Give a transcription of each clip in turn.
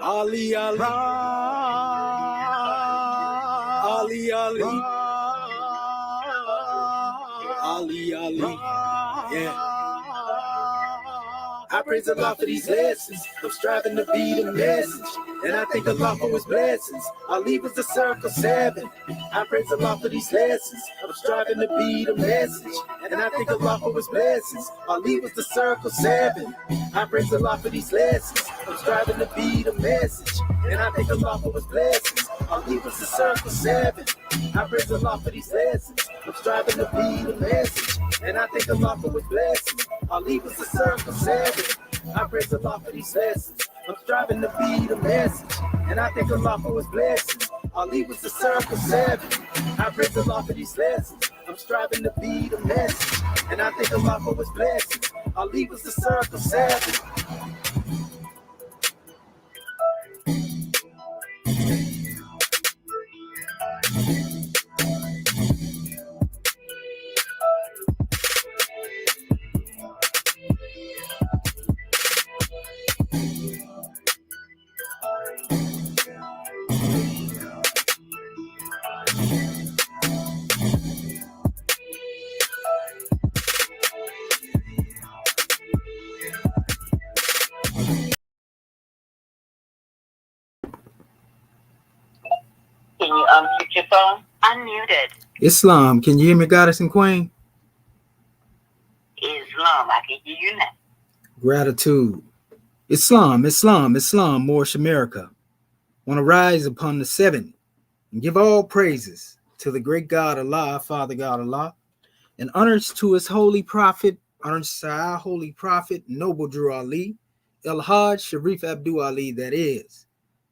Ali, Ali, Ali, Ali, Ali, Ali, yeah. I praise Allah for these lessons. I'm striving to be the message, and I thank Allah for His blessings. Ali was the circle 7. I praise Allah for these lessons. I'm striving to be the message, and I thank Allah for His blessings. Ali was the circle 7. I praise Allah for these lessons. I'm striving to be the message, and I thank Allah for His blessings. Ali was the circle 7. I praise Allah for these lessons. I'm striving to be the message, and I thank Allah for His blessings. Ali was the circle 7. I praise Allah for these lessons. I'm striving to be the message, and I thank Allah for His blessings. Ali was the circle 7. I praise Allah for these lessons. I'm striving to be the message, and I thank Allah for His blessings. Ali was the circle 7. Can you unmute your phone? Unmuted. Islam, can you hear me, Goddess and Queen? Islam, I can hear you now. Gratitude. Islam, Islam, Islam, Moorish America. Want to rise upon the 7 and give all praises to the great God Allah, Father God Allah, and honors to His holy prophet, honors to our holy prophet, Noble Drew Ali, El Hajj Sharif Abdul Ali, that is.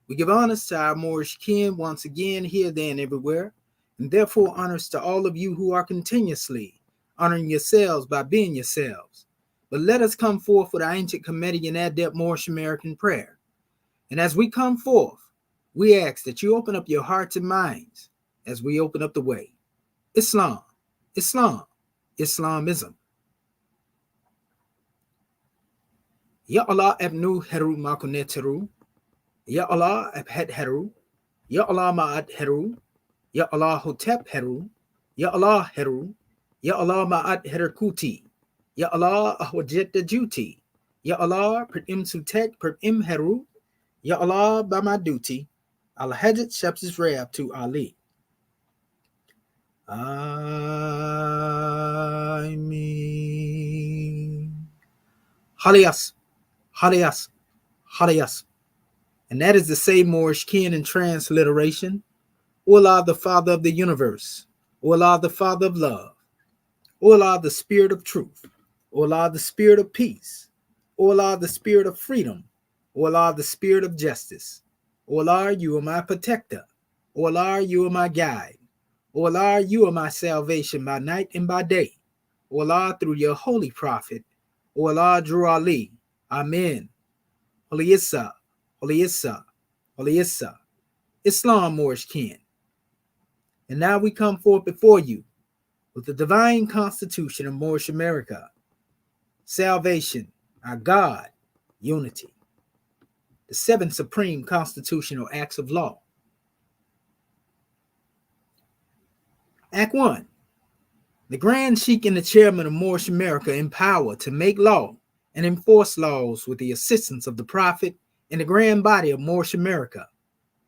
We give honors to our Moorish kin once again, here, there, and everywhere, and therefore honors to all of you who are continuously honoring yourselves by being yourselves. But let us come forth with our ancient Comedian adept Moorish American prayer. And as we come forth, we ask that you open up your hearts and minds as we open up the way. Islam, Islam, Islamism. Ya Allah abnu heru makuneteru. Ya Allah abhed heru. Ya Allah ma'ad heru. Ya Allah hotep heru. Ya Allah heru. Ya Allah ma'ad herkuti. Ya Allah ahwajet juti. Ya Allah per im sutek per im heru. Ya Allah by my duty. Al-Hajjat Sheps's Rab to Ali. I mean. Halias, Halias, Halias. And that is the same Moorish kin in transliteration. O Allah, the Father of the universe. O Allah, the Father of love. O Allah, the Spirit of truth. O Allah, the Spirit of peace. O Allah, the Spirit of freedom. O Allah, the Spirit of justice. O Allah, you are my protector. O Allah, you are my guide. O Allah, you are my salvation by night and by day. O Allah, through your holy prophet. O Allah, Drew Ali. Amen. Holy Issa, Holy Issa, Holy Issa. Islam, Moorish kin. And now we come forth before you with the divine constitution of Moorish America. Salvation, our God, unity. The 7 supreme constitutional acts of law. Act 1. The Grand Sheikh and the Chairman of Moorish America empowered to make law and enforce laws with the assistance of the Prophet and the Grand Body of Moorish America.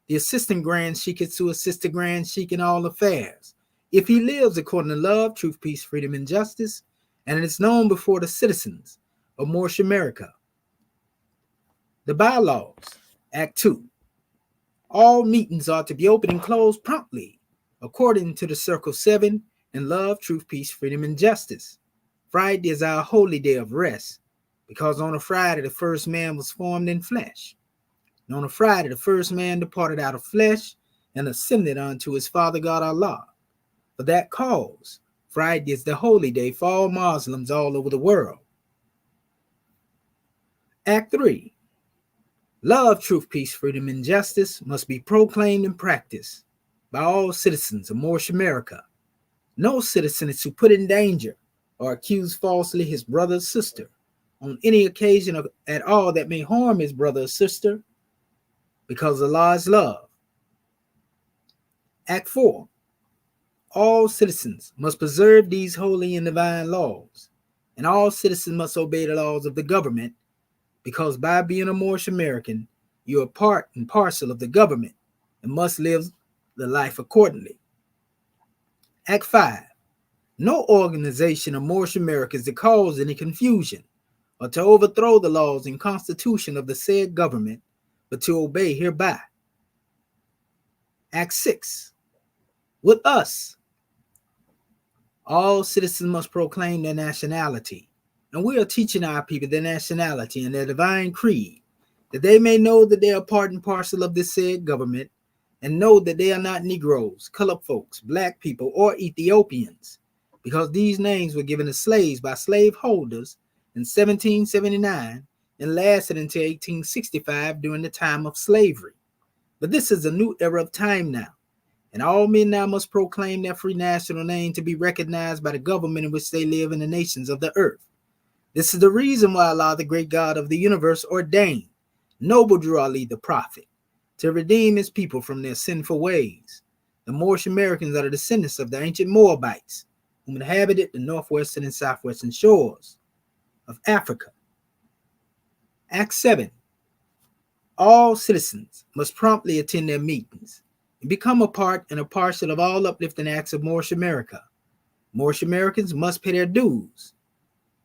The Assistant Grand Sheikh is to assist the Grand Sheikh in all affairs, if he lives according to love, truth, peace, freedom, and justice, and it is known before the citizens of Moorish America. The bylaws. Act 2. All meetings are to be open and closed promptly, according to the Circle 7 in love, truth, peace, freedom, and justice. Friday is our holy day of rest, because on a Friday the first man was formed in flesh. And on a Friday the first man departed out of flesh and ascended unto his Father God Allah. For that cause, Friday is the holy day for all Muslims all over the world. Act 3. Love, truth, peace, freedom, and justice must be proclaimed and practiced by all citizens of Moorish America. No citizen is to put in danger or accuse falsely his brother or sister on any occasion at all that may harm his brother or sister, because Allah is love. Act 4. All citizens must preserve these holy and divine laws, and all citizens must obey the laws of the government, because by being a Moorish American, you are part and parcel of the government and must live the life accordingly. Act 5. No organization of Moorish Americans to cause any confusion or to overthrow the laws and constitution of the said government, but to obey hereby. Act 6. With us, all citizens must proclaim their nationality, and we are teaching our people their nationality and their divine creed, that they may know that they are part and parcel of this said government, and know that they are not Negroes, colored folks, black people, or Ethiopians, because these names were given to slaves by slaveholders in 1779 and lasted until 1865 during the time of slavery. But this is a new era of time now, and all men now must proclaim their free national name to be recognized by the government in which they live in the nations of the earth. This is the reason why Allah, the great God of the universe, ordained noble Drew Ali the prophet to redeem his people from their sinful ways. The Moorish Americans are the descendants of the ancient Moabites, whom inhabited the northwestern and southwestern shores of Africa. Act 7. All citizens must promptly attend their meetings and become a part and a parcel of all uplifting acts of Moorish America. Moorish Americans must pay their dues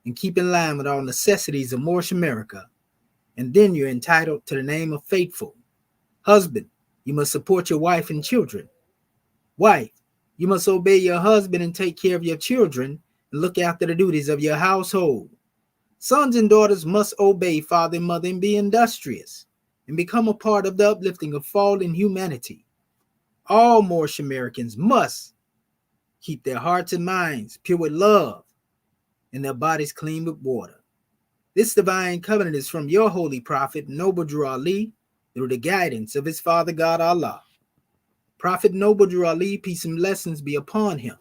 and keep in line with all necessities of Moorish America, and then you're entitled to the name of faithful. Husband, you must support your wife and children. Wife, you must obey your husband and take care of your children and look after the duties of your household. Sons and daughters must obey father and mother and be industrious and become a part of the uplifting of fallen humanity. All Moorish Americans must keep their hearts and minds pure with love and their bodies clean with water. This divine covenant is from your holy prophet, Noble Drew Ali, through the guidance of his Father God Allah. Prophet Noble Drew Ali, peace and blessings be upon him,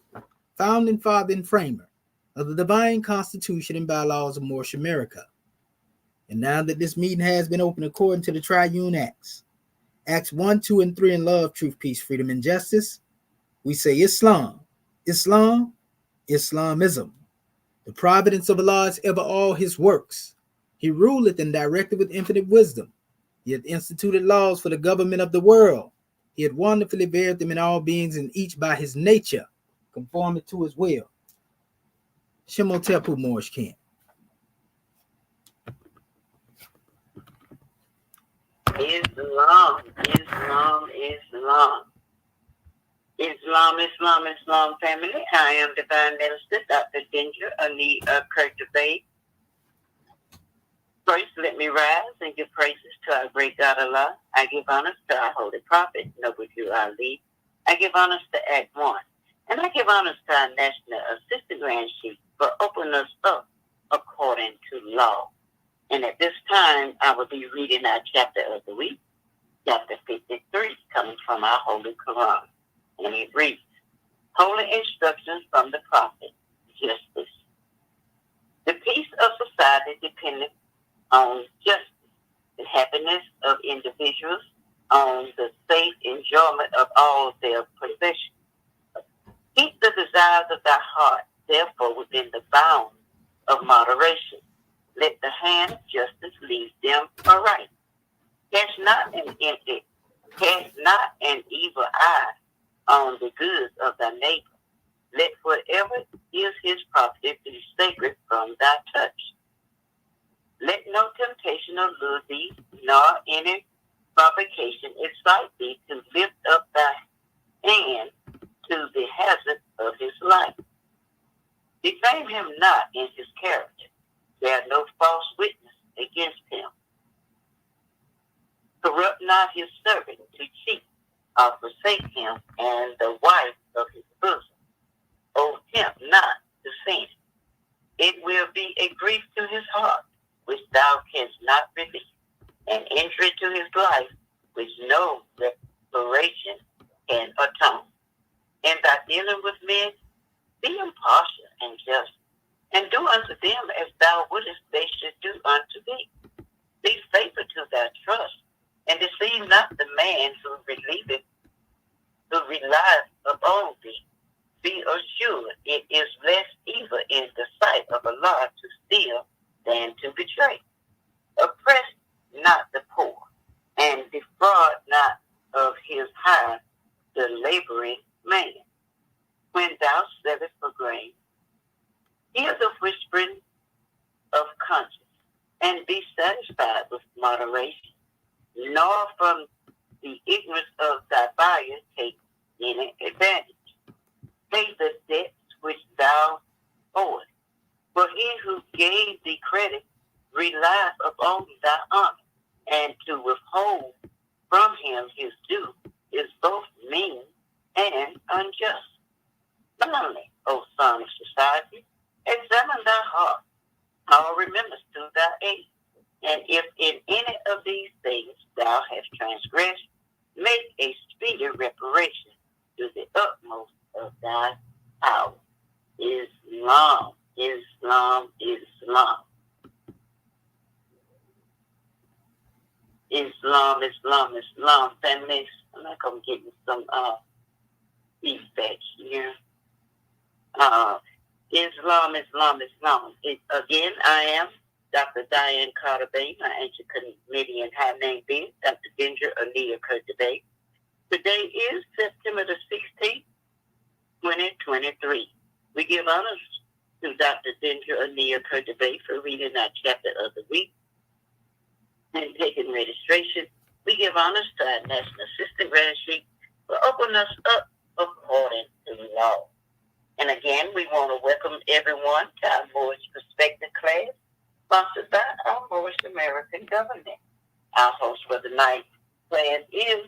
founding father and framer of the divine constitution and bylaws of Moorish America. And now that this meeting has been opened according to the triune acts, Acts 1, 2, and 3 in love, truth, peace, freedom, and justice, we say Islam, Islam, Islamism. The providence of Allah is ever all his works. He ruleth and directeth with infinite wisdom. He hath instituted laws for the government of the world. He hath wonderfully varied them in all beings, and each by his nature, conforming to his will. Shemotepu Moorish Camp. Islam, Islam, Islam. Islam family. I am Divine Minister Dr. Ginger Ali Cultivate. First, let me rise and give praises to our great God Allah. I give honors to our holy prophet, Noble Drew Ali. I give honors to Act 1. And I give honors to our National Assistant Grand Chief for opening us up according to law. And at this time, I will be reading our chapter of the week, chapter 53, coming from our Holy Quran. And it reads, Holy Instructions from the Prophet, Justice. The peace of society dependeth on justice, the happiness of individuals, on the safe enjoyment of all their possessions. Keep the desires of thy heart, therefore, within the bounds of moderation. Let the hand of justice lead them aright. Cast not an evil eye on the goods of thy neighbor. Let whatever is his property be sacred from thy touch. Let no temptation allure thee, nor any provocation excite thee to lift up thy hand to the hazard of his life. Defame him not in his character. Bear no false witness against him. Corrupt not his servant to cheat, or forsake him and the wife of his bosom. O tempt not to sin. It will be a grief to his heart, which thou canst not relieve, an injury to his life, which no reparation can atone. And by dealing with men, be impartial and just, and do unto them as thou wouldest they should do unto thee. Be faithful to thy trust, and deceive not the than to betray. Oppress not the poor, and defraud not of his hire the laboring man. When thou sellest for grain, hear the whispering of conscience, and be satisfied with moderation, nor from the ignorance of thy buyer take any advantage. Pay the debts which thou owest, for he who gave thee credit relies upon thy honor, and to withhold from him his due is both mean and unjust. Finally, O son of society, examine thy heart, how rememberest to thy age, and if in any of these things thou hast transgressed, make a speedy reparation to the utmost of thy power. Islam, Islam, Islam. Islam, Islam, Islam. Families, I'm not going to get some feedback here. Islam, Islam, Islam. Again, I am Dr. Diane Carter Bay, my ancient Canadian high name being Dr. Ginger Aaliyah Curtis Bay. Today is September the 16th, 2023. We give honors to Dr. Ginger Aaliyah Curtis Bay for reading our chapter of the week and taking registration. We give honors to our National Assistant Grand Chief for opening us up according to law. And again, we want to welcome everyone to our Moorish Perspective class, sponsored by our Moorish American government. Our host for the night class is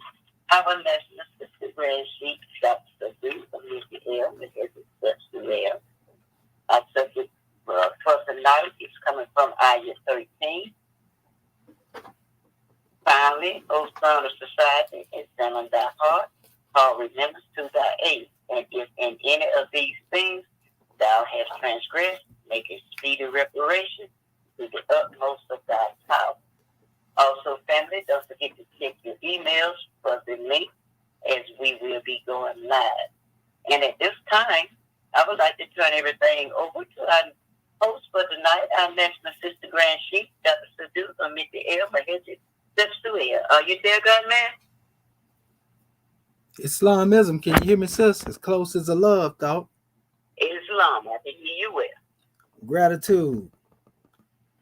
our National Assistant Grand Chief, Dr. Amici L. L. Our subject for the night is coming from Ayah 13. Finally, O son of society, examine thy heart, call remembrance to thy age, and if in any of these things thou hast transgressed, make a speedy reparation to the utmost of thy power. Also, family, don't forget to check your emails for the link as we will be going live. And at this time, I would like to turn everything over to our host for tonight, our National Assistant Grand Chief, Dr. Sadu Amici L. Are you there, God man? Islamism, can you hear me, sis? As close as a love thought. Islam, I can hear you well. Gratitude.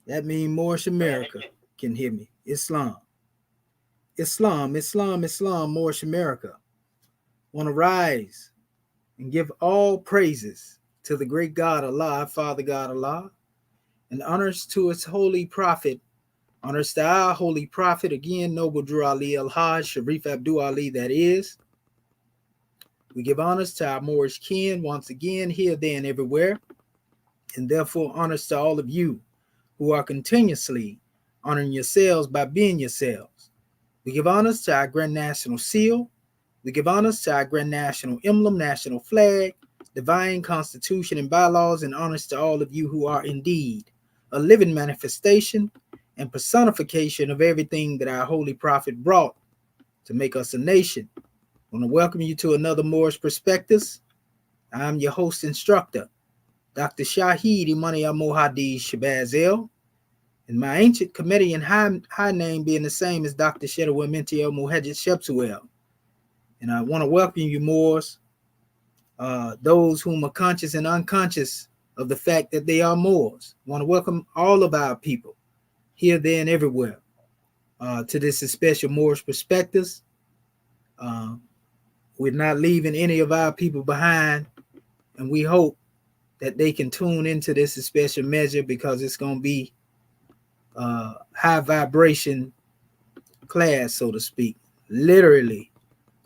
That means Moorish America can hear me. Islam. Islam, Islam, Islam, Moorish America. Want to rise and give all praises to the great God Allah, Father God Allah, and honors to its holy prophet. Honors to our holy prophet, again, Noble Drew Ali Al-Hajj, Sharif Abdul Ali, that is. We give honors to our Moorish kin, once again, here, there, and everywhere. And therefore, honors to all of you who are continuously honoring yourselves by being yourselves. We give honors to our Grand National Seal. We give honors to our Grand National Emblem, National Flag, Divine Constitution, and bylaws, and honors to all of you who are indeed a living manifestation and personification of everything that our holy prophet brought to make us a nation. I want to welcome you to another Moorish Perspectives. I'm your host instructor, Dr. Shahid Imani Al-Mohadi Shabazz, and my ancient Comedian high name being the same as Dr. Shedawar Minti El-Muhajjid Shepsuel. And I want to welcome you, Moors, those whom are conscious and unconscious of the fact that they are Moors. I want to welcome all of our people, here, there, and everywhere, to this special Moorish Perspectives. We're not leaving any of our people behind, and we hope that they can tune into this special measure because it's going to be high vibration class, so to speak. Literally,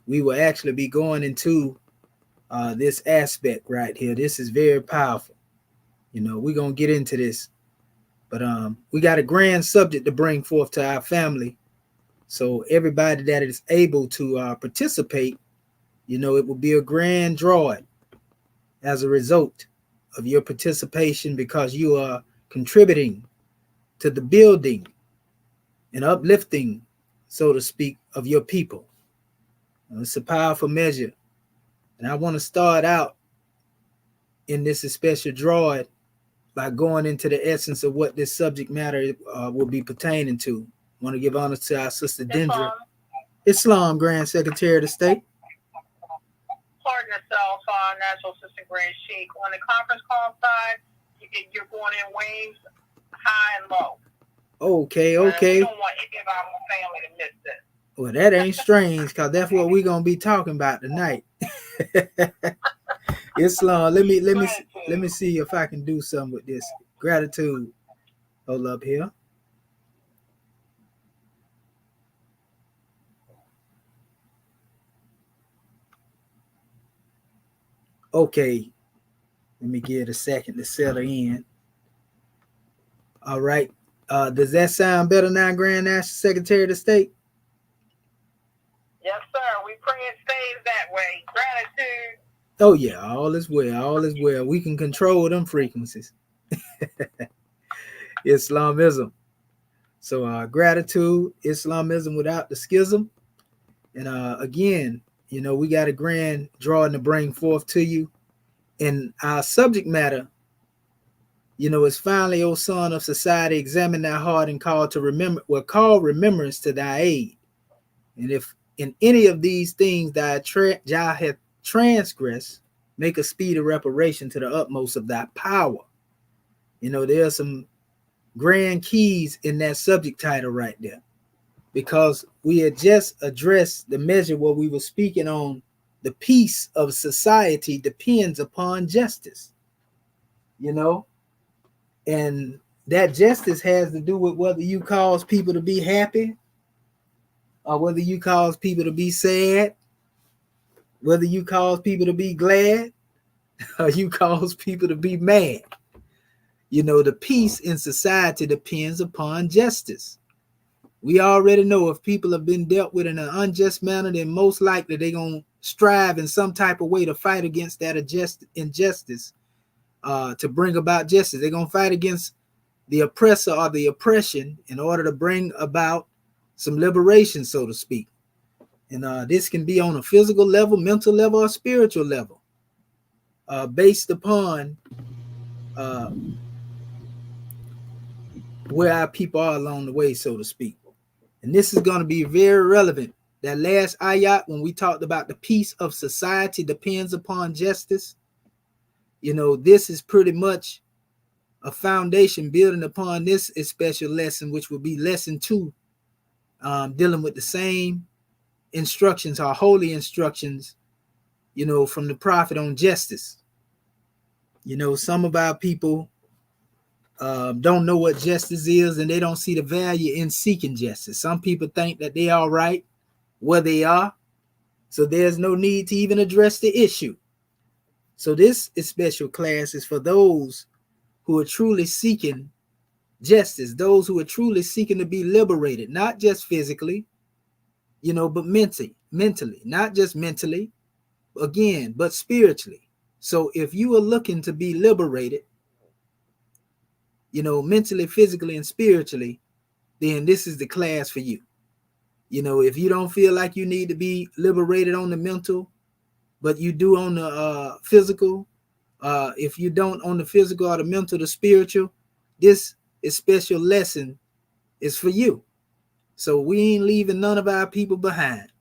we will actually be going into this aspect right here. This is very powerful. You know, we're going to get into this. But we got a grand subject to bring forth to our family. So everybody that is able to participate, you know, it will be a grand drawing as a result of your participation because you are contributing to the building and uplifting, so to speak, of your people. It's a powerful measure. And I want to start out in this special drawing by going into the essence of what this subject matter will be pertaining to. I want to give honor to our sister Dendra Islam, Grand Secretary of the State. Pardon yourself, National Assistant Grand Sheik. On the conference call side, you're going in waves high and low. Okay. We don't want any of our family to miss this. Well, that ain't strange, because that's what we're gonna be talking about tonight. Islam, let me see if I can do something with this. Gratitude. Hold up here. Okay. Let me give it a second to settle in. All right. Does that sound better now, Grand National Secretary of the State? Yes, sir. We pray it stays that way. Gratitude. Oh, yeah. All is well. All is well. We can control them frequencies. Islamism. So gratitude, Islamism without the schism. And again, we got a grand drawing to bring forth to you. And our subject matter, is finally, O son of society, examine thy heart and call remembrance to thy aid. And if in any of these things thou hath transgressed, make a speedy reparation to the utmost of thy power. There are some grand keys in that subject title right there, because we had just addressed the measure where we were speaking on the peace of society depends upon justice, and that justice has to do with whether you cause people to be happy or whether you cause people to be sad, whether you cause people to be glad or you cause people to be mad. The peace in society depends upon justice. We already know if people have been dealt with in an unjust manner, then most likely they're going to strive in some type of way to fight against that injustice, to bring about justice. They're going to fight against the oppressor or the oppression in order to bring about some liberation, so to speak. And this can be on a physical level, mental level, or spiritual level, based upon where our people are along the way, so to speak. And this is going to be very relevant. That last ayat, when we talked about the peace of society depends upon justice, this is pretty much a foundation building upon this special lesson, which will be lesson 2, dealing with the same instructions, our holy instructions, from the prophet on justice. Some of our people don't know what justice is, and they don't see the value in seeking justice. Some people think that they are right where they are, so there's no need to even address the issue. So this special class is for those who are truly seeking justice, those who are truly seeking to be liberated, not just physically, but mentally, not just mentally, again, but spiritually. So if you are looking to be liberated, mentally, physically, and spiritually, then this is the class for you. If you don't feel like you need to be liberated on the mental, but you do on the physical, if you don't on the physical or the mental, the spiritual, this special lesson is for you. So we ain't leaving none of our people behind.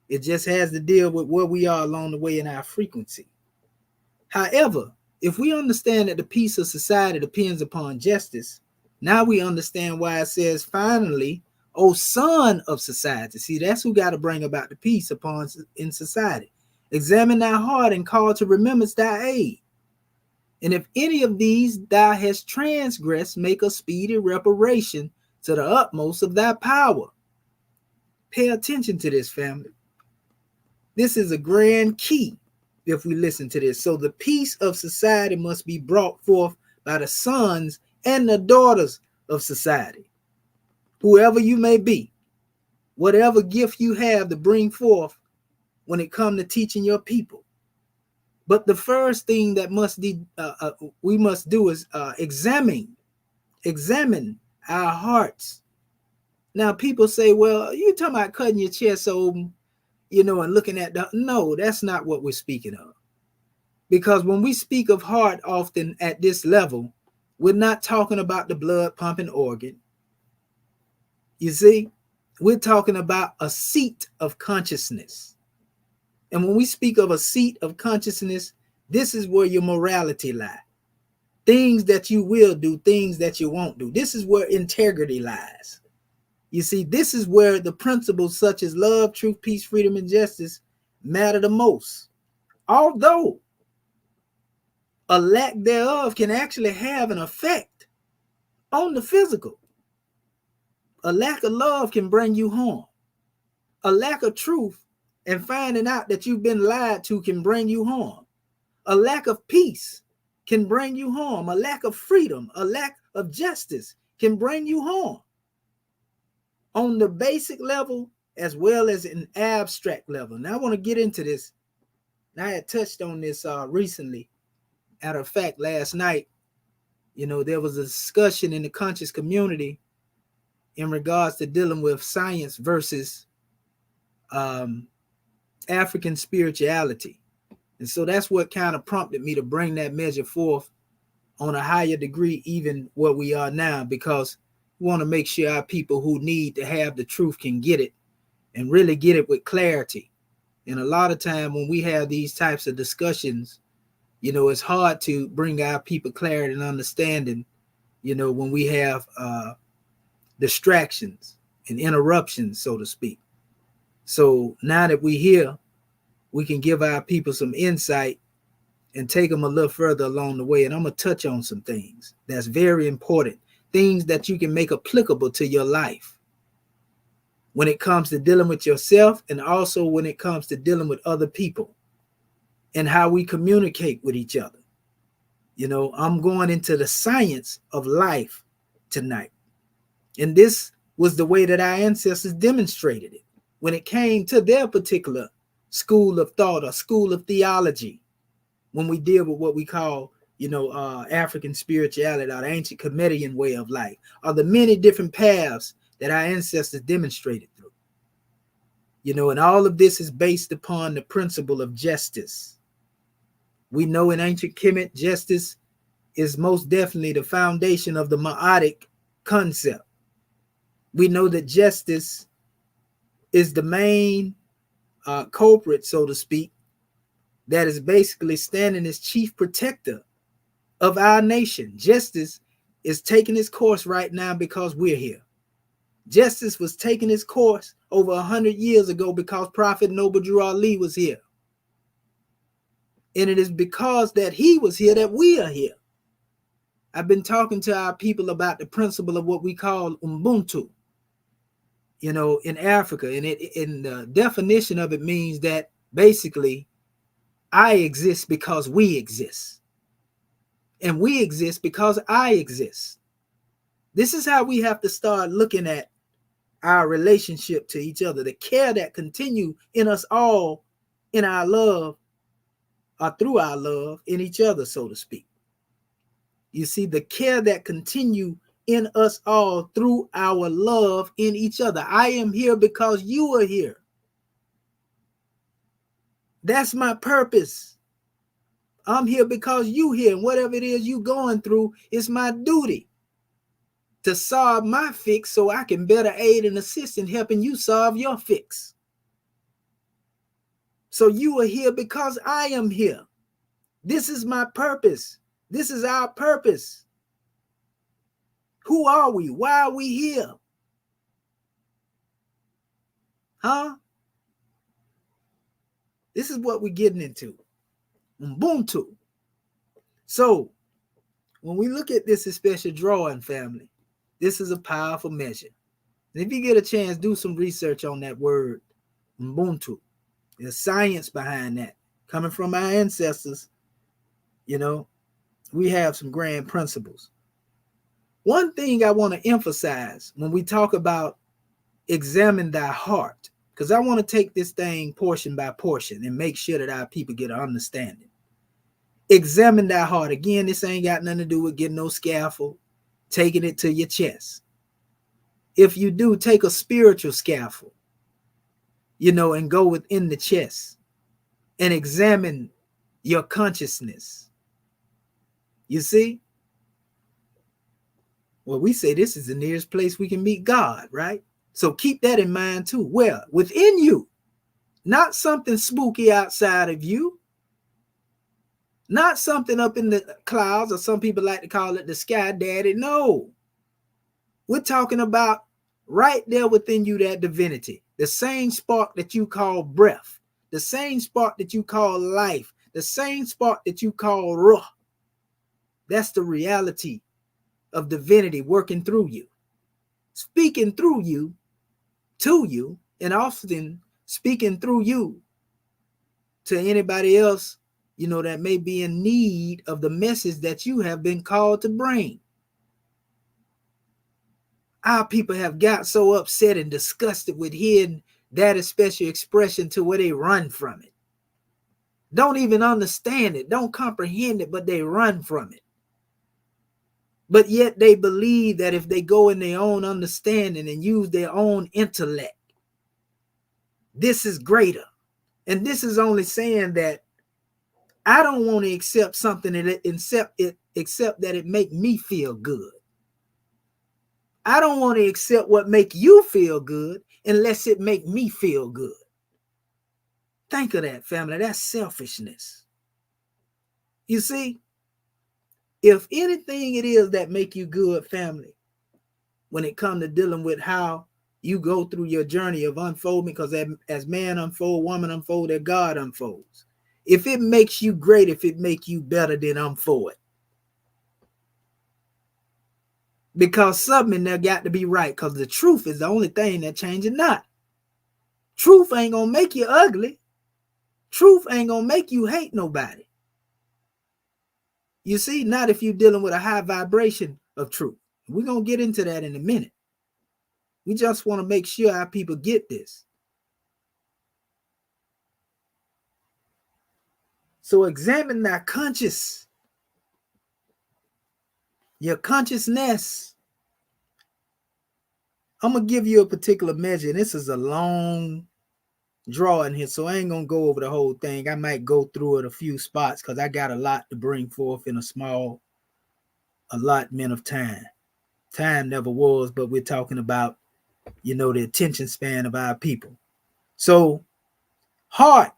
It just has to deal with where we are along the way in our frequency. However, if we understand that the peace of society depends upon justice, now we understand why it says, finally, O son of society. See, that's who got to bring about the peace in society. Examine thy heart and call to remembrance thy aid. And if any of these thou hast transgressed, make a speedy reparation to the utmost of thy power. Pay attention to this, family. This is a grand key if we listen to this. So the peace of society must be brought forth by the sons and the daughters of society. Whoever you may be, whatever gift you have to bring forth when it comes to teaching your people. But the first thing that we must do is examine our hearts. Now, people say, well, you talking about cutting your chest open, and looking at no, that's not what we're speaking of. Because when we speak of heart often at this level, We're not talking about the blood pumping organ. You see, we're talking about a seat of consciousness. And when we speak of a seat of consciousness, this is where your morality lies. Things that you will do, things that you won't do. This is where integrity lies. You see, this is where the principles such as love, truth, peace, freedom, and justice matter the most. Although a lack thereof can actually have an effect on the physical. A lack of love can bring you harm. A lack of truth and finding out that you've been lied to can bring you harm. A lack of peace can bring you harm. A lack of freedom, a lack of justice can bring you harm. On the basic level as well as an abstract level. Now I want to get into this. I had touched on this recently. Matter of fact, last night, there was a discussion in the conscious community in regards to dealing with science versus African spirituality. And so that's what kind of prompted me to bring that measure forth on a higher degree, even where we are now, because we want to make sure our people who need to have the truth can get it and really get it with clarity. And a lot of time when we have these types of discussions, it's hard to bring our people clarity and understanding, when we have distractions and interruptions, so to speak. So now that we're here, we can give our people some insight and take them a little further along the way. And I'm going to touch on some things that's very important, things that you can make applicable to your life when it comes to dealing with yourself and also when it comes to dealing with other people and how we communicate with each other. I'm going into the science of life tonight. And this was the way that our ancestors demonstrated it when it came to their particular school of thought or school of theology, when we deal with what we call, African spirituality or the ancient Comedian way of life, or the many different paths that our ancestors demonstrated through. And all of this is based upon the principle of justice. We know in ancient Kemet, justice is most definitely the foundation of the Ma'atic concept. We know that justice is the main culprit, so to speak, that is basically standing as chief protector of our nation. Justice is taking its course right now because we're here. Justice was taking its course over 100 years ago because Prophet Noble Drew Ali was here. And it is because that he was here that we are here. I've been talking to our people about the principle of what we call Ubuntu, in Africa. And in the definition of it means that basically I exist because we exist. And we exist because I exist. This is how we have to start looking at our relationship to each other, the care that continue in us all in our love or through our love in each other, so to speak. You see, the care that continue in us all through our love in each other. I am here because you are here. That's my purpose. I'm here because you here, and whatever it is you going through, it's my duty to solve my fix so I can better aid and assist in helping you solve your fix. So you are here because I am here. This is my purpose. This is our purpose. Who are we? Why are we here? Huh? This is what we're getting into. Ubuntu. So when we look at this special drawing, family, this is a powerful measure. And if you get a chance, do some research on that word, Ubuntu. There's science behind that. Coming from our ancestors, we have some grand principles. One thing I want to emphasize when we talk about examine thy heart, because I want to take this thing portion by portion and make sure that our people get an understanding. Examine thy heart. Again, this ain't got nothing to do with getting no scaffold, taking it to your chest. If you do, take a spiritual scaffold, and go within the chest and examine your consciousness. You see? Well, we say this is the nearest place we can meet God, right? So keep that in mind too. Well, within you, not something spooky outside of you, not something up in the clouds, or some people like to call it the sky daddy. No, we're talking about right there within you, that divinity, the same spark that you call breath, the same spark that you call life, the same spark that you call ruh. That's the reality of divinity working through you, speaking through you, to you, and often speaking through you to anybody else, that may be in need of the message that you have been called to bring. Our people have got so upset and disgusted with hearing that special expression to where they run from it. Don't even understand it, don't comprehend it, but they run from it. But yet they believe that if they go in their own understanding and use their own intellect, this is greater. And this is only saying that I don't want to accept something except that it make me feel good. I don't want to accept what make you feel good unless it make me feel good. Think of that, family. That's selfishness. You see, if anything it is that make you good, family, when it comes to dealing with how you go through your journey of unfolding, because as man unfold, woman unfold, that God unfolds. If it makes you great, if it makes you better, then I'm for it. Because something in there got to be right, because the truth is the only thing that changes not. Truth ain't gonna make you ugly. Truth ain't gonna make you hate nobody. You see, not if you're dealing with a high vibration of truth. We're gonna get into that in a minute. We just want to make sure our people get this. So examine that your consciousness. I'm going to give you a particular measure, and this is a long draw in here, so I ain't going to go over the whole thing. I might go through it a few spots because I got a lot to bring forth in a small allotment of time. Time never was, but we're talking about, the attention span of our people. So, heart,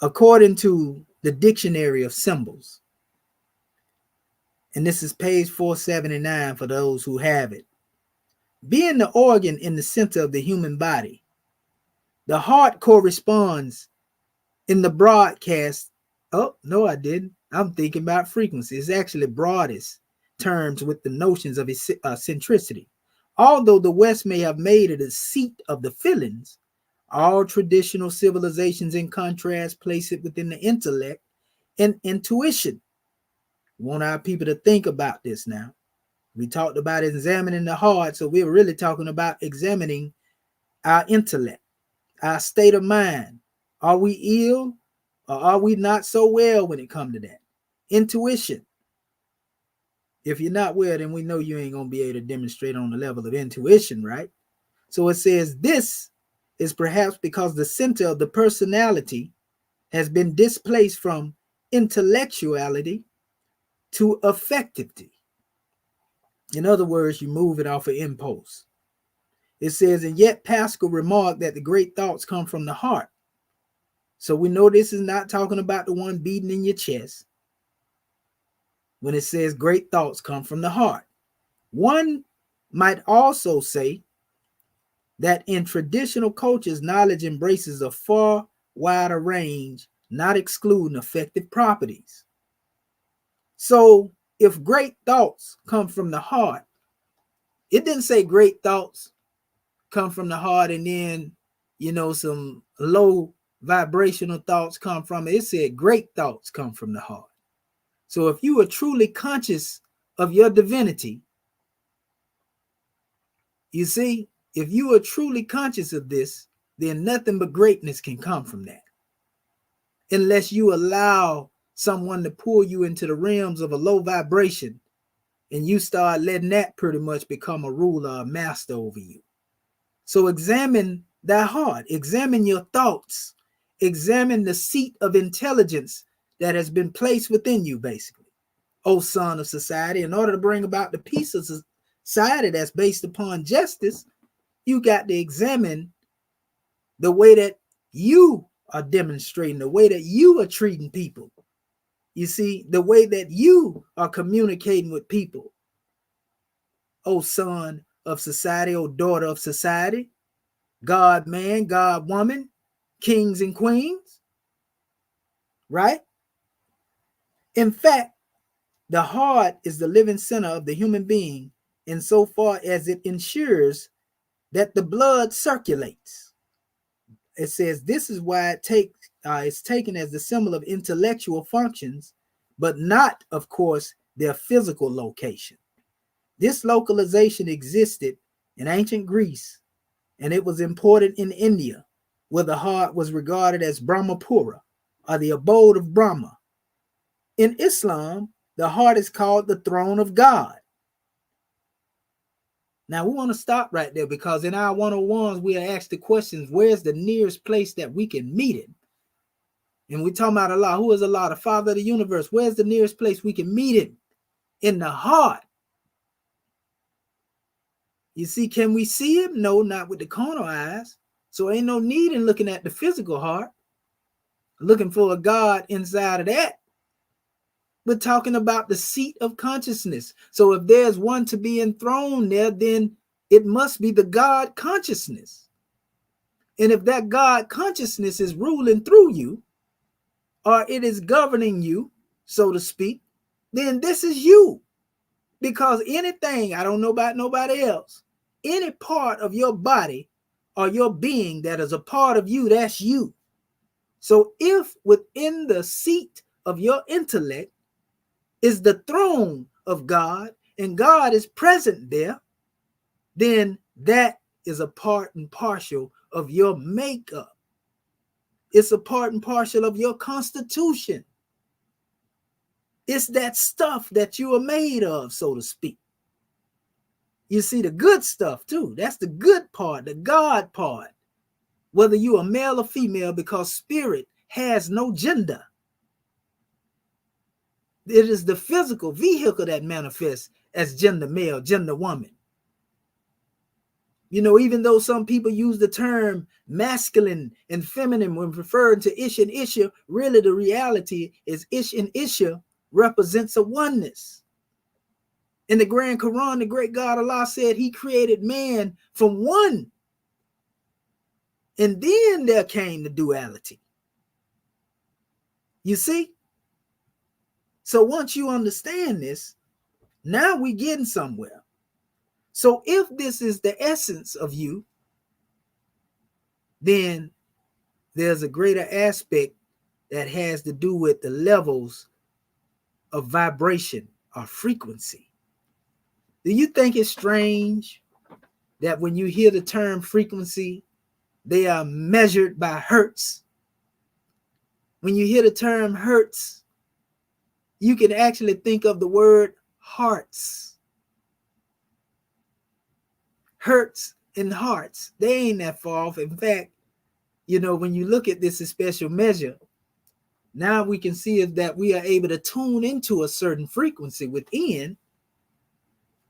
according to the dictionary of symbols, and this is page 479 for those who have it, being the organ in the center of the human body, the heart corresponds in the broadcast. Oh, no, I didn't. I'm thinking about frequency. It's actually broadest terms with the notions of centricity. Although the West may have made it a seat of the feelings, all traditional civilizations, in contrast, place it within the intellect and intuition. We want our people to think about this now. We talked about examining the heart, so we're really talking about examining our intellect, our state of mind. Are we ill or are we not so well when it comes to that? Intuition. If you're not well, then we know you ain't going to be able to demonstrate on the level of intuition, right? So it says this is perhaps because the center of the personality has been displaced from intellectuality to affectivity. In other words, you move it off of impulse. It says, and yet Pascal remarked that the great thoughts come from the heart. So we know this is not talking about the one beating in your chest. When it says great thoughts come from the heart. One might also say that in traditional cultures, knowledge embraces a far wider range, not excluding affective properties. So if great thoughts come from the heart, it didn't say great thoughts come from the heart and then, some low vibrational thoughts come from it. It said great thoughts come from the heart. So if you are truly conscious of your divinity, you see, if you are truly conscious of this, then nothing but greatness can come from that. Unless you allow someone to pull you into the realms of a low vibration and you start letting that pretty much become a ruler, a master over you. So examine that heart, examine your thoughts, examine the seat of intelligence that has been placed within you, basically. O son of society. In order to bring about the peace of society that's based upon justice, you got to examine the way that you are demonstrating, the way that you are treating people. You see, the way that you are communicating with people. O son of society, O daughter of society, God man, God woman, kings and queens, right? In fact, the heart is the living center of the human being insofar as it ensures that the blood circulates. It says this is why it's taken as the symbol of intellectual functions, but not, of course, their physical location. This localization existed in ancient Greece, and it was important in India, where the heart was regarded as Brahmapura, or the abode of Brahma. In Islam, the heart is called the throne of God. Now, we want to stop right there because in our 101s, we are asked the questions, where's the nearest place that we can meet him? And we're talking about Allah. Who is Allah, the Father of the universe? Where's the nearest place we can meet him? In the heart. You see, can we see him? No, not with the carnal eyes. So ain't no need in looking at the physical heart, looking for a God inside of that. We're talking about the seat of consciousness. So if there's one to be enthroned there, then it must be the God consciousness. And if that God consciousness is ruling through you, or it is governing you, so to speak, then this is you. Because anything, I don't know about nobody else, any part of your body or your being that is a part of you, that's you. So if within the seat of your intellect is the throne of God and God is present there, then that is a part and partial of your makeup. It's a part and partial of your constitution. It's that stuff that you are made of, so to speak. You see the good stuff too. That's the good part, the God part. Whether you are male or female, because spirit has no gender. It is the physical vehicle that manifests as gender male, gender woman. You know, even though some people use the term masculine and feminine when referring to Ish and Isha, really the reality is Ish and Isha represents a oneness. In the Grand Quran, the great God Allah said he created man from one. And then there came the duality. You see? So once you understand this, now we're getting somewhere. So if this is the essence of you, then there's a greater aspect that has to do with the levels of vibration or frequency. Do you think it's strange that when you hear the term frequency, they are measured by hertz? When you hear the term hertz, you can actually think of the word hearts. Hertz and hearts, they ain't that far off. In fact, you know, when you look at this special measure, now we can see is that we are able to tune into a certain frequency within.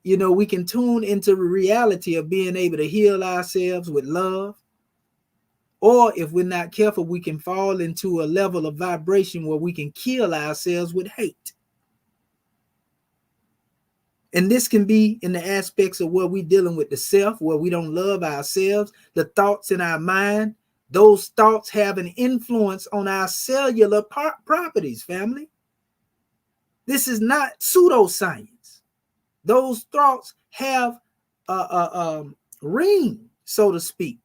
You know, we can tune into the reality of being able to heal ourselves with love. Or if we're not careful, we can fall into a level of vibration where we can kill ourselves with hate. And this can be in the aspects of where we're dealing with the self, where we don't love ourselves, the thoughts in our mind. Those thoughts have an influence on our cellular properties, family. This is not pseudoscience. Those thoughts have a ring, so to speak,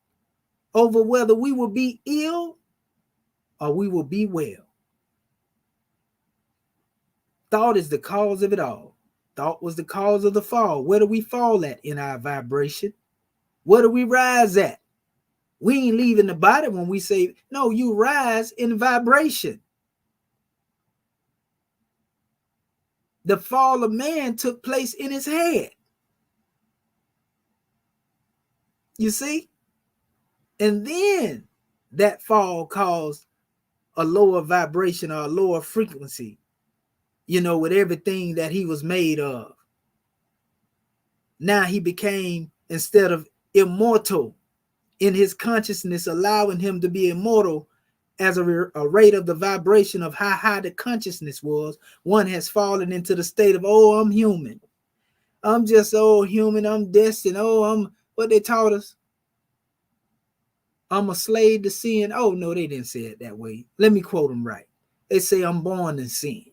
over whether we will be ill or we will be well. Thought is the cause of it all. Thought was the cause of the fall. Where do we fall at in our vibration? Where do we rise at? We ain't leaving the body when we say, no, you rise in vibration. The fall of man took place in his head. You see? And then that fall caused a lower vibration or a lower frequency, with everything that he was made of. Now he became, instead of immortal in his consciousness, allowing him to be immortal as a rate of the vibration of how high the consciousness was, one has fallen into the state of, oh, I'm human. I'm just human. I'm destined. I'm what they taught us. I'm a slave to sin. Oh, no, they didn't say it that way. Let me quote them right. They say I'm born in sin.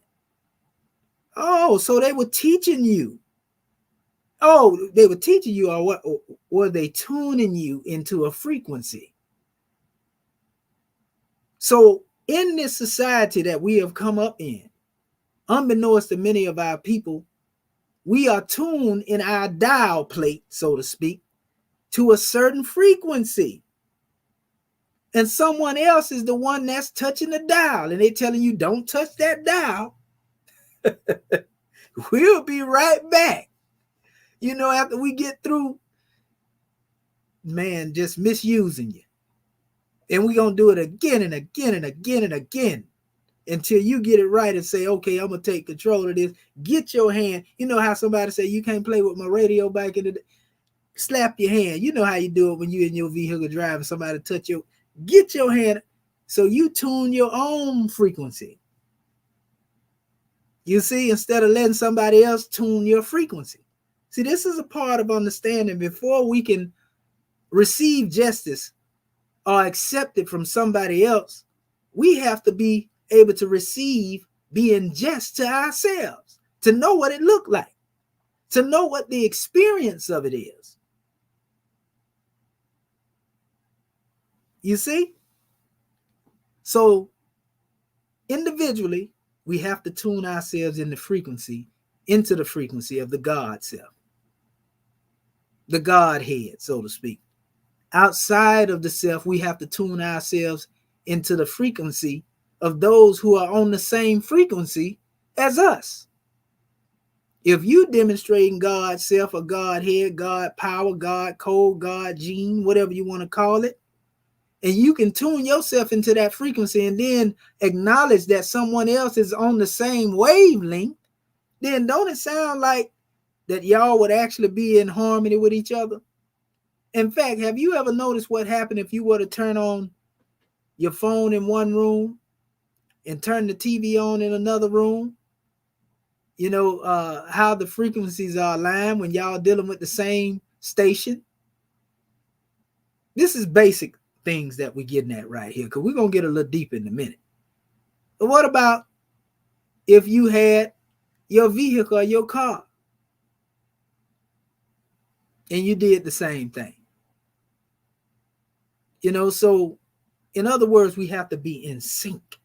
Oh, so they were teaching you. Oh, they were teaching you, or what? Or were they tuning you into a frequency? So in this society that we have come up in, unbeknownst to many of our people, we are tuned in our dial plate, so to speak, to a certain frequency. And someone else is the one that's touching the dial, and they're telling you, don't touch that dial. We'll be right back. After we get through, man, just misusing you. And we're going to do it again and again and again and again until you get it right and say, okay, I'm going to take control of this. Get your hand. You know how somebody say, you can't play with my radio back in the day? Slap your hand. You know how you do it when you in your vehicle driving, somebody touch your, get your hand. So you tune your own frequency. You see, instead of letting somebody else tune your frequency. See, this is a part of understanding before we can receive justice or accept it from somebody else. We have to be able to receive being just to ourselves, to know what it looked like, to know what the experience of it is. You see? So individually, we have to tune ourselves into the frequency of the God self, the Godhead, so to speak. Outside of the self, we have to tune ourselves into the frequency of those who are on the same frequency as us. If you demonstrating God's self or Godhead, God power, God code, God gene, whatever you want to call it, and you can tune yourself into that frequency and then acknowledge that someone else is on the same wavelength, then don't it sound like that y'all would actually be in harmony with each other? In fact, have you ever noticed what happened if you were to turn on your phone in one room and turn the TV on in another room? How the frequencies are aligned when y'all dealing with the same station? This is basic things that we're getting at right here, because we're going to get a little deep in a minute. But what about if you had your vehicle or your car and you did the same thing? So in other words, we have to be in sync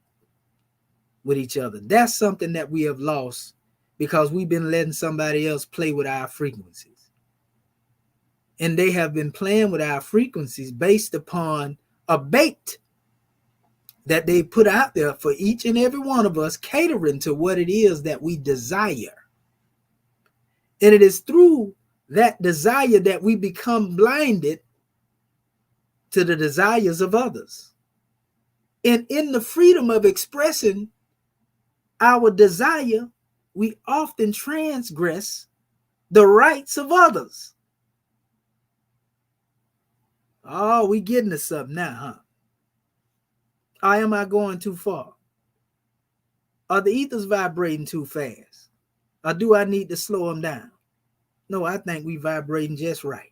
with each other. That's something that we have lost because we've been letting somebody else play with our frequencies. And they have been playing with our frequencies based upon a bait that they put out there for each and every one of us, catering to what it is that we desire. And it is through that desire that we become blinded to the desires of others. And in the freedom of expressing our desire, we often transgress the rights of others. Oh, we getting to something now, huh? Or am I going too far? Are the ethers vibrating too fast? Or do I need to slow them down? No, I think we vibrating just right.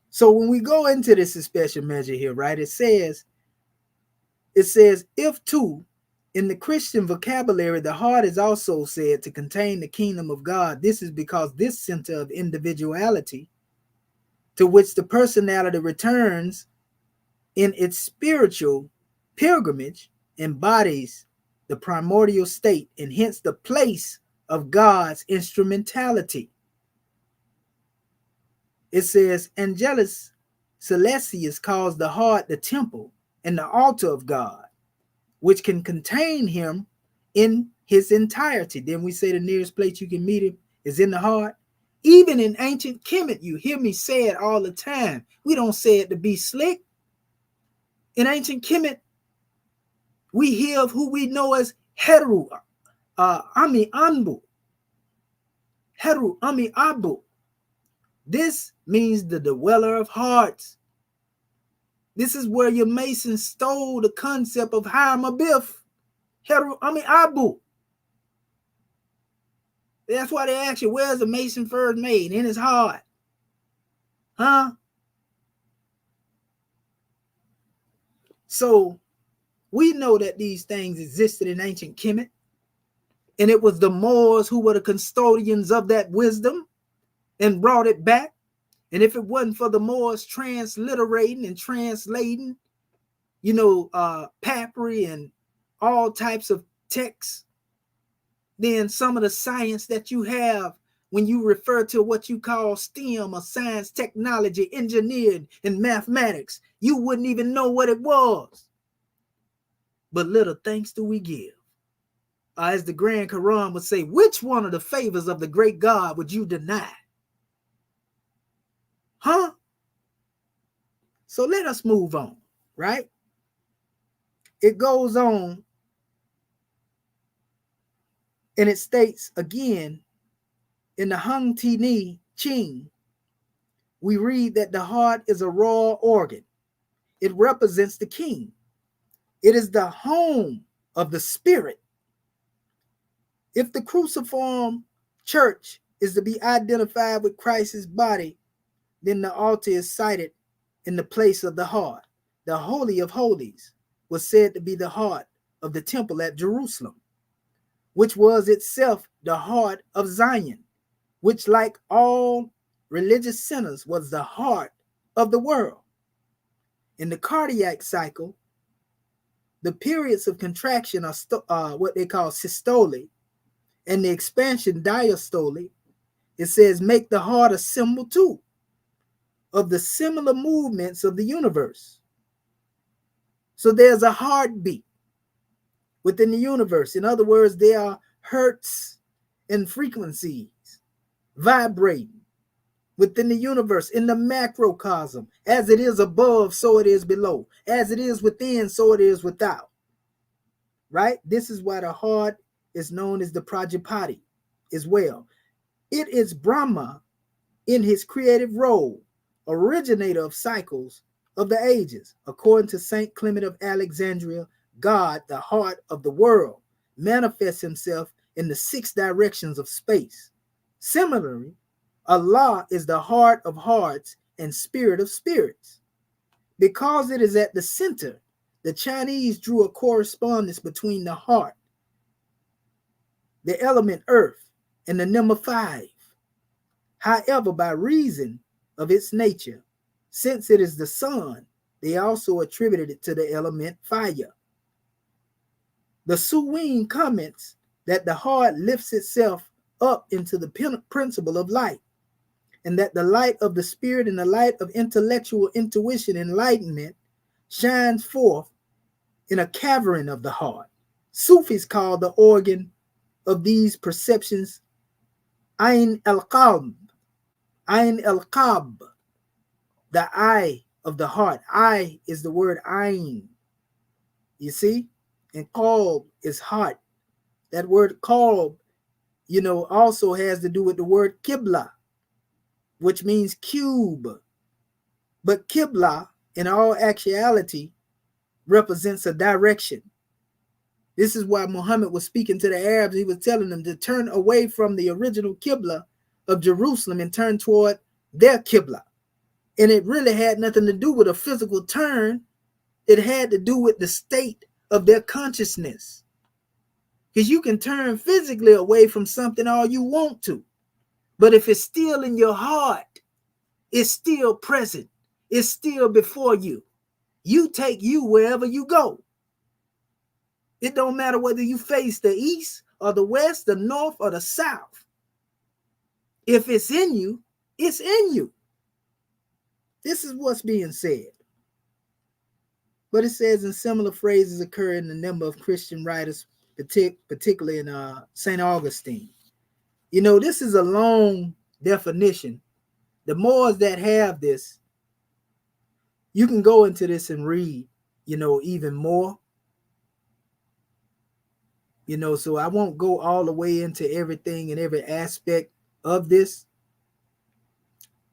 So when we go into this special measure here, right, it says, if too, in the Christian vocabulary, the heart is also said to contain the kingdom of God. This is because this center of individuality to which the personality returns in its spiritual pilgrimage embodies the primordial state and hence the place of God's instrumentality. It says, Angelus Celestius calls the heart the temple and the altar of God, which can contain him in his entirety. Then we say the nearest place you can meet him is in the heart. Even in ancient Kemet, you hear me say it all the time. We don't say it to be slick. In ancient Kemet, we hear of who we know as Heru, Ami Anbu, Heru Ami Abu. This means the dweller of hearts. This is where your Masons stole the concept of Hiram Abiff. Heru Ami Abu. That's why they ask you, where's the Mason first made? In his heart. Huh? So we know that these things existed in ancient Kemet, and it was the Moors who were the custodians of that wisdom and brought it back. And if it wasn't for the Moors transliterating and translating, papyri and all types of texts, then some of the science that you have when you refer to what you call STEM or science, technology, engineering, and mathematics, you wouldn't even know what it was. But little thanks do we give. As the Grand Quran would say, which one of the favors of the great God would you deny? Huh? So let us move on, right? It goes on and it states again in the Hung Ti Ni Ching, we read that the heart is a raw organ. It represents the king. It is the home of the spirit. If the cruciform church is to be identified with Christ's body, then the altar is sited in the place of the heart. The Holy of Holies was said to be the heart of the temple at Jerusalem, which was itself the heart of Zion, which, like all religious centers, was the heart of the world. In the cardiac cycle, the periods of contraction are what they call systole, and the expansion diastole. It says, make the heart a symbol too of the similar movements of the universe. So there's a heartbeat within the universe. In other words, there are hertz and frequencies vibrating within the universe, in the macrocosm. As it is above, so it is below. As it is within, so it is without. Right? This is why the heart is known as the Prajapati as well. It is Brahma in his creative role, originator of cycles of the ages. According to Saint Clement of Alexandria, God, the heart of the world, manifests himself in the 6 directions of space. Similarly, Allah is the heart of hearts and spirit of spirits. Because it is at the center, the Chinese drew a correspondence between the heart, the element earth, and the number 5. However, by reason of its nature, since it is the sun, they also attributed it to the element fire. The Suwing comments that the heart lifts itself up into the principle of light, and that the light of the spirit and the light of intellectual intuition, enlightenment, shines forth in a cavern of the heart. Sufis call the organ of these perceptions Ain al-Qalb, Ain al-Qab, the eye of the heart. Eye is the word Ain, you see? And Qalb is heart. That word Qalb, also has to do with the word Qibla, which means cube. But Qibla, in all actuality, represents a direction. This is why Muhammad was speaking to the Arabs. He was telling them to turn away from the original Qibla of Jerusalem and turn toward their Qibla. And it really had nothing to do with a physical turn. It had to do with the state of their consciousness. Because you can turn physically away from something all you want to. But if it's still in your heart, it's still present. It's still before you. You take you wherever you go. It don't matter whether you face the east or the west, the north or the south. If it's in you, it's in you. This is what's being said. But it says in similar phrases occur in a number of Christian writers, particularly in St. Augustine. This is a long definition. The more that have this, you can go into this and read, even more. So I won't go all the way into everything and every aspect of this,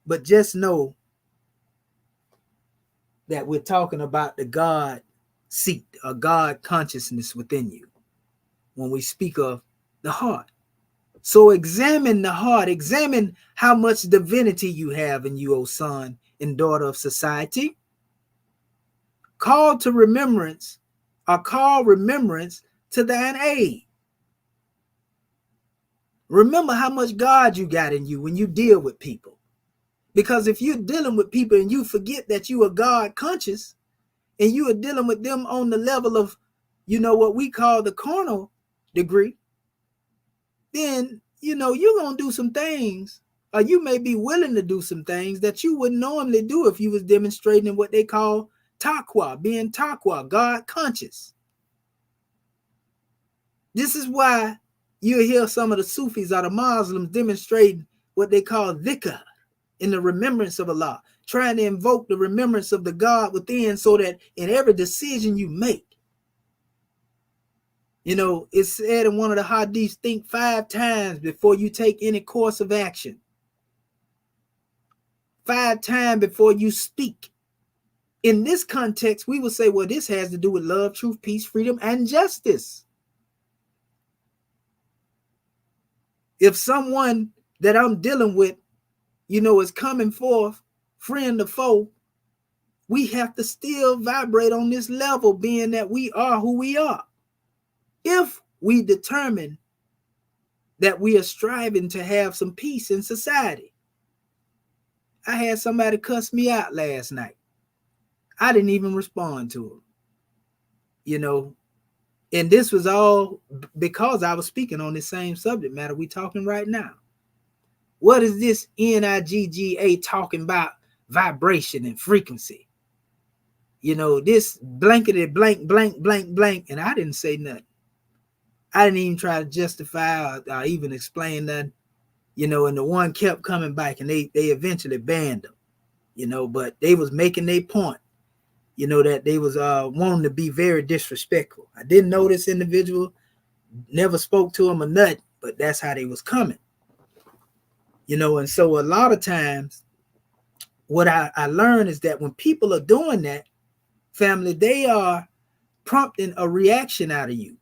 but just know that we're talking about the God seat, a God consciousness within you when we speak of the heart. So examine the heart, examine how much divinity you have in you, O son and daughter of society. Call to remembrance, or call remembrance to thine aid. Remember how much God you got in you when you deal with people. Because if you're dealing with people and you forget that you are God conscious and you are dealing with them on the level of, what we call the carnal degree, then, you're going to do some things, or you may be willing to do some things that you wouldn't normally do if you was demonstrating what they call taqwa, being taqwa, God conscious. This is why you hear some of the Sufis or the Muslims demonstrating what they call dhikr, in the remembrance of Allah, trying to invoke the remembrance of the God within so that in every decision you make, it's said in one of the hadiths, think 5 times before you take any course of action. 5 times before you speak. In this context, we would say, well, this has to do with love, truth, peace, freedom, and justice. If someone that I'm dealing with, is coming forth, friend or foe, we have to still vibrate on this level, being that we are who we are. If we determine that we are striving to have some peace in society. I had somebody cuss me out last night. I didn't even respond to him, and this was all because I was speaking on the same subject matter we talking right now. What is this NIGGA talking about? Vibration and frequency. This blanketed blank, blank, blank, blank, and I didn't say nothing. I didn't even try to justify or even explain nothing, and the one kept coming back, and they eventually banned them, but they was making their point, that they was wanting to be very disrespectful. I didn't know this individual, never spoke to him or nothing, but that's how they was coming. And so a lot of times what I learned is that when people are doing that, family, they are prompting a reaction out of you.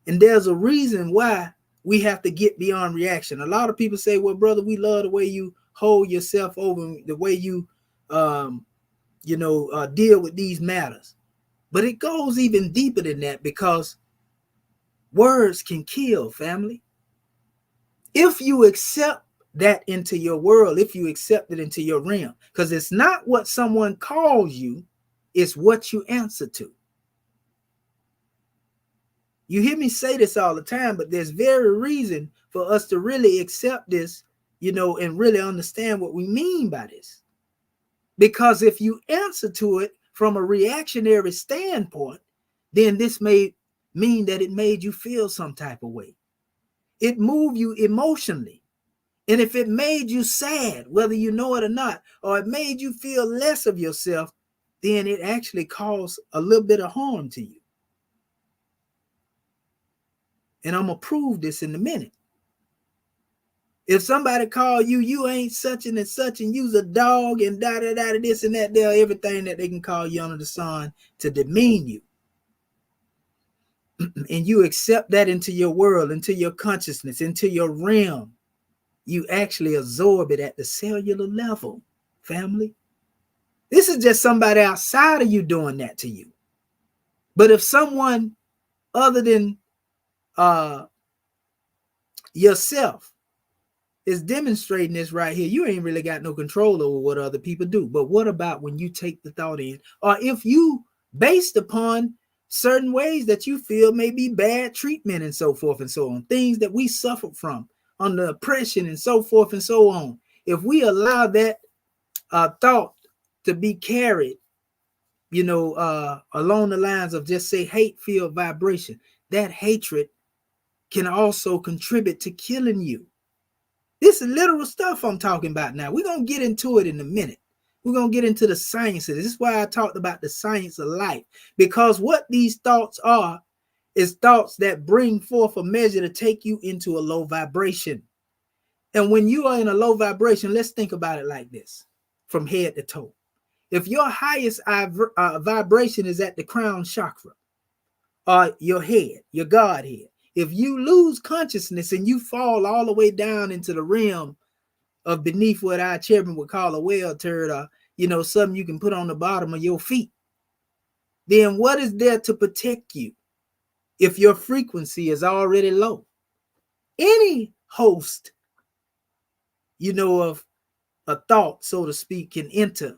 And there's a reason why we have to get beyond reaction. A lot of people say, well, brother, we love the way you hold yourself over, the way you, deal with these matters. But it goes even deeper than that, because words can kill, family. If you accept that into your world, if you accept it into your realm, because it's not what someone calls you, it's what you answer to. You hear me say this all the time, but there's very reason for us to really accept this, and really understand what we mean by this. Because if you answer to it from a reactionary standpoint, then this may mean that it made you feel some type of way. It moved you emotionally. And if it made you sad, whether you know it or not, or it made you feel less of yourself, then it actually caused a little bit of harm to you. And I'm going to prove this in a minute. If somebody call you, you ain't such and such, and you's a dog, and da-da-da, this and that, they're everything that they can call you under the sun to demean you. And you accept that into your world, into your consciousness, into your realm. You actually absorb it at the cellular level, family. This is just somebody outside of you doing that to you. But if someone other than yourself is demonstrating this right here, you ain't really got no control over what other people do. But what about when you take the thought in, or if you, based upon certain ways that you feel may be bad treatment and so forth and so on, things that we suffer from under oppression and so forth and so on, if we allow that thought to be carried, along the lines of just say hate-filled vibration, that hatred can also contribute to killing you. This is literal stuff I'm talking about now. We're going to get into it in a minute. We're going to get into the science of this. This is why I talked about the science of life, because what these thoughts are It's thoughts that bring forth a measure to take you into a low vibration. And when you are in a low vibration, let's think about it like this, from head to toe. If your highest vibration is at the crown chakra, or your head, your God head, if you lose consciousness and you fall all the way down into the realm of beneath what our chairman would call a whale turd, or something you can put on the bottom of your feet, then what is there to protect you if your frequency is already low? Any host, of a thought, so to speak, can enter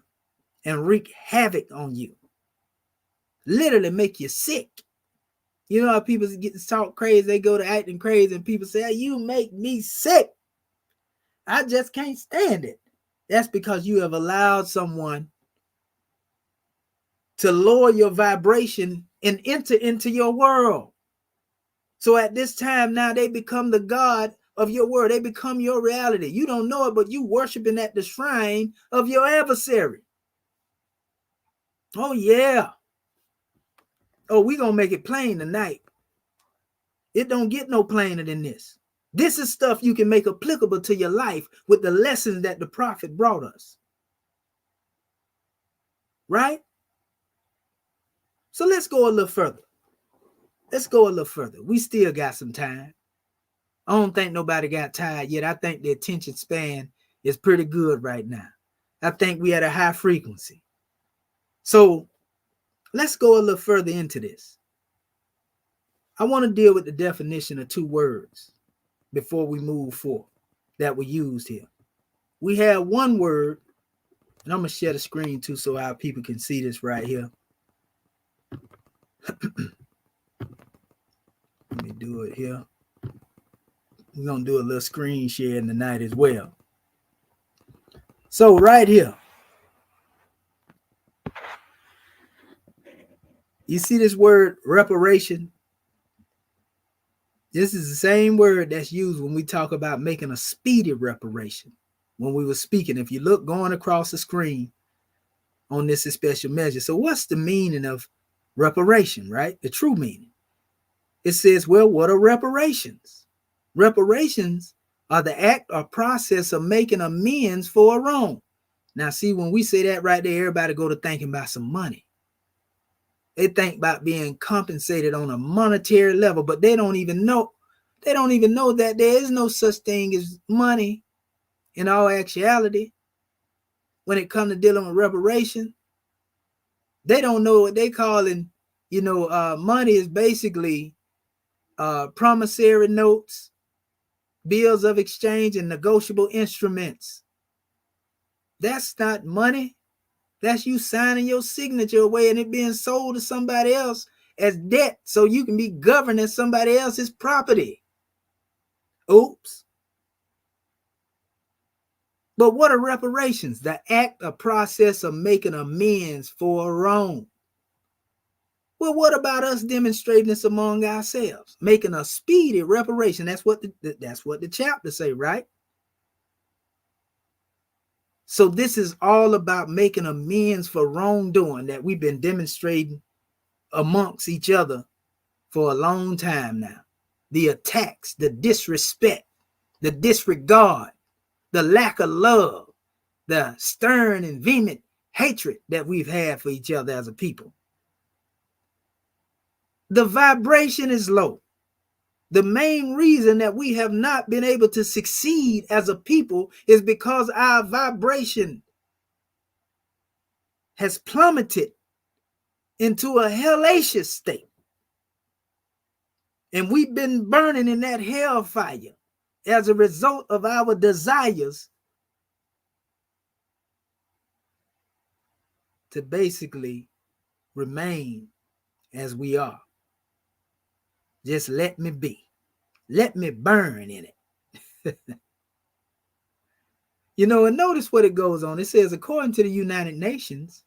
and wreak havoc on you. Literally make you sick. You know how people get to talk crazy, they go to acting crazy, and people say, hey, you make me sick. I just can't stand it. That's because you have allowed someone to lower your vibration and enter into your world. So at this time now, they become the God of your world. They become your reality. You don't know it, but you worshiping at the shrine of your adversary. Oh, yeah. Oh, we're going to make it plain tonight. It don't get no plainer than this. This is stuff you can make applicable to your life with the lessons that the prophet brought us. Right? So let's go a little further. We still got some time. I don't think nobody got tired yet. I think the attention span is pretty good right now. I think we at a high frequency. So let's go a little further into this. I want to deal with the definition of two words before we move forward that were used here. We have one word, and I'm going to share the screen too so our people can see this right here. Let me do it here. We're going to do a little screen sharing tonight as well. So right here, you see this word reparation? This is the same word that's used when we talk about making a speedy reparation. When we were speaking, if you look going across the screen on this special measure. So what's the meaning of reparation, right? The true meaning. It says, well, what are reparations? Reparations are the act or process of making amends for a wrong. Now, see, when we say that right there, everybody go to thinking about some money. They think about being compensated on a monetary level, but they don't even know that there is no such thing as money in all actuality. When it comes to dealing with reparation, they don't know what they calling, money is basically promissory notes, bills of exchange, and negotiable instruments. That's not money. That's you signing your signature away and it being sold to somebody else as debt so you can be governing somebody else's property. Oops. But what are reparations? The act or process of making amends for a wrong. Well, what about us demonstrating this among ourselves? Making a speedy reparation. That's what the chapter say, right? So this is all about making amends for wrongdoing that we've been demonstrating amongst each other for a long time now. The attacks, the disrespect, the disregard, the lack of love, the stern and vehement hatred that we've had for each other as a people. The vibration is low. The main reason that we have not been able to succeed as a people is because our vibration has plummeted into a hellacious state. And we've been burning in that hellfire as a result of our desires to basically remain as we are. Just let me be. Let me burn in it. And notice what it goes on. It says, according to the United Nations,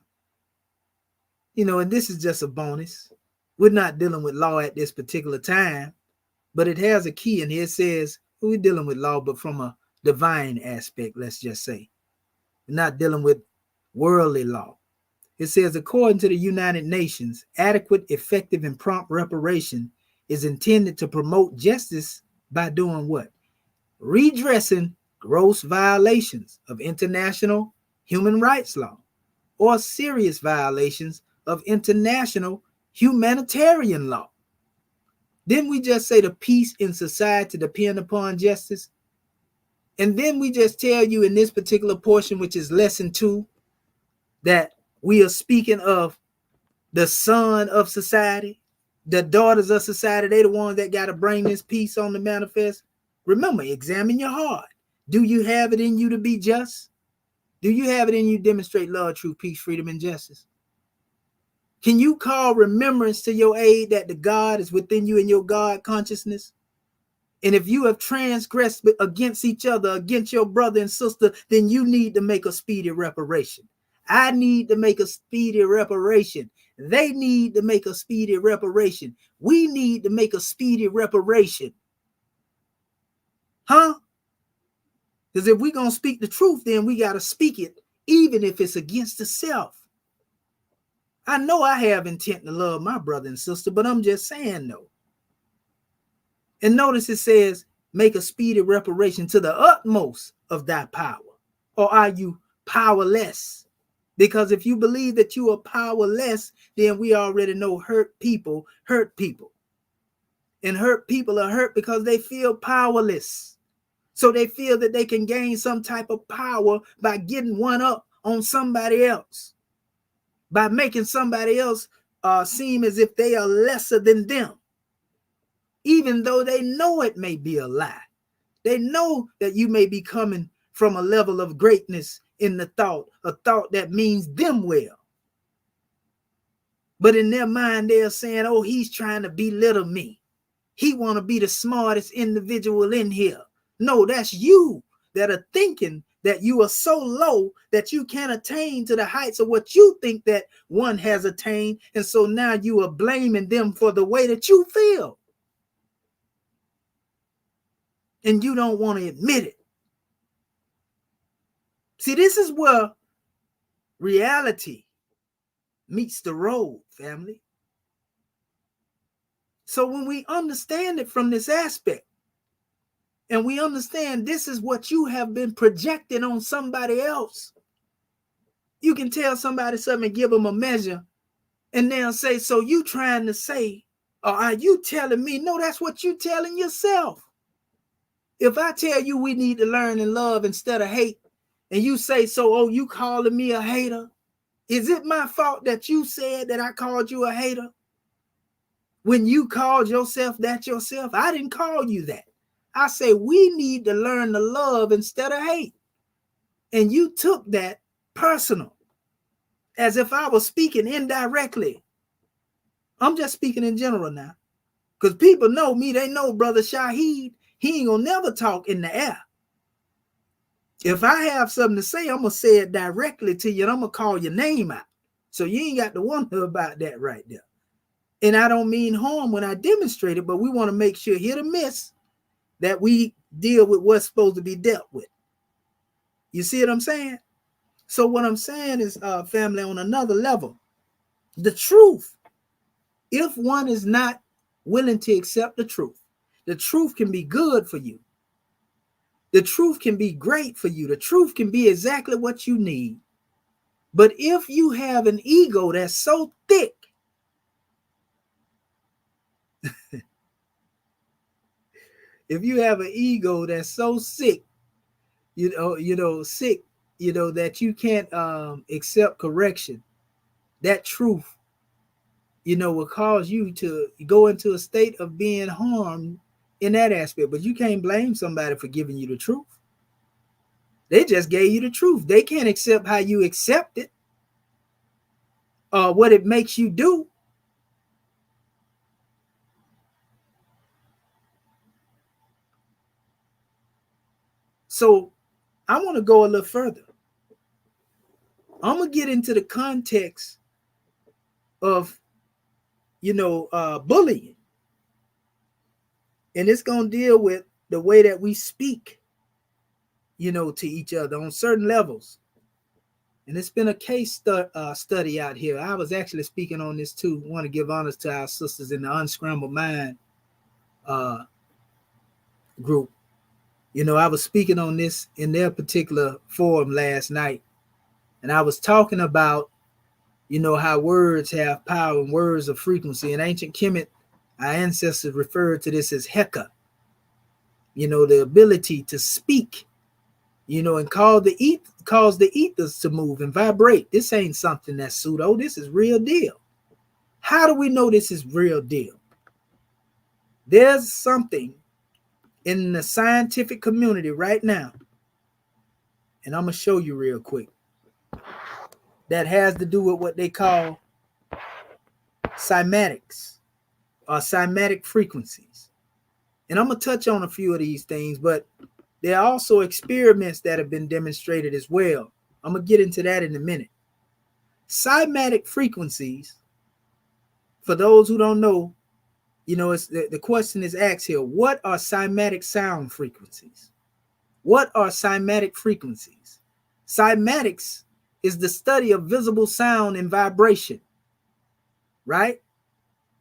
and this is just a bonus. We're not dealing with law at this particular time, but it has a key in here. It says we're dealing with law, but from a divine aspect, let's just say. We're not dealing with worldly law. It says, according to the United Nations, adequate, effective, and prompt reparation is intended to promote justice by doing what? Redressing gross violations of international human rights law or serious violations of international humanitarian law. Didn't we just say the peace in society depend upon justice? And then we just tell you in this particular portion, which is lesson 2, that we are speaking of the son of society, the daughters of society. They the ones that got to bring this peace on the manifest. Remember, examine your heart. Do you have it in you to be just? Do you have it in you to demonstrate love, truth, peace, freedom, and justice? Can you call remembrance to your aid that the God is within you in your God consciousness? And if you have transgressed against each other, against your brother and sister, then you need to make a speedy reparation. I need to make a speedy reparation. They need to make a speedy reparation. We need to make a speedy reparation. Huh? Because if we're going to speak the truth, then we got to speak it, even if it's against the self. I know I have intent to love my brother and sister, but I'm just saying no. And notice it says, make a speedy reparation to the utmost of thy power. Or are you powerless? Because if you believe that you are powerless, then we already know hurt people hurt people. And hurt people are hurt because they feel powerless. So they feel that they can gain some type of power by getting one up on somebody else, by making somebody else seem as if they are lesser than them, even though they know it may be a lie. They know that you may be coming from a level of greatness in the thought, a thought that means them well. But in their mind, they're saying, oh, he's trying to belittle me. He want to be the smartest individual in here. No, that's you that are thinking that you are so low that you can't attain to the heights of what you think that one has attained. And so now you are blaming them for the way that you feel. And you don't want to admit it. See, this is where reality meets the road, family. So when we understand it from this aspect, and we understand this is what you have been projecting on somebody else, you can tell somebody something and give them a measure, and they'll say, so you trying to say, or are you telling me? No, that's what you telling yourself. If I tell you we need to learn and love instead of hate, and you say, so, oh, you calling me a hater? Is it my fault that you said that I called you a hater? When you called yourself that yourself, I didn't call you that. I say we need to learn to love instead of hate. And you took that personal, as if I was speaking indirectly. I'm just speaking in general now. Because people know me, they know Brother Shaheed, he ain't gonna never talk in the air. If I have something to say, I'm gonna say it directly to you, and I'm gonna call your name out. So you ain't got to wonder about that right there. And I don't mean harm when I demonstrate it, but we want to make sure, hit or miss, that we deal with what's supposed to be dealt with. You see what I'm saying? So what I'm saying is, family, on another level, the truth, if one is not willing to accept the truth can be good for you. The truth can be great for you. The truth can be exactly what you need. But if you have an ego that's so thick, if you have an ego that's so sick, sick, that you can't accept correction, that truth, will cause you to go into a state of being harmed in that aspect. But you can't blame somebody for giving you the truth. They just gave you the truth. They can't accept how you accept it, what it makes you do. So I want to go a little further. I'm going to get into the context of, bullying. And it's going to deal with the way that we speak, to each other on certain levels. And it's been a case study out here. I was actually speaking on this too. I want to give honors to our sisters in the Unscrambled Mind uh, group. I was speaking on this in their particular forum last night, and I was talking about, how words have power and words of frequency. In ancient Kemet, our ancestors referred to this as Heka, the ability to speak, and cause the ethers to move and vibrate. This ain't something that's pseudo. This is real deal. How do we know this is real deal? There's something in the scientific community right now, and I'm going to show you real quick, that has to do with what they call cymatics or cymatic frequencies. And I'm going to touch on a few of these things, but there are also experiments that have been demonstrated as well. I'm going to get into that in a minute. Cymatic frequencies, for those who don't know, it's the question is asked here, what are cymatic sound frequencies? What are cymatic frequencies? Cymatics is the study of visible sound and vibration, right?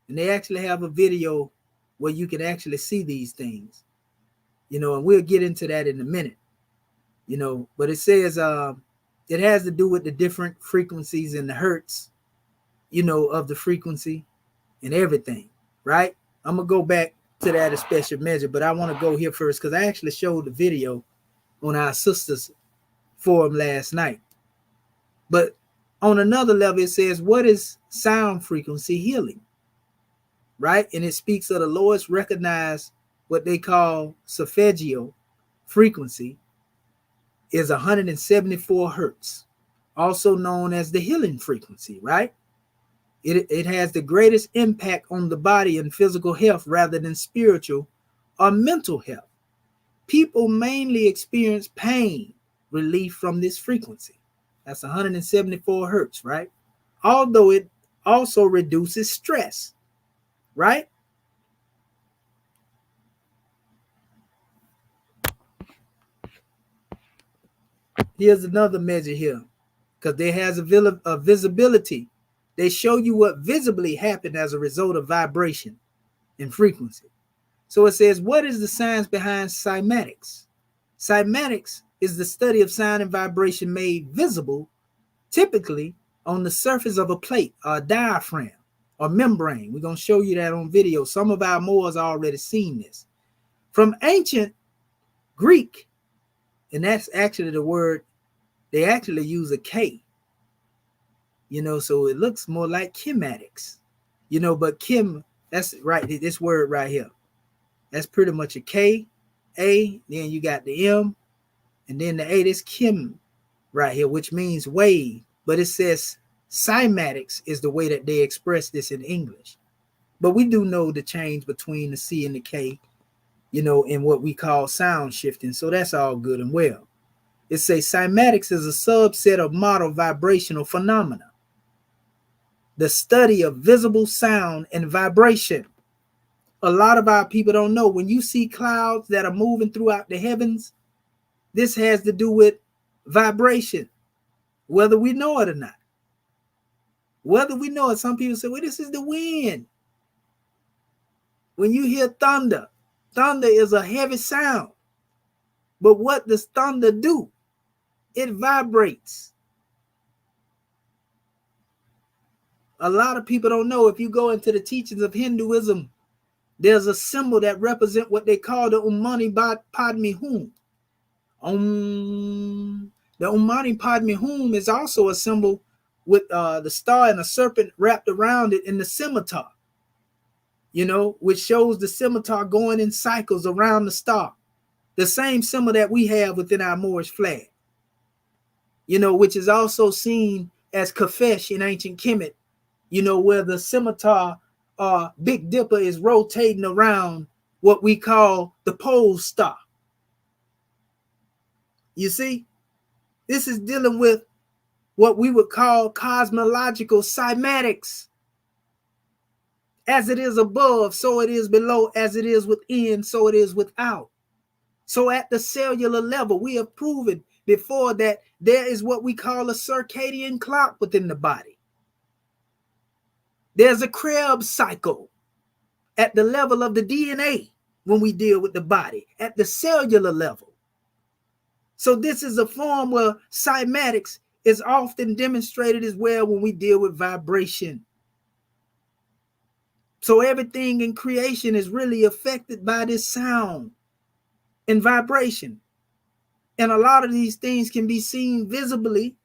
And they actually have a video where you can actually see these things, and we'll get into that in a minute, but it says it has to do with the different frequencies and the hertz, of the frequency and everything, right? I'm going to go back to that a special measure, but I want to go here first because I actually showed the video on our sisters forum last night. But on another level, it says, what is sound frequency healing? Right? And it speaks of the lowest recognized, what they call solfeggio frequency, is 174 hertz, also known as the healing frequency, right? It has the greatest impact on the body and physical health rather than spiritual or mental health. People mainly experience pain relief from this frequency. That's 174 hertz, right? Although it also reduces stress, right? Here's another measure here, because there has a visibility. They show you what visibly happened as a result of vibration and frequency. So it says, what is the science behind cymatics? Cymatics is the study of sound and vibration made visible, typically on the surface of a plate or a diaphragm or membrane. We're going to show you that on video. Some of our Moors already seen this. From ancient Greek, and that's actually the word, they actually use a K, so it looks more like chematics, but chem, that's right, this word right here, that's pretty much a K, A, then you got the M, and then the A, this chem right here, which means wave, but it says cymatics is the way that they express this in English. But we do know the change between the C and the K, in what we call sound shifting, so that's all good and well. It says cymatics is a subset of model vibrational phenomena, the study of visible sound and vibration. A lot of our people don't know, when you see clouds that are moving throughout the heavens, this has to do with vibration, whether we know it or not. Whether we know it, some people say, well, this is the wind. When you hear thunder, thunder is a heavy sound. But what does thunder do? It vibrates. A lot of people don't know, if you go into the teachings of Hinduism, there's a symbol that represents what they call the Mani Padme Hum. The Mani Padme Hum is also a symbol with the star and a serpent wrapped around it in the scimitar, which shows the scimitar going in cycles around the star. The same symbol that we have within our Moorish flag, which is also seen as Kafesh in ancient Kemet, where the scimitar Big Dipper is rotating around what we call the pole star. You see, this is dealing with what we would call cosmological cymatics. As it is above, so it is below. As it is within, so it is without. So at the cellular level, we have proven before that there is what we call a circadian clock within the body. There's a Krebs cycle at the level of the DNA. when we deal with the body at the cellular level. So this is a form where cymatics is often demonstrated as well when we deal with vibration. So everything in creation is really affected by this sound and vibration. And a lot of these things can be seen visibly,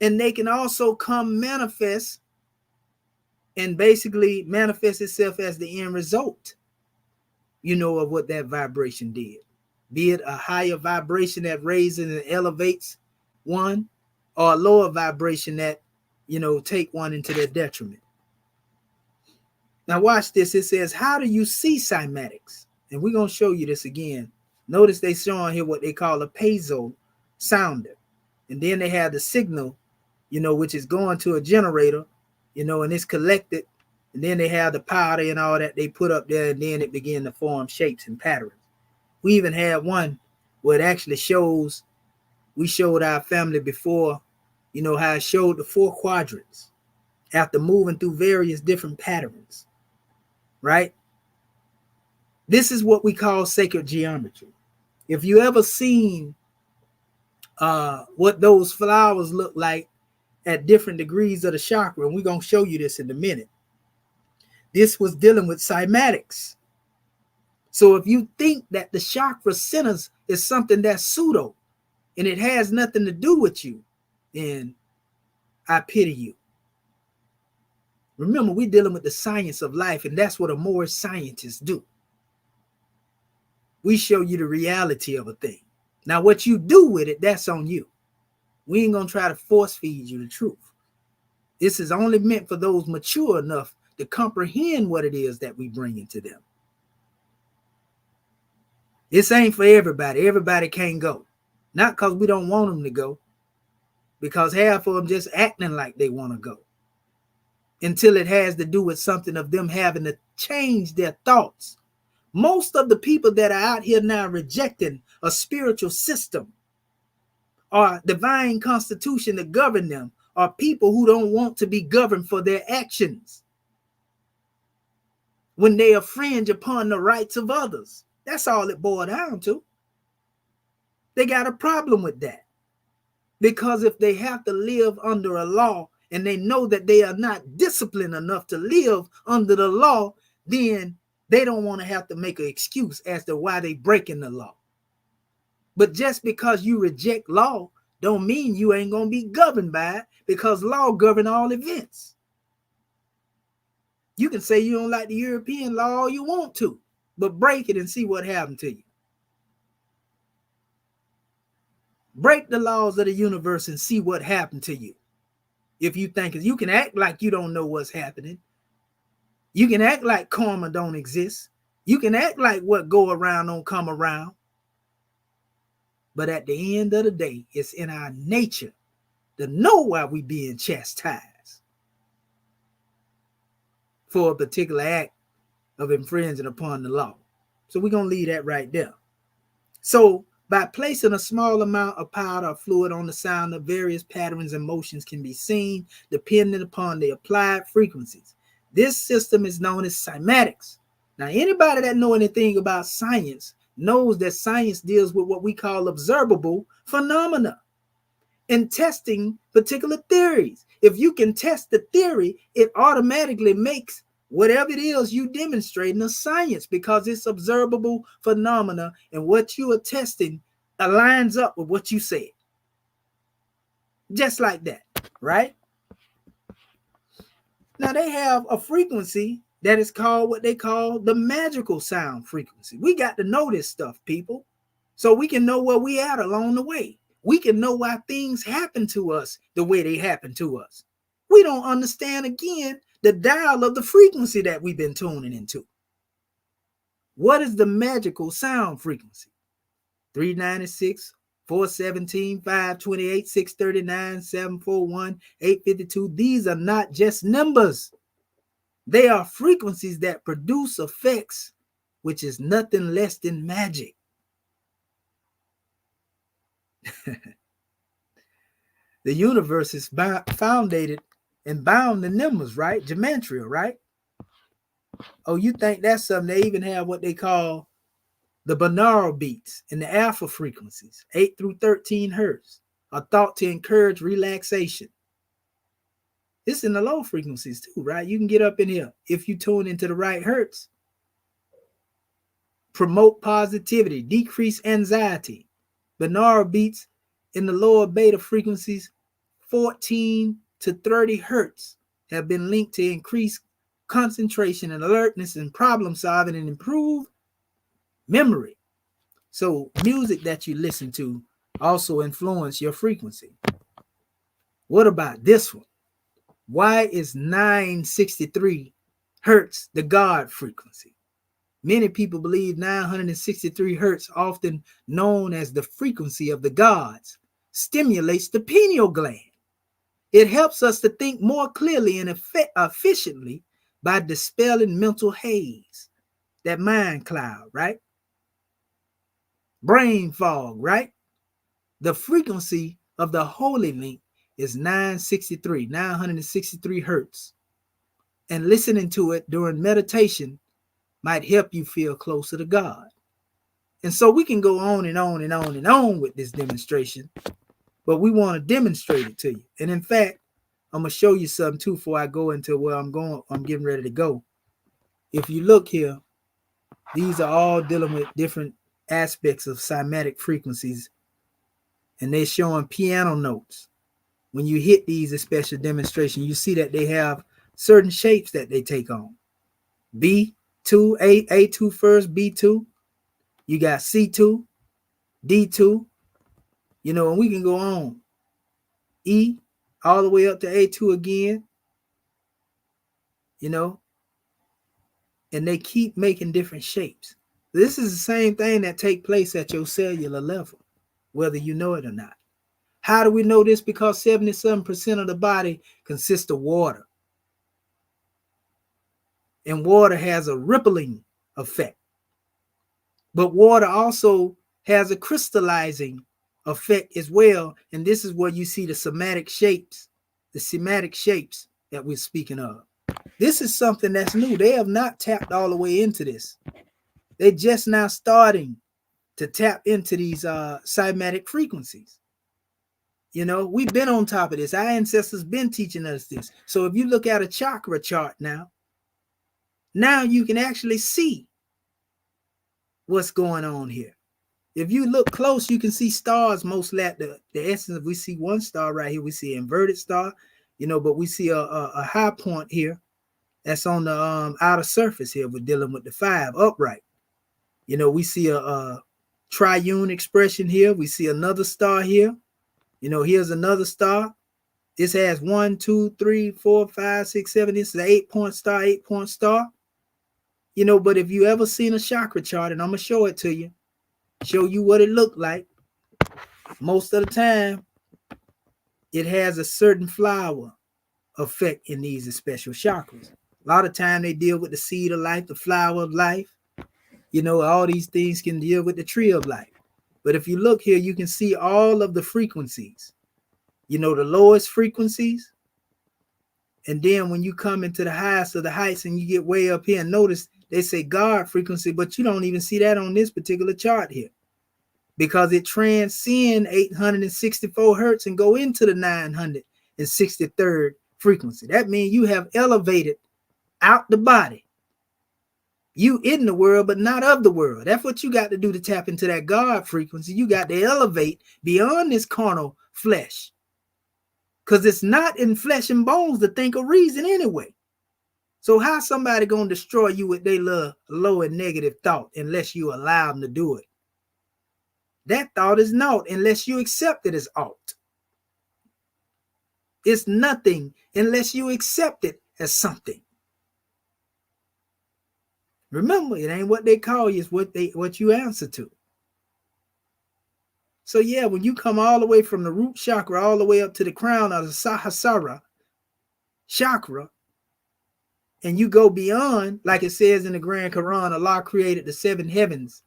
and they can also come manifest and basically manifest itself as the end result, of what that vibration did. Be it a higher vibration that raises and elevates one, or a lower vibration that, take one into their detriment. Now watch this. It says, how do you see cymatics? And we're going to show you this again. Notice they showing here what they call a piezo sounder. And then they have the signal, which is going to a generator, and it's collected. And then they have the powder and all that they put up there, and then it begin to form shapes and patterns. We even had one where it actually shows, we showed our family before, how it showed the 4 quadrants after moving through various different patterns, right? This is what we call sacred geometry. If you ever seen what those flowers look like at different degrees of the chakra, and we're going to show you this in a minute, this was dealing with cymatics. So if you think that the chakra centers is something that's pseudo and it has nothing to do with you, then I pity you. Remember, we're dealing with the science of life, and that's what a Moorish scientists do. We show you the reality of a thing. Now, what you do with it, that's on you. We ain't going to try to force feed you the truth. This is only meant for those mature enough to comprehend what it is that we bring into them. This ain't for everybody. Everybody can't go. Not because we don't want them to go, because half of them just acting like they want to go. Until it has to do with something of them having to change their thoughts. Most of the people that are out here now rejecting a spiritual system or divine constitution to govern them are people who don't want to be governed for their actions when they infringe upon the rights of others. That's all it boils down to. They got a problem with that. Because if they have to live under a law and they know that they are not disciplined enough to live under the law, then they don't want to have to make an excuse as to why they breaking the law. But just because you reject law don't mean you ain't going to be governed by it, because law governs all events. You can say you don't like the European law all you want to, but break it and see what happened to you. Break the laws of the universe and see what happened to you. If you think you can act like you don't know what's happening. You can act like karma don't exist. You can act like what go around don't come around. But at the end of the day, it's in our nature to know why we being chastised for a particular act of infringing upon the law. So we're going to leave that right there. So by placing a small amount of powder or fluid on the sound, of various patterns and motions can be seen depending upon the applied frequencies. This system is known as cymatics. Now, anybody that know anything about science knows that science deals with what we call observable phenomena and testing particular theories. If you can test the theory, it automatically makes whatever it is you demonstrating a science, because it's observable phenomena, and what you are testing aligns up with what you said. Just like that, right? Now they have a frequency that is called what they call the magical sound frequency. We got to know this stuff, people, so we can know where we at along the way. We can know why things happen to us the way they happen to us. We don't understand, again, the dial of the frequency that we've been tuning into. What is the magical sound frequency? 396, 417, 528, 639, 741, 852. These are not just numbers. They are frequencies that produce effects, which is nothing less than magic. The universe is founded and bound in numbers, right? Gematria, right? Oh, you think that's something? They even have what they call the binaural beats in the alpha frequencies, 8 through 13 hertz, are thought to encourage relaxation. It's in the low frequencies too, right? You can get up in here if you tune into the right hertz. Promote positivity, decrease anxiety. Binaural beats in the lower beta frequencies, 14 to 30 hertz, have been linked to increase concentration and alertness and problem solving and improve memory. So music that you listen to also influence your frequency. What about this one? Why is 963 hertz the God frequency? Many people believe 963 hertz, often known as the frequency of the gods, stimulates the pineal gland. It helps us to think more clearly and efficiently by dispelling mental haze, that mind cloud, right? Brain fog, right? The frequency of the holy link is 963 hertz. And listening to it during meditation might help you feel closer to God. And so we can go on and on and on and on with this demonstration, but we want to demonstrate it to you. And in fact, I'm going to show you something too before I go into where I'm getting ready to go. If you look here, these are all dealing with different aspects of cymatic frequencies, and they're showing piano notes. When you hit these special demonstrations, you see that they have certain shapes that they take on. B2, A2 first, B2. You got C2, D2, and we can go on. E, all the way up to A2 again, and they keep making different shapes. This is the same thing that take place at your cellular level, whether you know it or not. How do we know this? Because 77% of the body consists of water. And water has a rippling effect. But water also has a crystallizing effect as well. And this is where you see the somatic shapes, that we're speaking of. This is something that's new. They have not tapped all the way into this. They're just now starting to tap into these cymatic frequencies. We've been on top of this. Our ancestors been teaching us this. So if you look at a chakra chart now you can actually see what's going on here. If you look close, you can see stars, mostly at the essence. We see one star right here. We see an inverted star, but we see a high point here that's on the outer surface here. We're dealing with the 5 upright. We see a triune expression here. We see another star here. Here's another star. This has 1, 2, 3, 4, 5, 6, 7. This is an 8-point star, 8-point star. But if you ever seen a chakra chart, and I'm going to show it to you, show you what it looked like, most of the time, it has a certain flower effect in these special chakras. A lot of time they deal with the seed of life, the flower of life. All these things can deal with the tree of life. But if you look here, you can see all of the frequencies. The lowest frequencies. And then when you come into the highest of the heights and you get way up here, and notice they say God frequency, but you don't even see that on this particular chart here, because it transcends 864 hertz and go into the 963rd frequency. That means you have elevated out the body. You in the world, but not of the world. That's what you got to do to tap into that God frequency. You got to elevate beyond this carnal flesh. Because it's not in flesh and bones to think of reason anyway. So how somebody going to destroy you with their low and negative thought unless you allow them to do it? That thought is naught unless you accept it as ought. It's nothing unless you accept it as something. Remember, it ain't what they call you, it's what you answer to. So yeah, when you come all the way from the root chakra all the way up to the crown of the Sahasrara chakra, and you go beyond, like it says in the Grand Quran, Allah created the 7 heavens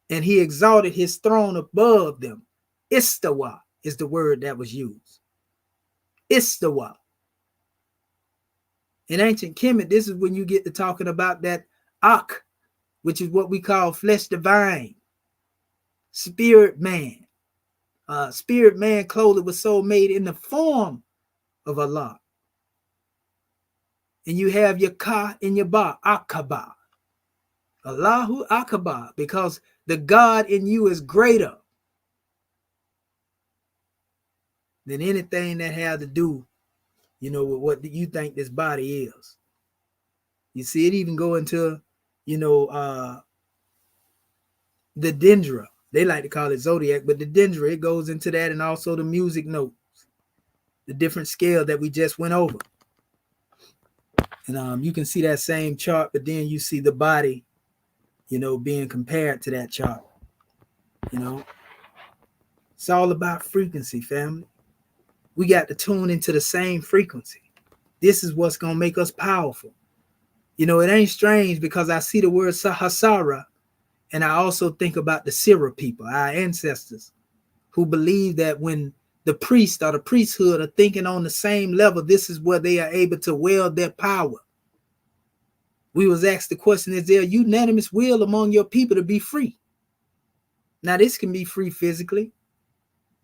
and he exalted his throne above them. Istawa is the word that was used. Istawa. In ancient Kemet, this is when you get to talking about that Ak, which is what we call flesh divine, spirit man. Spirit man clothing was so made in the form of Allah. And you have your Ka and your Ba, Akaba. Allahu Akbar, because the God in you is greater than anything that has to do, with what you think this body is. You see, it even go into, the dendra. They like to call it zodiac, but the dendra, it goes into that, and also the music notes, the different scale that we just went over. And you can see that same chart, but then you see the body, being compared to that chart. It's all about frequency, family. We got to tune into the same frequency. This is what's going to make us powerful. It ain't strange because I see the word Sahasara, and I also think about the Sira people, our ancestors, who believe that when the priest or the priesthood are thinking on the same level, this is where they are able to wield their power. We was asked the question, is there a unanimous will among your people to be free? Now, this can be free physically,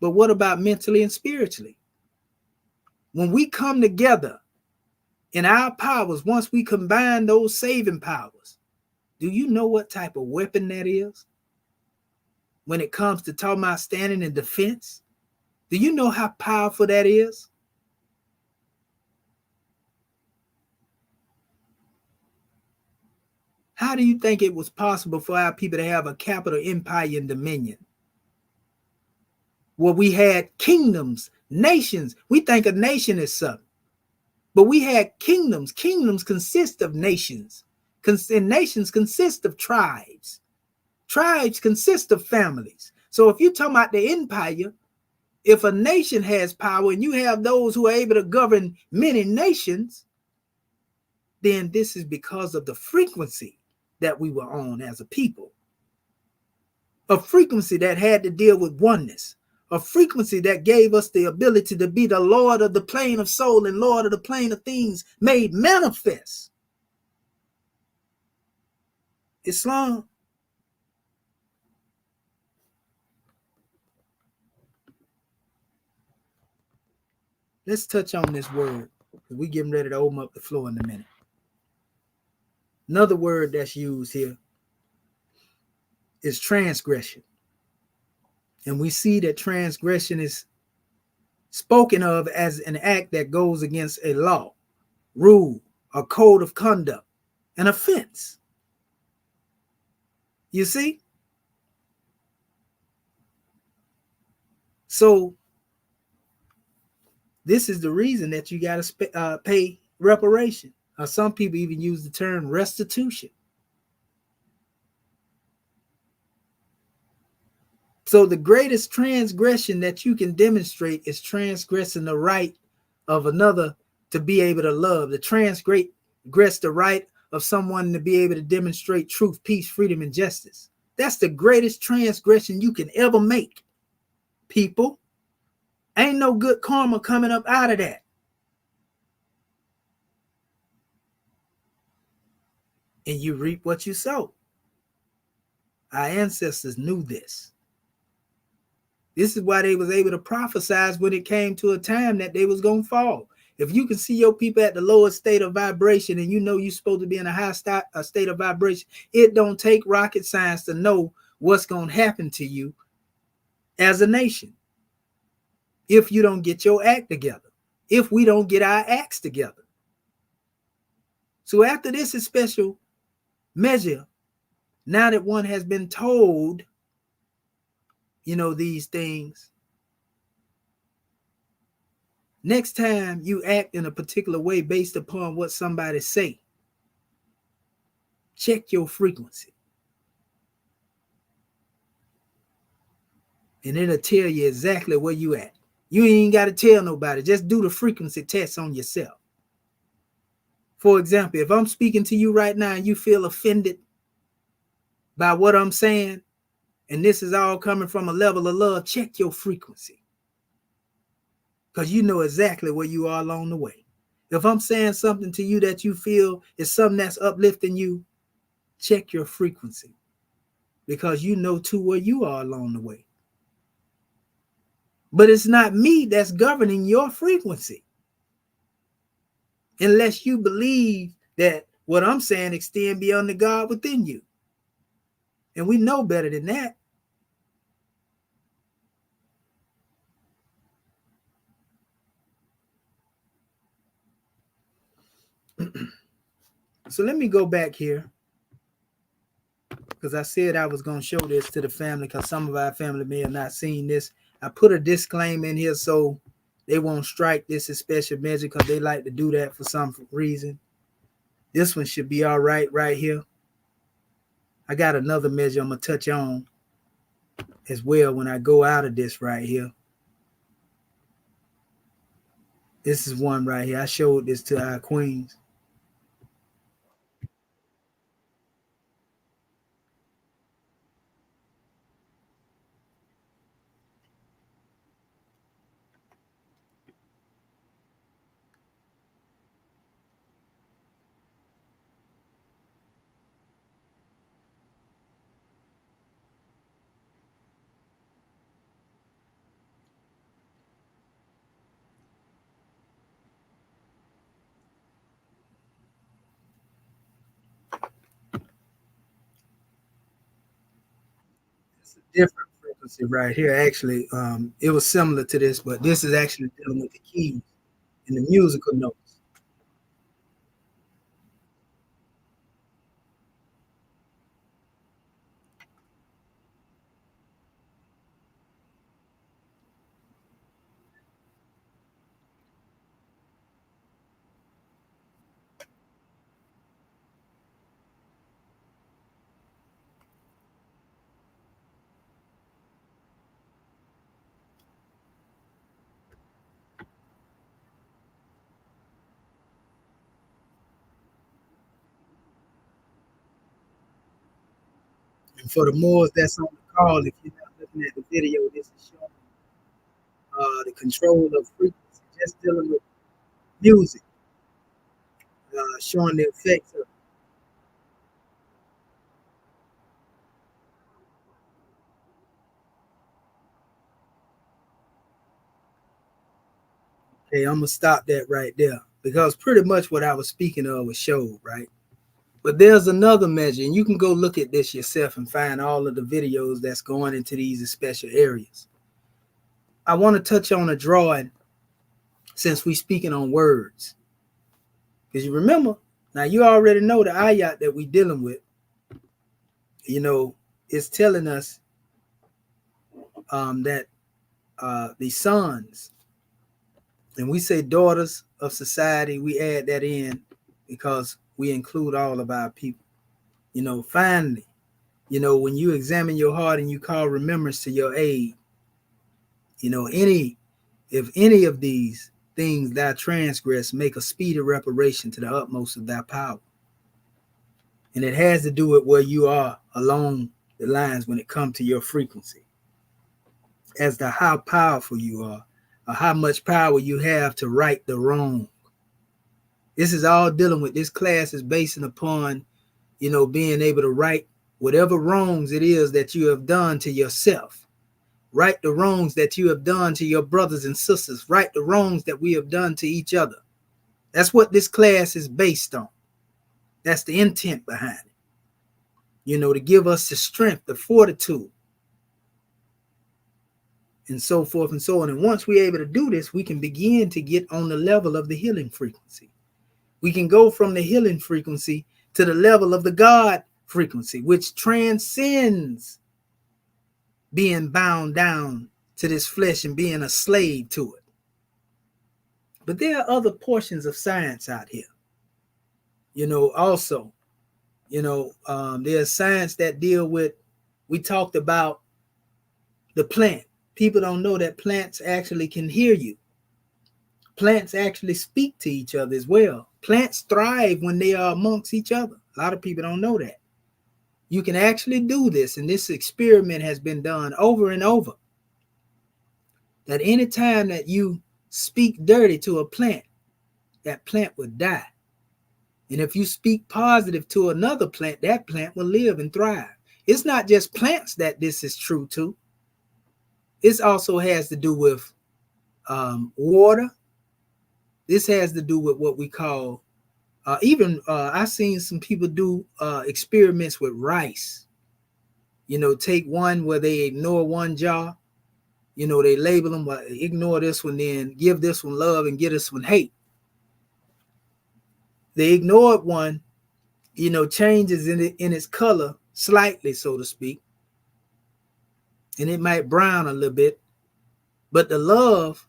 but what about mentally and spiritually? When we come together in our powers, once we combine those saving powers, do you know what type of weapon that is? When it comes to talking about standing in defense, do you know how powerful that is? How do you think it was possible for our people to have a capital empire and dominion? Where we had kingdoms, nations. We think a nation is something. But we had kingdoms. Kingdoms consist of nations. And nations consist of tribes. Tribes consist of families. So if you're talking about the empire, if a nation has power and you have those who are able to govern many nations, then this is because of the frequency that we were on as a people. A frequency that had to deal with oneness. A frequency that gave us the ability to be the Lord of the plane of soul and Lord of the plane of things made manifest. Islam. Let's touch on this word. We're getting ready to open up the floor in a minute. Another word that's used here is transgression. And we see that transgression is spoken of as an act that goes against a law, rule, a code of conduct, an offense. You see? So this is the reason that you got to pay reparation. Or some people even use the term restitution. So the greatest transgression that you can demonstrate is transgressing the right of another to be able to love, to transgress the right of someone to be able to demonstrate truth, peace, freedom, and justice. That's the greatest transgression you can ever make, people. Ain't no good karma coming up out of that. And you reap what you sow. Our ancestors knew this. This is why they was able to prophesize when it came to a time that they was going to fall. If you can see your people at the lowest state of vibration and you know you're supposed to be in a high state of vibration, it don't take rocket science to know what's going to happen to you as a nation. If you don't get your act together, if we don't get our acts together. So after this is special measure, now that one has been told, these things, next time you act in a particular way based upon what somebody say, check your frequency. And it'll tell you exactly where you at. You ain't got to tell nobody. Just do the frequency test on yourself. For example, if I'm speaking to you right now and you feel offended by what I'm saying, and this is all coming from a level of love, check your frequency. Because you know exactly where you are along the way. If I'm saying something to you that you feel is something that's uplifting you, check your frequency, because you know too where you are along the way. But it's not me that's governing your frequency, unless you believe that what I'm saying extend beyond the God within you. And we know better than that. So let me go back here, because I said I was going to show this to the family, because some of our family may have not seen this. I put a disclaimer in here so they won't strike this as special measure, because they like to do that for some reason. This one should be all right here. I got another measure I'm going to touch on as well when I go out of this right here. This is one right here. I showed this to our queens. It's a different frequency right here. Actually, it was similar to this, but this is actually dealing with the keys and the musical notes. And for the Moors that's on the call, if you're not looking at the video, this is showing the control of frequency, just dealing with music, showing the effects of it. Okay, I'm gonna stop that right there, because pretty much what I was speaking of was showed, right? But there's another measure, and you can go look at this yourself and find all of the videos that's going into these special areas. I want to touch on a drawing since we speaking on words. Because you remember, now you already know the ayat that we dealing with, it's telling us that the sons, and we say daughters of society, we add that in because we include all of our people. Finally, when you examine your heart and you call remembrance to your aid, if any of these things thou transgress, make a speedy reparation to the utmost of thy power. And it has to do with where you are along the lines when it comes to your frequency, as to how powerful you are, or how much power you have to right the wrong. This is all dealing with, this class is basing upon, being able to right whatever wrongs it is that you have done to yourself. Right the wrongs that you have done to your brothers and sisters. Right the wrongs that we have done to each other. That's what this class is based on. That's the intent behind it. To give us the strength, the fortitude, and so forth and so on. And once we're able to do this, we can begin to get on the level of the healing frequency. We can go from the healing frequency to the level of the God frequency, which transcends being bound down to this flesh and being a slave to it. But there are other portions of science out here. Also, there's science that deal with, we talked about the plant. People don't know that plants actually can hear you. Plants actually speak to each other as well. Plants thrive when they are amongst each other. A lot of people don't know that. You can actually do this, and this experiment has been done over and over. That anytime that you speak dirty to a plant, that plant would die. And if you speak positive to another plant, that plant will live and thrive. It's not just plants that this is true to. This also has to do with water. This has to do with what we call, I've seen some people do experiments with rice. Take one where they ignore one jar. They label them, ignore this one, then give this one love and give this one hate. They ignored one, changes in its color slightly, so to speak. And it might brown a little bit. But the love,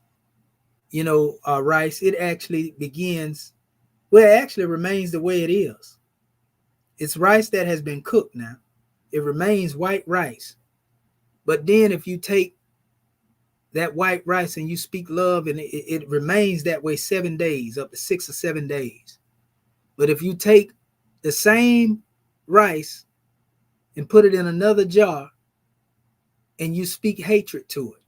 rice, it actually remains the way it is. It's rice that has been cooked now. It remains white rice. But then if you take that white rice and you speak love, and it remains that way 7 days, up to 6 or 7 days. But if you take the same rice and put it in another jar and you speak hatred to it,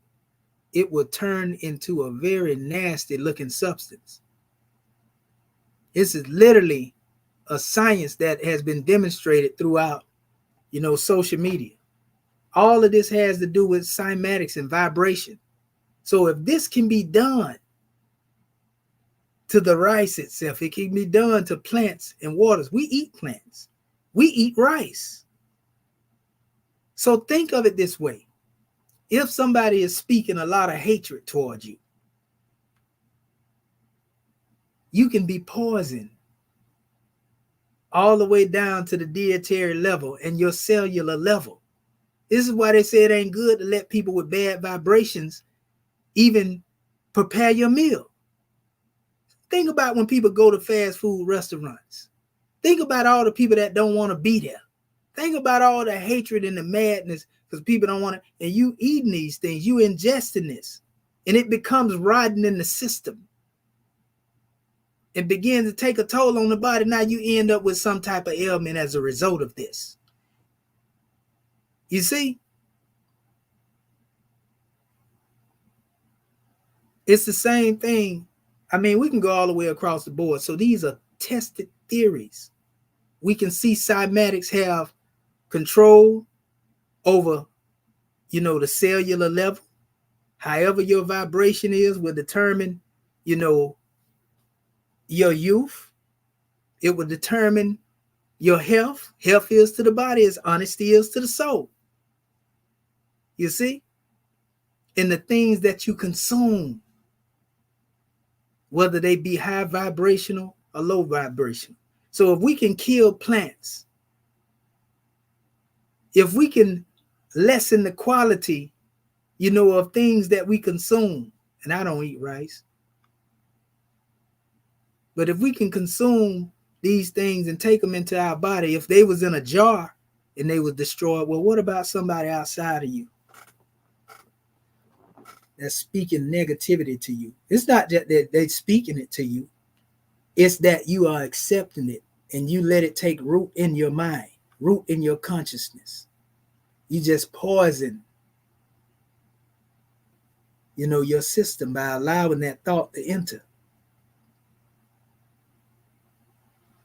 it will turn into a very nasty looking substance. This is literally a science that has been demonstrated throughout, social media. All of this has to do with cymatics and vibration. So if this can be done to the rice itself, it can be done to plants and waters. We eat plants. We eat rice. So think of it this way. If somebody is speaking a lot of hatred towards you, you can be poisoned all the way down to the dietary level and your cellular level. This is why they say it ain't good to let people with bad vibrations even prepare your meal. Think about when people go to fast food restaurants. Think about all the people that don't want to be there. Think about all the hatred and the madness because people don't want to, and you eating these things, you ingesting this, and it becomes rotting in the system. It begins to take a toll on the body. Now you end up with some type of ailment as a result of this. You see? It's the same thing. I mean, we can go all the way across the board. So these are tested theories. We can see cymatics have control over, the cellular level. However your vibration is will determine, your youth. It will determine your health. Health is to the body as honesty is to the soul. You see? And the things that you consume, whether they be high vibrational or low vibrational. So if we can kill plants, if we can lessen the quality, of things that we consume, and I don't eat rice, but if we can consume these things and take them into our body, if they was in a jar and they was destroyed, well, what about somebody outside of you that's speaking negativity to you? It's not that they're speaking it to you. It's that you are accepting it and you let it take root in your mind, root in your consciousness. You just poison, your system by allowing that thought to enter.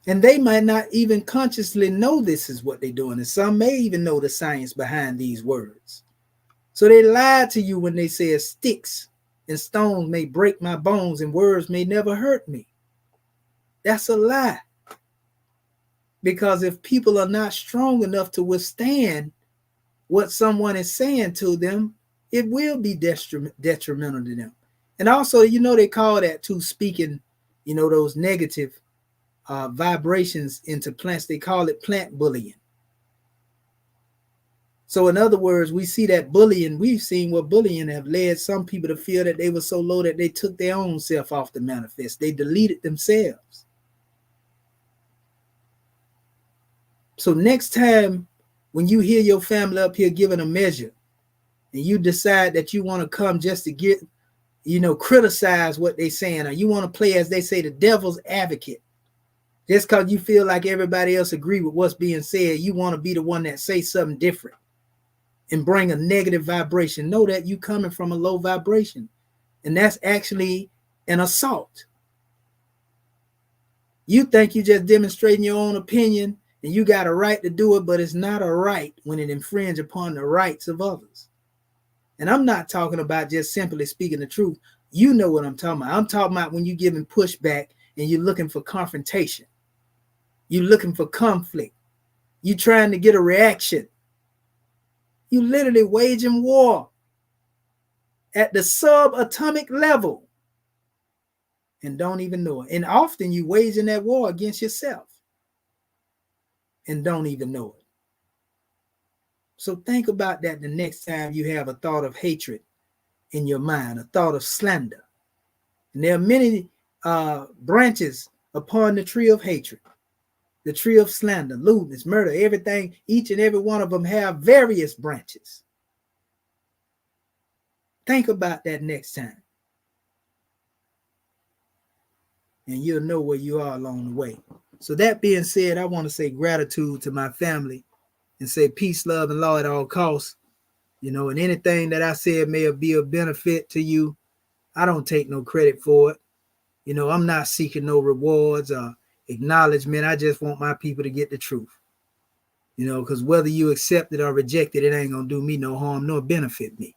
And they might not even consciously know this is what they're doing. And some may even know the science behind these words. So they lied to you when they said sticks and stones may break my bones and words may never hurt me. That's a lie. Because if people are not strong enough to withstand what someone is saying to them, it will be detrimental to them. And also, they call that too speaking, those negative vibrations into plants. They call it plant bullying. So in other words, we see that bullying, we've seen what bullying have led some people to feel that they were so low that they took their own self off the manifest. They deleted themselves. So next time when you hear your family up here giving a measure and you decide that you want to come just to get, criticize what they're saying, or you want to play, as they say, the devil's advocate, just because you feel like everybody else agree with what's being said, you want to be the one that say something different and bring a negative vibration. Know that you coming from a low vibration. And that's actually an assault. You think you just demonstrating your own opinion and you got a right to do it, but it's not a right when it infringes upon the rights of others. And I'm not talking about just simply speaking the truth. You know what I'm talking about. I'm talking about when you're giving pushback and you're looking for confrontation. You're looking for conflict. You're trying to get a reaction. You literally waging war at the subatomic level and don't even know it. And often you waging that war against yourself and don't even know it. So think about that the next time you have a thought of hatred in your mind, a thought of slander. And there are many branches upon the tree of hatred, the tree of slander, lewdness, murder, everything. Each and every one of them have various branches. Think about that next time. And you'll know where you are along the way. So that being said, I want to say gratitude to my family and say peace, love, and law at all costs. You know, and anything that I said may be of benefit to you, I don't take no credit for it. You know, I'm not seeking no rewards or acknowledgement. I just want my people to get the truth. You know, because whether you accept it or reject it, it ain't going to do me no harm nor benefit me.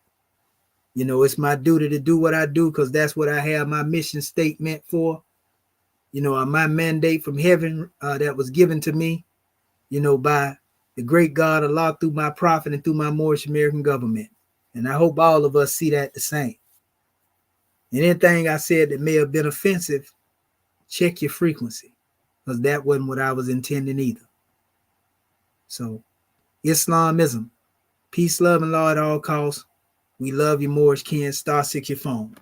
You know, it's my duty to do what I do because that's what I have my mission statement for. You know, my mandate from heaven that was given to me, you know, by the great God Allah through my prophet and through my Moorish American government. And I hope all of us see that the same. And anything I said that may have been offensive, check your frequency because that wasn't what I was intending either. So, Islamism, peace, love, and law at all costs. We love you, Moorish kin. *6 your phone.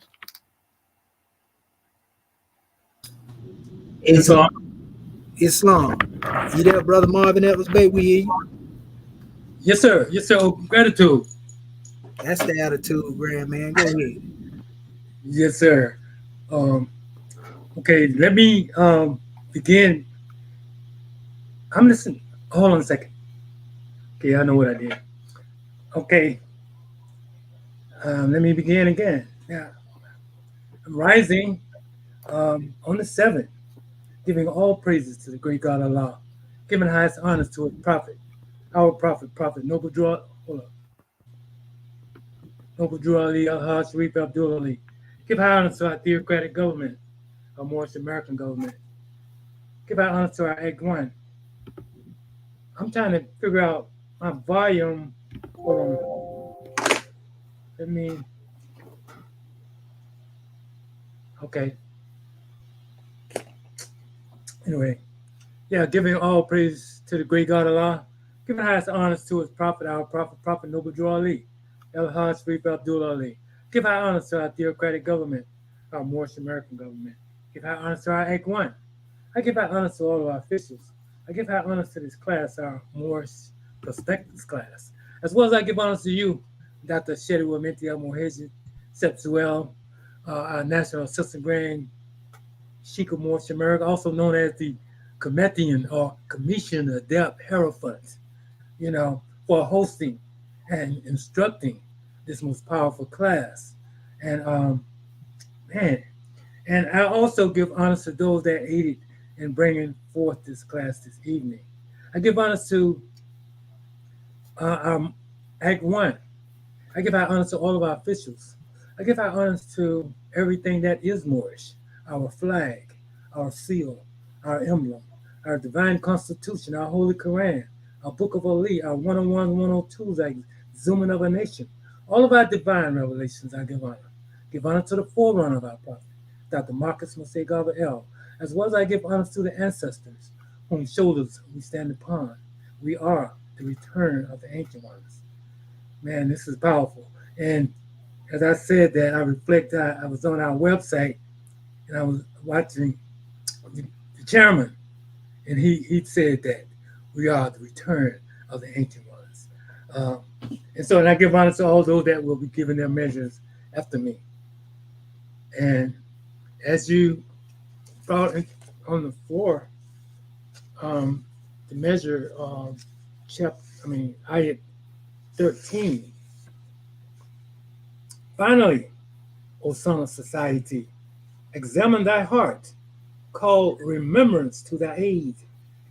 Islam. Islam. You there, Brother Marvin Edwards, baby? We hear you. Yes, sir. Yes, sir. Gratitude. That's the attitude, grand man. Go ahead. Yes, sir. Okay, let me begin. I'm listening. Hold on a second. Okay, I know what I did. Okay, let me begin again. Now, I'm rising on the 7th, giving all praises to the great God Allah, giving highest honors to his prophet, our prophet, Noble Drew Ali Al-Haj Sharif Abdul Ali. Give high honors to our theocratic government, our Moorish American government. Give high honors to our Act 1. I'm trying to figure out my volume. Hold on. Let me. Okay. Anyway, yeah, giving all praise to the great God Allah, giving highest honors to his prophet, our prophet Noble Drew Ali, Al-Haj Sharif Abdul Ali. Give high honors to our theocratic government, our Moorish American government. Give high honors to our Act 1. I give high honors to all of our officials. I give high honors to this class, our Moorish Perspectives class, as well as I give honors to you, Dr. Shediwa Minti Al-Mohejid, Sepsuel, our National Assistant Grand Sheikh of Moorish America, also known as the Committeean or Commission Adept Hierophant, you know, for hosting and instructing this most powerful class. And man, and I also give honors to those that aided in bringing forth this class this evening. I give honors to Act 1. I give our honors to all of our officials. I give our honors to everything that is Moorish, our flag, our seal, our emblem, our divine constitution, our holy Quran, our book of Ali, our 101s, 102s, our zooming of a nation. All of our divine revelations I give honor. Give honor to the forerunner of our prophet, Dr. Marcus Moshe El, as well as I give honors to the ancestors, whom shoulders we stand upon. We are the return of the ancient ones. Man, this is powerful. And as I said that, I reflect, I was on our website and I was watching the chairman, and he said that we are the return of the ancient ones. And I give honor to all those that will be giving their measures after me. And as you brought on the floor, the measure ayat 13. Finally, O son of society, examine thy heart call remembrance to thy aid.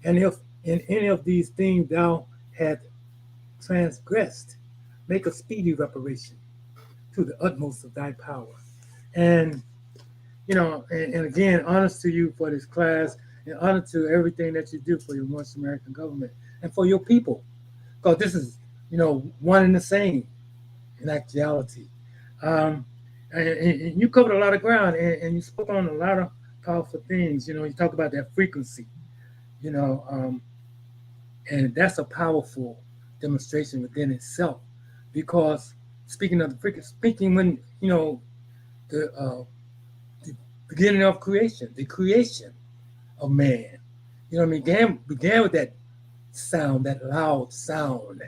And if in any of these things thou had transgressed, make a speedy reparation to the utmost of thy power. And and again, honors to you for this class, and honor to everything that you do for your North American government and for your people, because this is, one and the same in actuality. Um, and you covered a lot of ground, and you spoke on a lot of powerful things. You talk about that frequency, you know, um, and that's a powerful demonstration within itself, because speaking of the frequency, speaking when the beginning of creation, the creation of man. Began with that sound, that loud sound,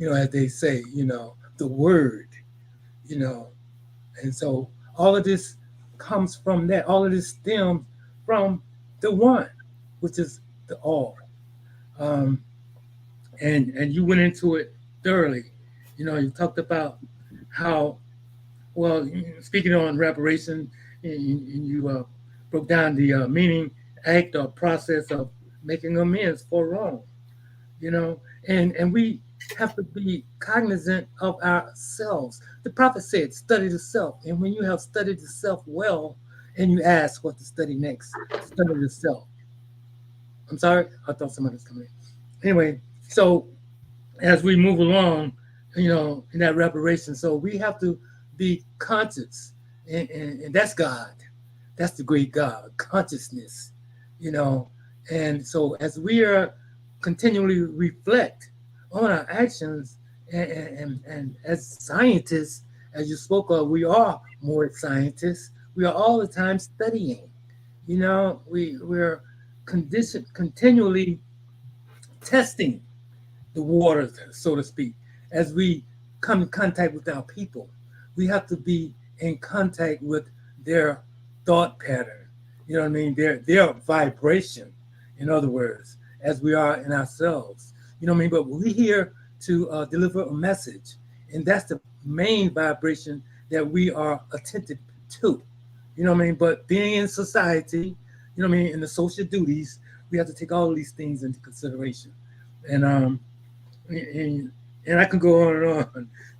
as they say, the word, you know. And so all of this comes from that. All of this stems from the one, which is the all. Um, and you went into it thoroughly. You talked about how, well, speaking on reparation, and you broke down the meaning, act, or process of making amends for wrong. And we have to be cognizant of ourselves. The prophet said, study the self. And when you have studied the self well, and you ask what to study next, study the self. I'm sorry, I thought somebody was coming in. Anyway, so as we move along, in that reparation, so we have to be conscious, and that's God. That's the great God, consciousness, you know. And so as we are continually reflect on our actions, and as scientists, as you spoke of, we are more scientists. We are all the time studying. We're continually testing the waters, so to speak, as we come in contact with our people. We have to be in contact with their thought pattern. You know what I mean? Their vibration, in other words, as we are in ourselves. You know what I mean? But we're here to deliver a message, and that's the main vibration that we are attentive to. You know what I mean? But being in society, you know what I mean, in the social duties, we have to take all of these things into consideration. And and, and I can go on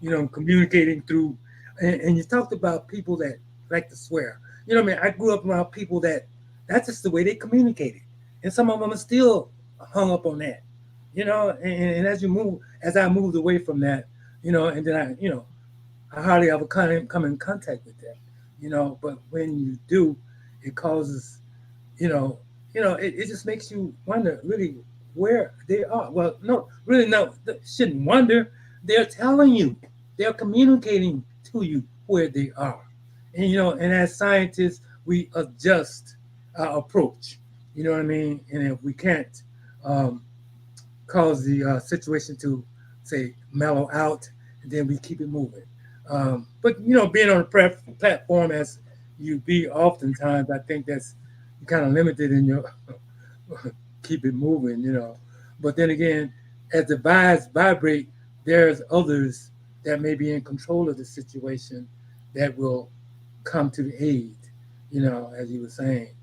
and on, communicating through. And you talked about people that like to swear. You know what I mean? I grew up around people that's just the way they communicated. And some of them are still hung up on that, and as I moved away from that, and then I hardly ever come in contact with that, but when you do, it causes, it just makes you wonder really where they are. Well, no, really, no, shouldn't wonder. They're telling you, they're communicating to you where they are. And as scientists, we adjust our approach. You know what I mean? And if we can't um, cause the situation to, say, mellow out, then we keep it moving. But being on a platform as you be, oftentimes, I think that's kind of limited in your keep it moving. But then again, as the vibes vibrate, there's others that may be in control of the situation that will come to the aid. As you were saying.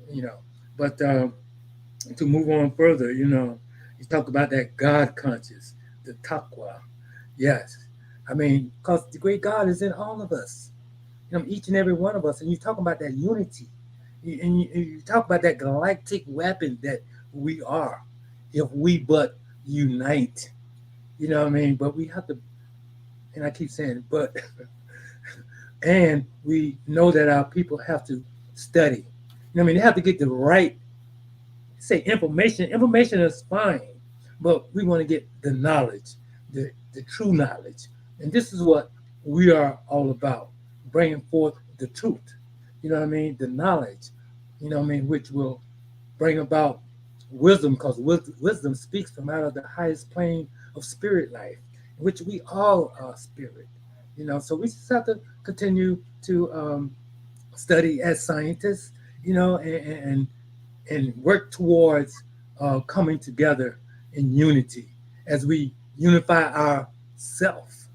You know, but to move on further, you talk about that God conscious, the taqwa. Yes, I mean, because the great God is in all of us, each and every one of us. And you talk about that unity, and you talk about that galactic weapon that we are, if we but unite. You know what I mean? But we have to, and I keep saying it, but, and we know that our people have to study. They have to get the right, say, information. Information is fine, but we want to get the knowledge, the true knowledge. And this is what we are all about, bringing forth the truth. You know what I mean? The knowledge, which will bring about wisdom, because wisdom speaks from out of the highest plane of spirit life, in which we all are spirit. So we just have to continue to study as scientists, and work towards coming together in unity as we unify ourself.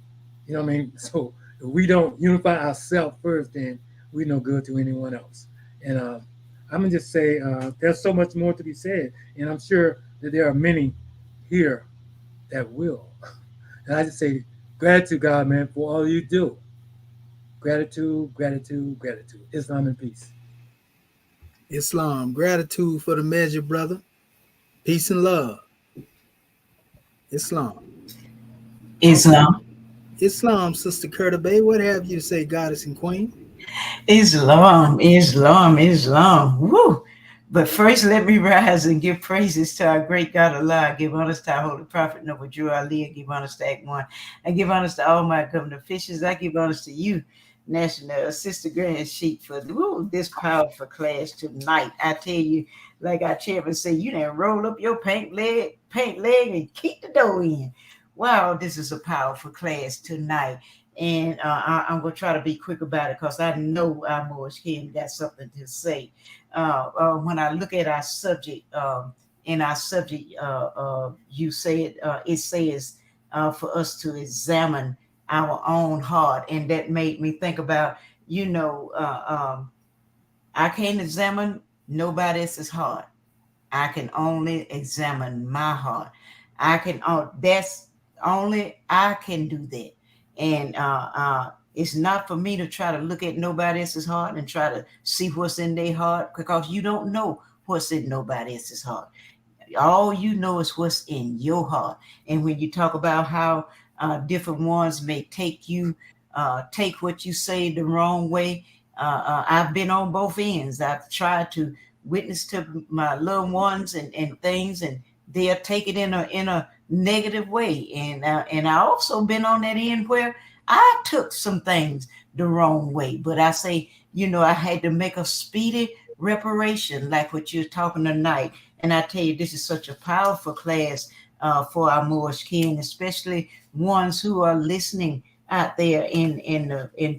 You know what I mean? So if we don't unify ourselves first, then we're no good to anyone else. And I'm gonna just say there's so much more to be said, and I'm sure that there are many here that will. And I just say gratitude, God, man, for all you do. Gratitude, gratitude, gratitude. Islam and peace. Islam, gratitude for the measure, brother. Peace and love. Islam. Okay. Islam. Islam, Sister Curta Bay, what have you to say, goddess and queen? Islam, Islam, Islam. Woo! But first, let me rise and give praises to our great God Allah. Give honors to our holy prophet, Noble Drew Ali. I give honors to Act One. I give honors to all my government officials. I give honors to you, National Assistant Grand Sheik, for this powerful class tonight. I tell you, like our chairman said, you didn't roll up your paint leg, and keep the door in. Wow, this is a powerful class tonight. And I'm going to try to be quick about it because I know our Moorish King got something to say. When I look at our subject, in our subject, you said it says for us to examine our own heart. And that made me think about, I can't examine nobody else's heart. I can only examine my heart. That's only I can do that. And it's not for me to try to look at nobody else's heart and try to see what's in their heart, because you don't know what's in nobody else's heart. All you know is what's in your heart. And when you talk about how different ones may take what you say the wrong way, I've been on both ends. I've tried to witness to my loved ones and things, and they'll take it in a negative way. And I also been on that end where I took some things the wrong way. But I say, I had to make a speedy reparation, like what you're talking tonight. And I tell you, this is such a powerful class for our Moorish kin, especially ones who are listening out there in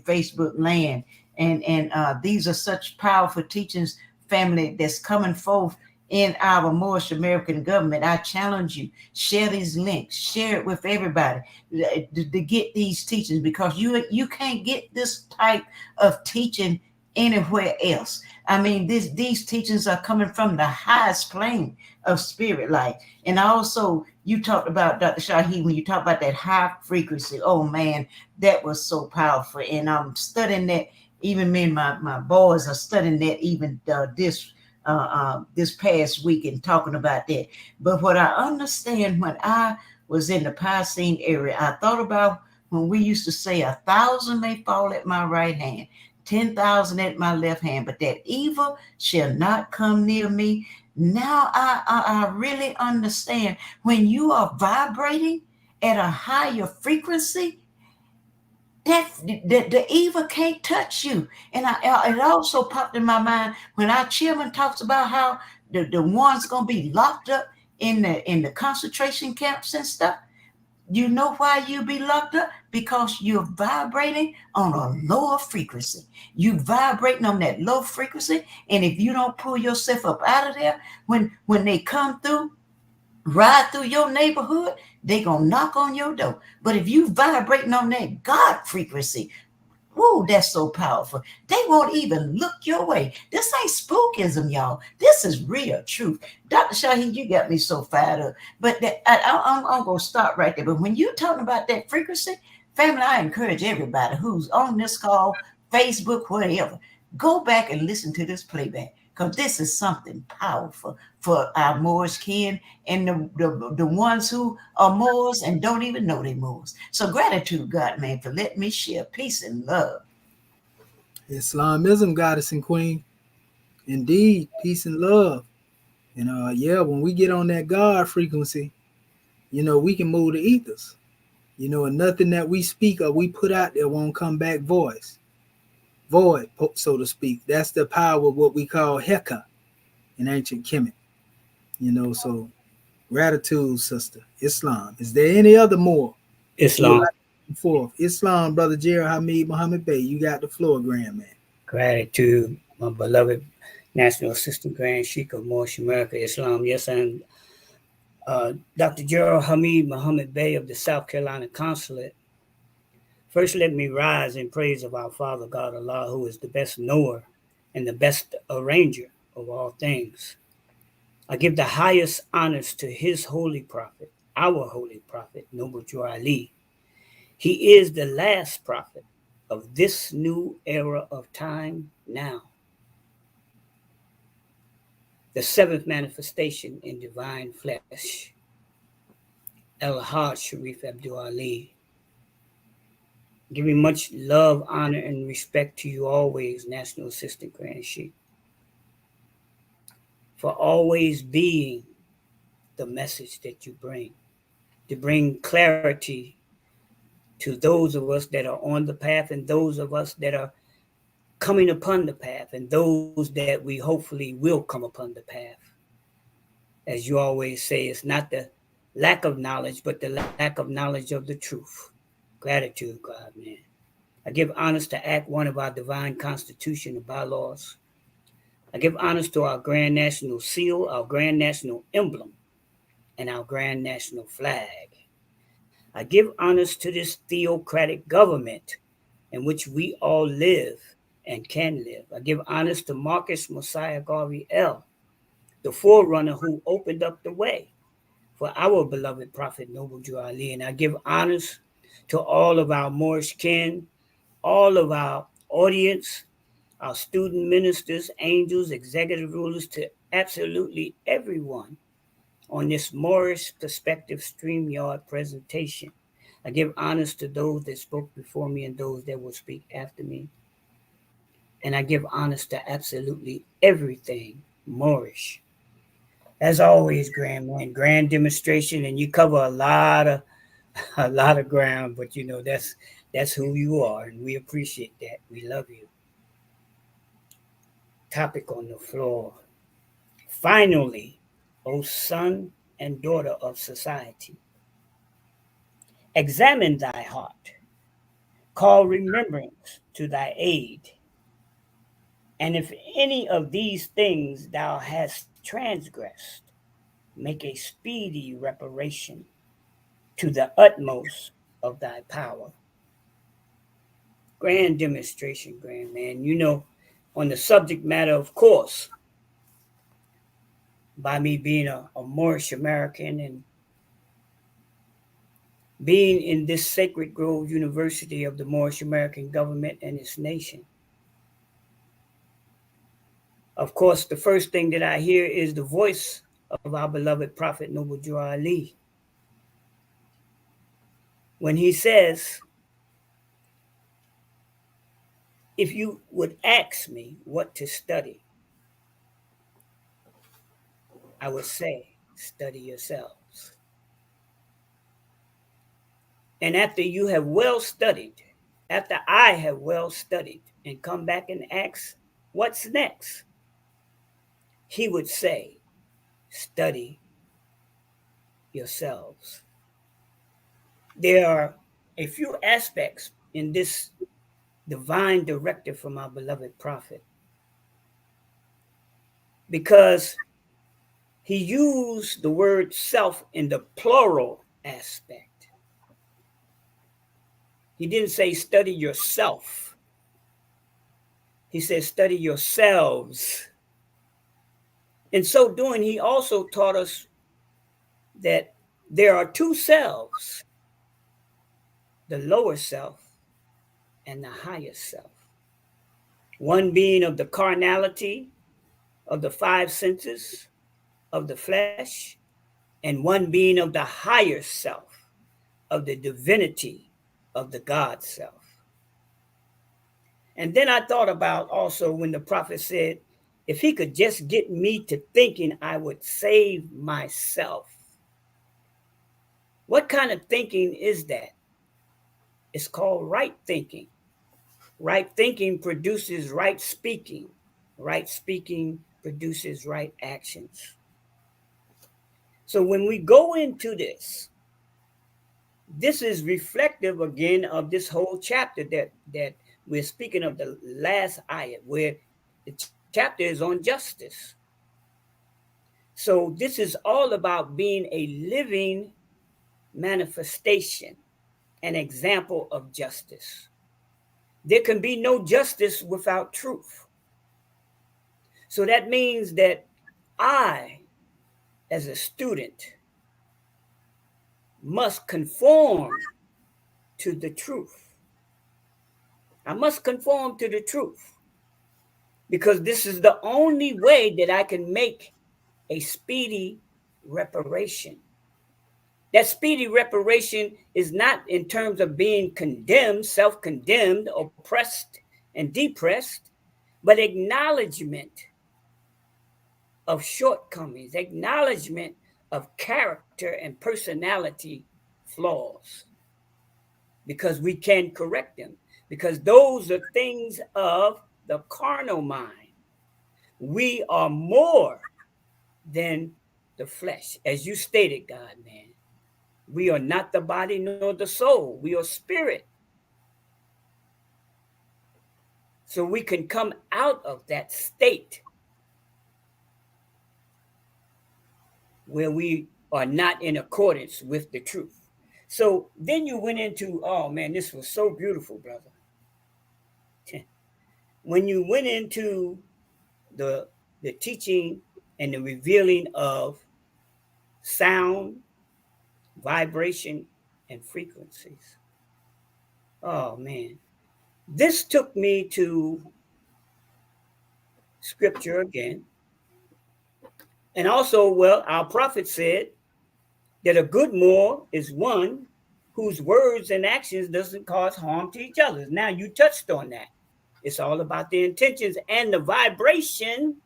Facebook land. And these are such powerful teachings, family, that's coming forth in our Moorish American government. I challenge you, share these links, share it with everybody to get these teachings, because you can't get this type of teaching anywhere else. I mean, these teachings are coming from the highest plane of spirit life. And also, you talked about, Dr. Shahi, when you talk about that high frequency, oh man, that was so powerful. And I'm studying that. Even me and my boys are studying that even this past week and talking about that. But what I understand, when I was in the Piscine area, I thought about when we used to say 1,000 may fall at my right hand, 10,000 at my left hand, but that evil shall not come near me. Now I really understand, when you are vibrating at a higher frequency, that the evil can't touch you. And it also popped in my mind when our chairman talks about how the ones gonna be locked up in the concentration camps and stuff. You know why you be locked up? Because you're vibrating on a lower frequency. You vibrating on that low frequency, and if you don't pull yourself up out of there, when they come through, ride through your neighborhood, they gonna knock on your door. But if you vibrating on that God frequency, whoa, that's so powerful. They won't even look your way. This ain't spookism, y'all. This is real truth. Dr. Shahi, you got me so fired up. But I'm going to stop right there. But when you're talking about that frequency, family, I encourage everybody who's on this call, Facebook, whatever, go back and listen to this playback, because this is something powerful for our Moors kin and the ones who are Moors and don't even know they're Moors. So gratitude, God, man, for letting me share peace and love. Islamism, goddess and queen. Indeed, peace and love. And yeah, when we get on that God frequency, we can move the ethers. And nothing that we speak or we put out there won't come back void, so to speak. That's the power of what we call Heka in ancient Kemet. So gratitude, sister. Islam. Is there any other more you would Islam. like to come forth? Islam, brother Jerry Hamid Muhammad Bey. You got the floor, grand man. Gratitude, my beloved National Assistant Grand Sheik of Moorish America, Islam. Yes, and Dr. Gerald Hamid Muhammad Bey of the South Carolina Consulate. First, let me rise in praise of our Father God Allah, who is the best knower and the best arranger of all things. I give the highest honors to his holy prophet, our holy prophet, Noble Drew Ali. He is the last prophet of this new era of time now, the seventh manifestation in divine flesh, El Haj Sharif Abdul Ali. Giving much love, honor, and respect to you always, National Assistant Grand Sheikh, for always being the message that you bring, to bring clarity to those of us that are on the path and those of us that are coming upon the path and those that we hopefully will come upon the path. As you always say, it's not the lack of knowledge, but the lack of knowledge of the truth. Gratitude, God, man. I give honors to Act 1 of our divine constitution and bylaws. I give honors to our grand national seal, our grand national emblem, and our grand national flag. I give honors to this theocratic government in which we all live and can live. I give honors to Marcus Messiah Garvey L., the forerunner who opened up the way for our beloved Prophet Noble Drew Ali. And I give honors to all of our Moorish kin, all of our audience, our student ministers, angels, executive rulers, to absolutely everyone on this Moorish Perspective StreamYard presentation. I give honors to those that spoke before me and those that will speak after me. And I give honors to absolutely everything Moorish. As always, Grand Man, grand demonstration, and you cover a lot of a lot of ground, but you know that's who you are, and we appreciate that. We love you. Topic on the floor. Finally, O son and daughter of society, examine thy heart, call remembrance to thy aid, and if any of these things thou hast transgressed, make a speedy reparation to the utmost of thy power. Grand demonstration, grand man. You know, on the subject matter, of course, by me being a Moorish American and being in this Sacred Grove University of the Moorish American government and its nation. Of course, the first thing that I hear is the voice of our beloved Prophet Noble Drew Ali. When he says, if you would ask me what to study, I would say, study yourselves. And after you have well studied, after I have well studied and come back and ask, what's next? He would say, study yourselves. There are a few aspects in this divine directive from our beloved prophet, because he used the word self in the plural aspect. He didn't say study yourself. He said study yourselves. In so doing, he also taught us that there are two selves, the lower self and the higher self. One being of the carnality, of the five senses, of the flesh, and one being of the higher self, of the divinity, of the God self. And then I thought about also when the prophet said, if he could just get me to thinking, I would save myself. What kind of thinking is that? It's called right thinking. Right thinking produces right speaking. Right speaking produces right actions. So when we go into this is reflective again of this whole chapter that we're speaking of, the last ayat, where the chapter is on justice. So this is all about being a living manifestation, an example of justice. There can be no justice without truth. So that means that I, as a student, must conform to the truth. I must conform to the truth because this is the only way that I can make a speedy reparation. That speedy reparation is not in terms of being condemned, self condemned, oppressed, and depressed, but acknowledgement of shortcomings, acknowledgement of character and personality flaws, because we can correct them, because those are things of the carnal mind. We are more than the flesh. As you stated, God, man, we are not the body nor the soul, we are spirit. So we can come out of that state where we are not in accordance with the truth. So then you went into, oh man, this was so beautiful, brother. When you went into the the teaching and the revealing of sound, vibration, and frequencies. Oh man. This took me to scripture again. And also, well, our prophet said that a good Moor is one whose words and actions doesn't cause harm to each other. Now you touched on that. It's all about the intentions and the vibration,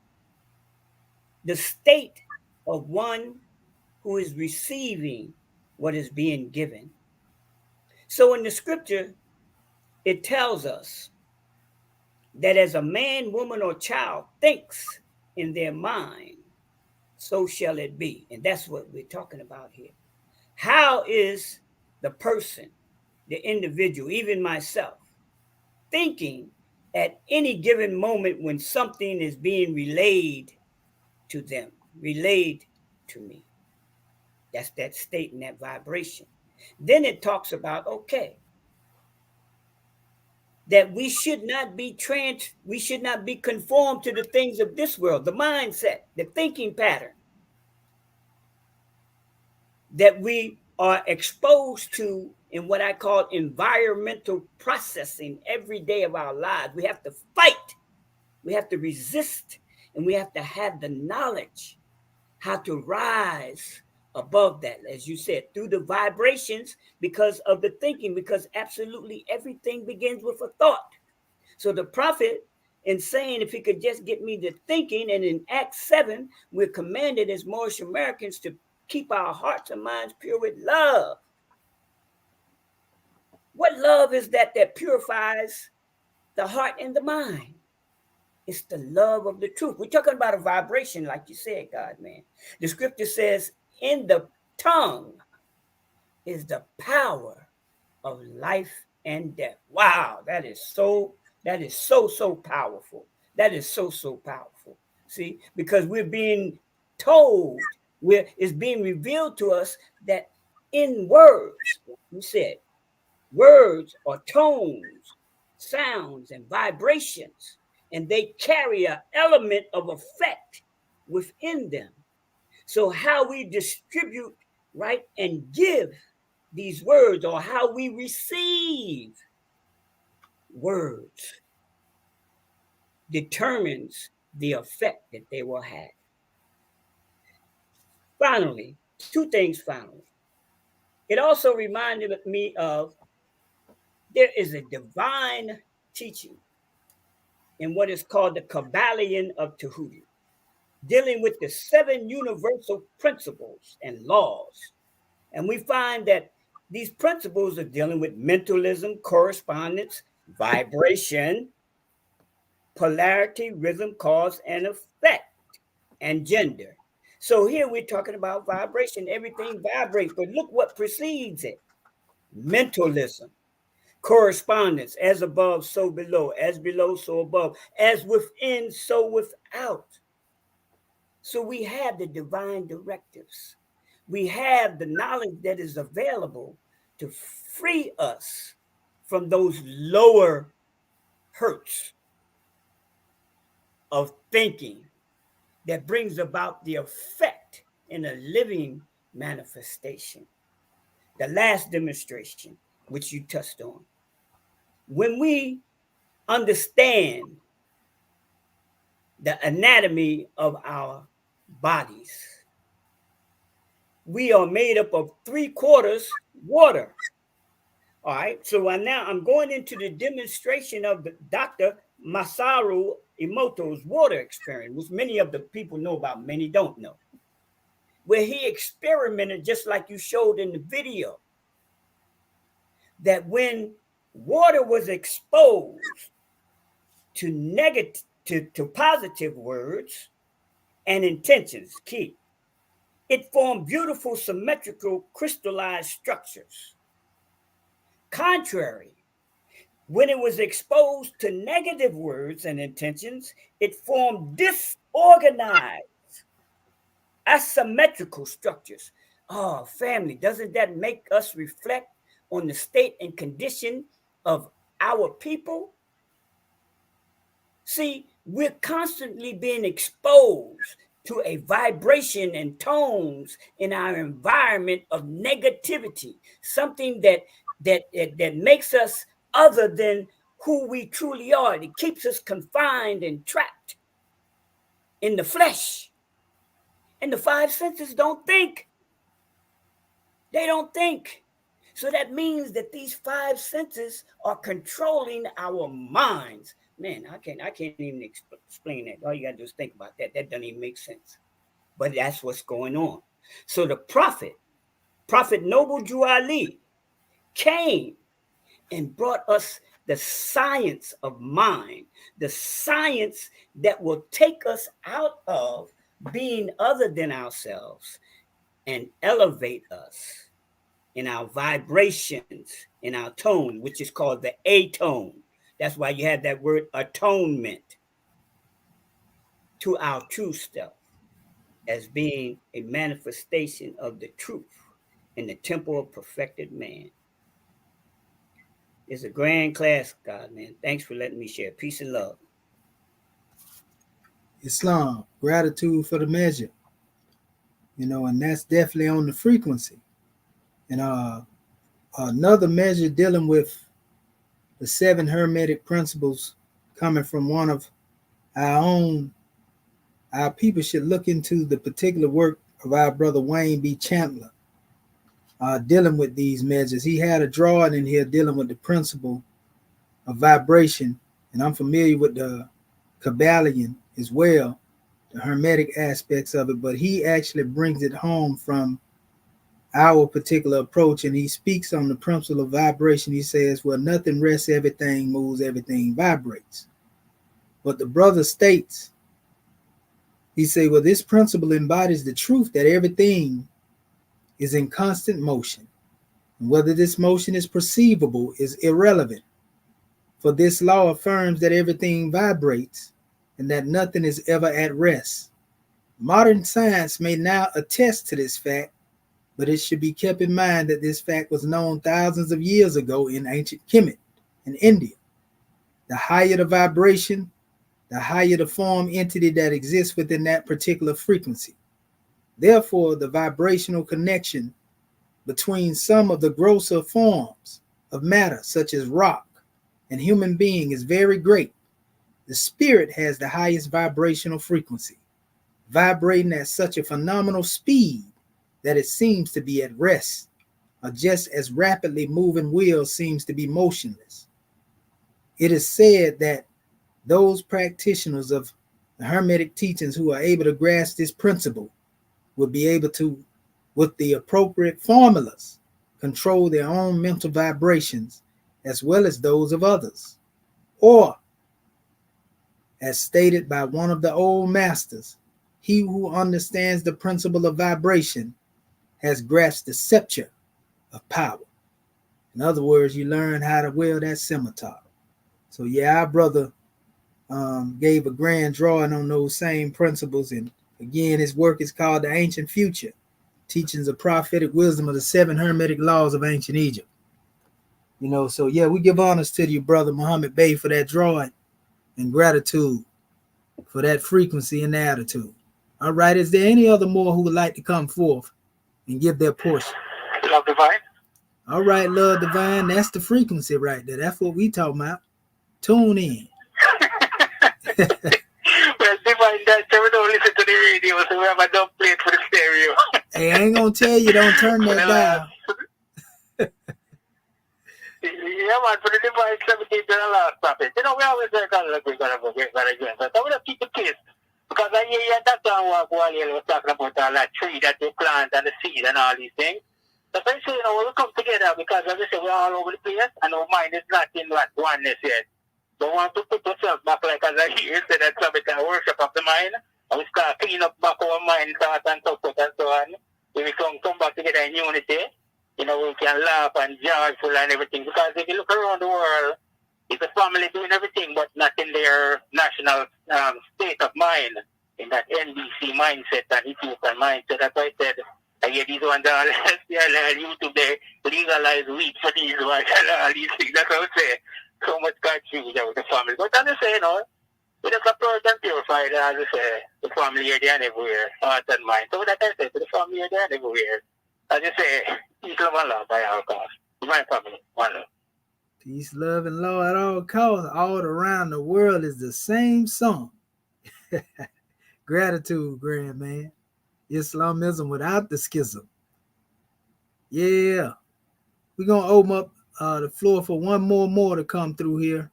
the state of one who is receiving what is being given. So in the scripture, it tells us that as a man, woman, or child thinks in their mind, so shall it be. And that's what we're talking about here. How is the person, the individual, even myself, thinking at any given moment when something is being relayed to them, relayed to me? That's that state and that vibration. Then it talks about, okay, that we should not be conformed to the things of this world, the mindset, the thinking pattern that we are exposed to in what I call environmental processing every day of our lives. We have to fight, we have to resist, and we have to have the knowledge how to rise above that, as you said, through the vibrations because of the thinking, because absolutely everything begins with a thought. So the prophet, in saying, if he could just get me to thinking, and in Acts 7, we're commanded as Moorish Americans to keep our hearts and minds pure with love. What love is that purifies the heart and the mind? It's the love of the truth. We're talking about a vibration, like you said, God, man. The scripture says, in the tongue is the power of life and death. Wow, that is so powerful. That is so powerful. See, because we're being told, it's being revealed to us that in words, you said, words are tones, sounds, and vibrations, and they carry an element of effect within them. So, how we distribute, right, and give these words, or how we receive words, determines the effect that they will have. Finally, two things finally. It also reminded me of there is a divine teaching in what is called the Kabbalion of Tahuti, dealing with the seven universal principles and laws. And we find that these principles are dealing with mentalism, correspondence, vibration, polarity, rhythm, cause, and effect, and gender. So here we're talking about vibration. Everything vibrates, but look what precedes it: mentalism, correspondence, as above, so below, as below, so above, as within, so without. So we have the divine directives. We have the knowledge that is available to free us from those lower hurts of thinking that brings about the effect in a living manifestation. The last demonstration, which you touched on. When we understand the anatomy of our bodies, we are made up of 3/4 water. All right. So now I'm going into the demonstration of the Dr. Masaru Emoto's water experiment, which many of the people know about, many don't know, where he experimented just like you showed in the video, that when water was exposed to negative to positive words and intentions, key, it formed beautiful symmetrical crystallized structures. Contrary, when it was exposed to negative words and intentions, it formed disorganized, asymmetrical structures. Oh, family, doesn't that make us reflect on the state and condition of our people? See, we're constantly being exposed to a vibration and tones in our environment of negativity, something that makes us other than who we truly are. It keeps us confined and trapped in the flesh. And the five senses don't think. They don't think. So that means that these five senses are controlling our minds. Man, I can't even explain that. All you gotta do is think about that. That doesn't even make sense. But that's what's going on. So the Prophet Noble Drew Ali, came and brought us the science of mind, the science that will take us out of being other than ourselves and elevate us in our vibrations, in our tone, which is called the A tone. That's why you have that word atonement, to our true self as being a manifestation of the truth in the temple of perfected man. It's a grand class, God, man. Thanks for letting me share. Peace and love. Islam, gratitude for the measure, and that's definitely on the frequency. And another measure dealing with the 7 hermetic principles coming from one of our people should look into the particular work of our brother Wayne B. Chandler, dealing with these measures. He had a drawing in here dealing with the principle of vibration, and I'm familiar with the Kabbalion as well, the hermetic aspects of it, but he actually brings it home from our particular approach, and he speaks on the principle of vibration. He says, well, nothing rests, everything moves, everything vibrates. But the brother states, he say, well, this principle embodies the truth that everything is in constant motion. And whether this motion is perceivable is irrelevant. For this law affirms that everything vibrates and that nothing is ever at rest. Modern science may now attest to this fact, but it should be kept in mind that this fact was known thousands of years ago in ancient Kemet in India. The higher the vibration, the higher the form entity that exists within that particular frequency. Therefore, the vibrational connection between some of the grosser forms of matter, such as rock and human being, is very great. The spirit has the highest vibrational frequency, vibrating at such a phenomenal speed that it seems to be at rest, or just as rapidly moving wheel seems to be motionless. It is said that those practitioners of the Hermetic teachings who are able to grasp this principle will be able to, with the appropriate formulas, control their own mental vibrations as well as those of others. Or, as stated by one of the old masters, he who understands the principle of vibration has grasped the scepter of power. In other words, you learn how to wield that scimitar. So yeah, our brother gave a grand drawing on those same principles. And again, his work is called The Ancient Future, Teachings of Prophetic Wisdom of the 7 Hermetic Laws of Ancient Egypt. So yeah, we give honors to you, brother Muhammad Bey, for that drawing, and gratitude for that frequency and attitude. All right. Is there any other more who would like to come forth and give their portion? Love Divine. All right, Love Divine. That's the frequency right there. That's what we talking about. Tune in. Well, Divine, that we don't listen to the radio, so we have a dub plate for the stereo. Hey, I ain't gonna tell you don't turn that down. Yeah, man, for the Divine 17 to the last prophet. You know, we always say, God, we're going to go, but I want to keep the pace. Because I hear that song while you was talking about all that tree that they plant and the seed and all these things. That's why I say, you know, we come together because, as I say, we're all over the place and our mind is not in that oneness yet. We want to put ourselves back, like as I hear you say, that Sabbath and worship of the mind. And we start cleaning up back our mind, thoughts and so forth and so on. We come back together in unity. You know, we can laugh and joyful and everything. Because if you look around the world, it's a family doing everything, but not in their national state of mind, in that NBC mindset and Ethiopian mindset. That's why I said, I hear these ones on YouTube, they legalize weed for these ones and all these things. That's what I say. So much confusion with the family. But as I say, you know, we just approach and purify, as I say, the family here, there and everywhere, heart and mind. So that I say, to the family here, there and everywhere. As I say, peace, love, and love by our cost. My family, one love. Peace, love, and law at all costs. All around the world is the same song. Gratitude, grand man. Islamism without the schism. Yeah. We're going to open up the floor for one more to come through here.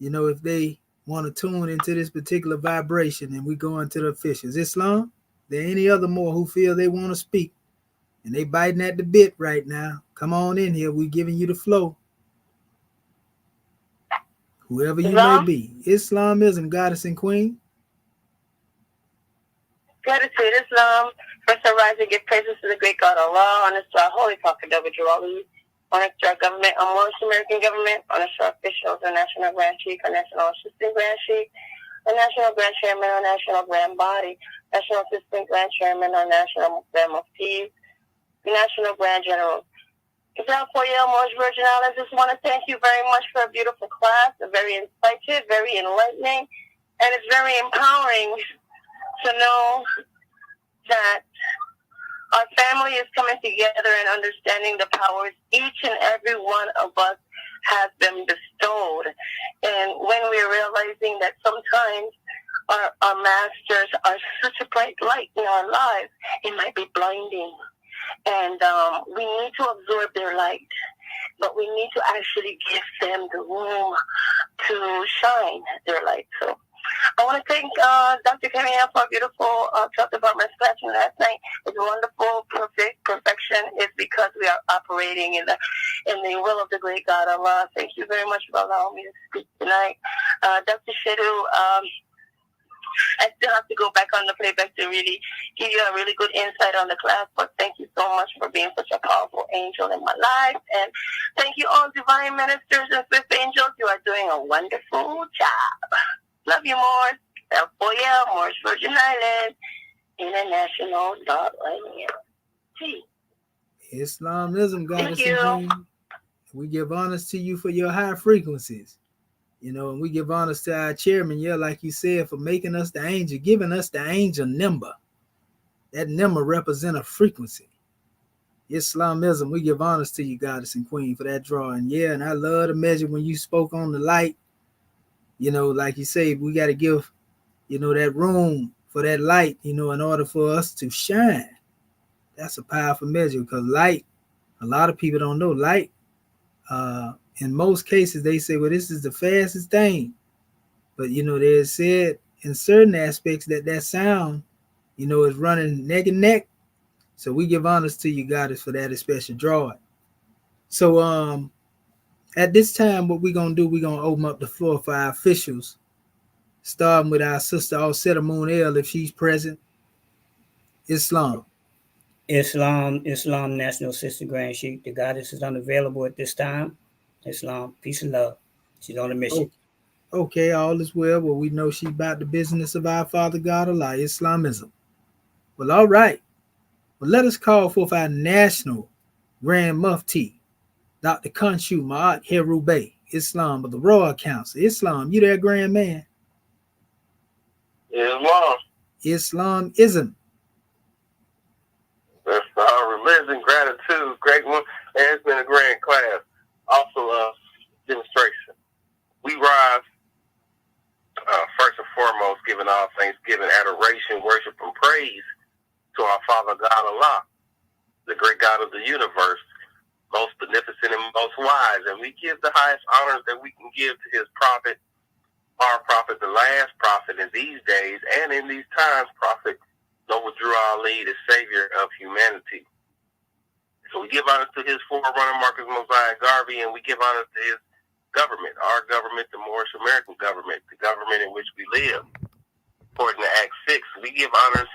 You know, if they want to tune into this particular vibration, and we go into the officials. Islam, there any other more who feel they want to speak? And they biting at the bit right now. Come on in here. We're giving you the flow. Whoever you may be. Islamism, goddess and queen. Gratitude, Islam. First I rise and give praises to the great God Allah, honest to our holy prophet, Double Jawali, honest to our government, our most American government, honest to our officials, our National Grand Sheik, our National Assistant Grand Sheik, our National Grand Chairman, our National Grand Body, National Assistant Grand Chairman, our National Grand Muftis, National Grand General. For you, most Virgin Islands, I just want to thank you very much for a beautiful class, a very insightful, very enlightening, and it's very empowering to know that our family is coming together and understanding the powers each and every one of us has been bestowed. And when we're realizing that sometimes our masters are such a bright light in our lives, it might be blinding. And we need to absorb their light, but we need to actually give them the room to shine their light. So I want to thank Dr. Kenya for a beautiful talk about my class from last night. It's wonderful, perfection is because we are operating in the will of the great God Allah. Thank you very much for allowing me to speak tonight. Dr. Shedu, I still have to go back on the playback to really give you a really good insight on the class, but thank you so much for being such a powerful angel in my life. And thank you all divine ministers and fifth angels. You are doing a wonderful job. Love you, Morris. California, Morris, Virgin Islands, International Islamism, goddess and queen. We give honors to you for your high frequencies. You know, and we give honors to our chairman, yeah, like you said, for making us the angel, giving us the angel number. That number represents a frequency. Islamism, we give honors to you, goddess and queen, for that drawing. Yeah, and I love the measure when you spoke on the light. You know, like you say, we got to give, you know, that room for that light, you know, in order for us to shine. That's a powerful measure because light, a lot of people don't know light. In most cases, they say, well, this is the fastest thing. But, you know, they said in certain aspects that sound, you know, is running neck and neck. So we give honors to you, goddess, for that special drawing. So at this time, what we're going to do, we're going to open up the floor for our officials, starting with our sister, Alceta Moon El, if she's present. Islam, National Assistant Grand Sheik. The goddess is unavailable at this time. Islam, peace and love. She's on a mission. Okay, all is well. Well, we know she's about the business of our Father God Allah, Islamism. Well, all right. Well, let us call forth our National Grand Mufti, Dr. Khonshu Ma'at Herube, Islam of the Royal Council. Islam, you there, Grand Man? Islam. Islamism. That's our religion, gratitude, great one. And it's been a grand class. Also, demonstration. We rise, first and foremost, giving all thanksgiving, adoration, worship, and praise to our Father God Allah, the great God of the universe, most beneficent and most wise. And we give the highest honors that we can give to his prophet, our prophet, the last prophet in these days and in these times, prophet Noble Drew Ali, the savior of humanity. So we give honor to his forerunner, Marcus Mosiah Garvey, and we give honor to his government, our government, the Moorish American government, the government in which we live. According to Act 6, we give honors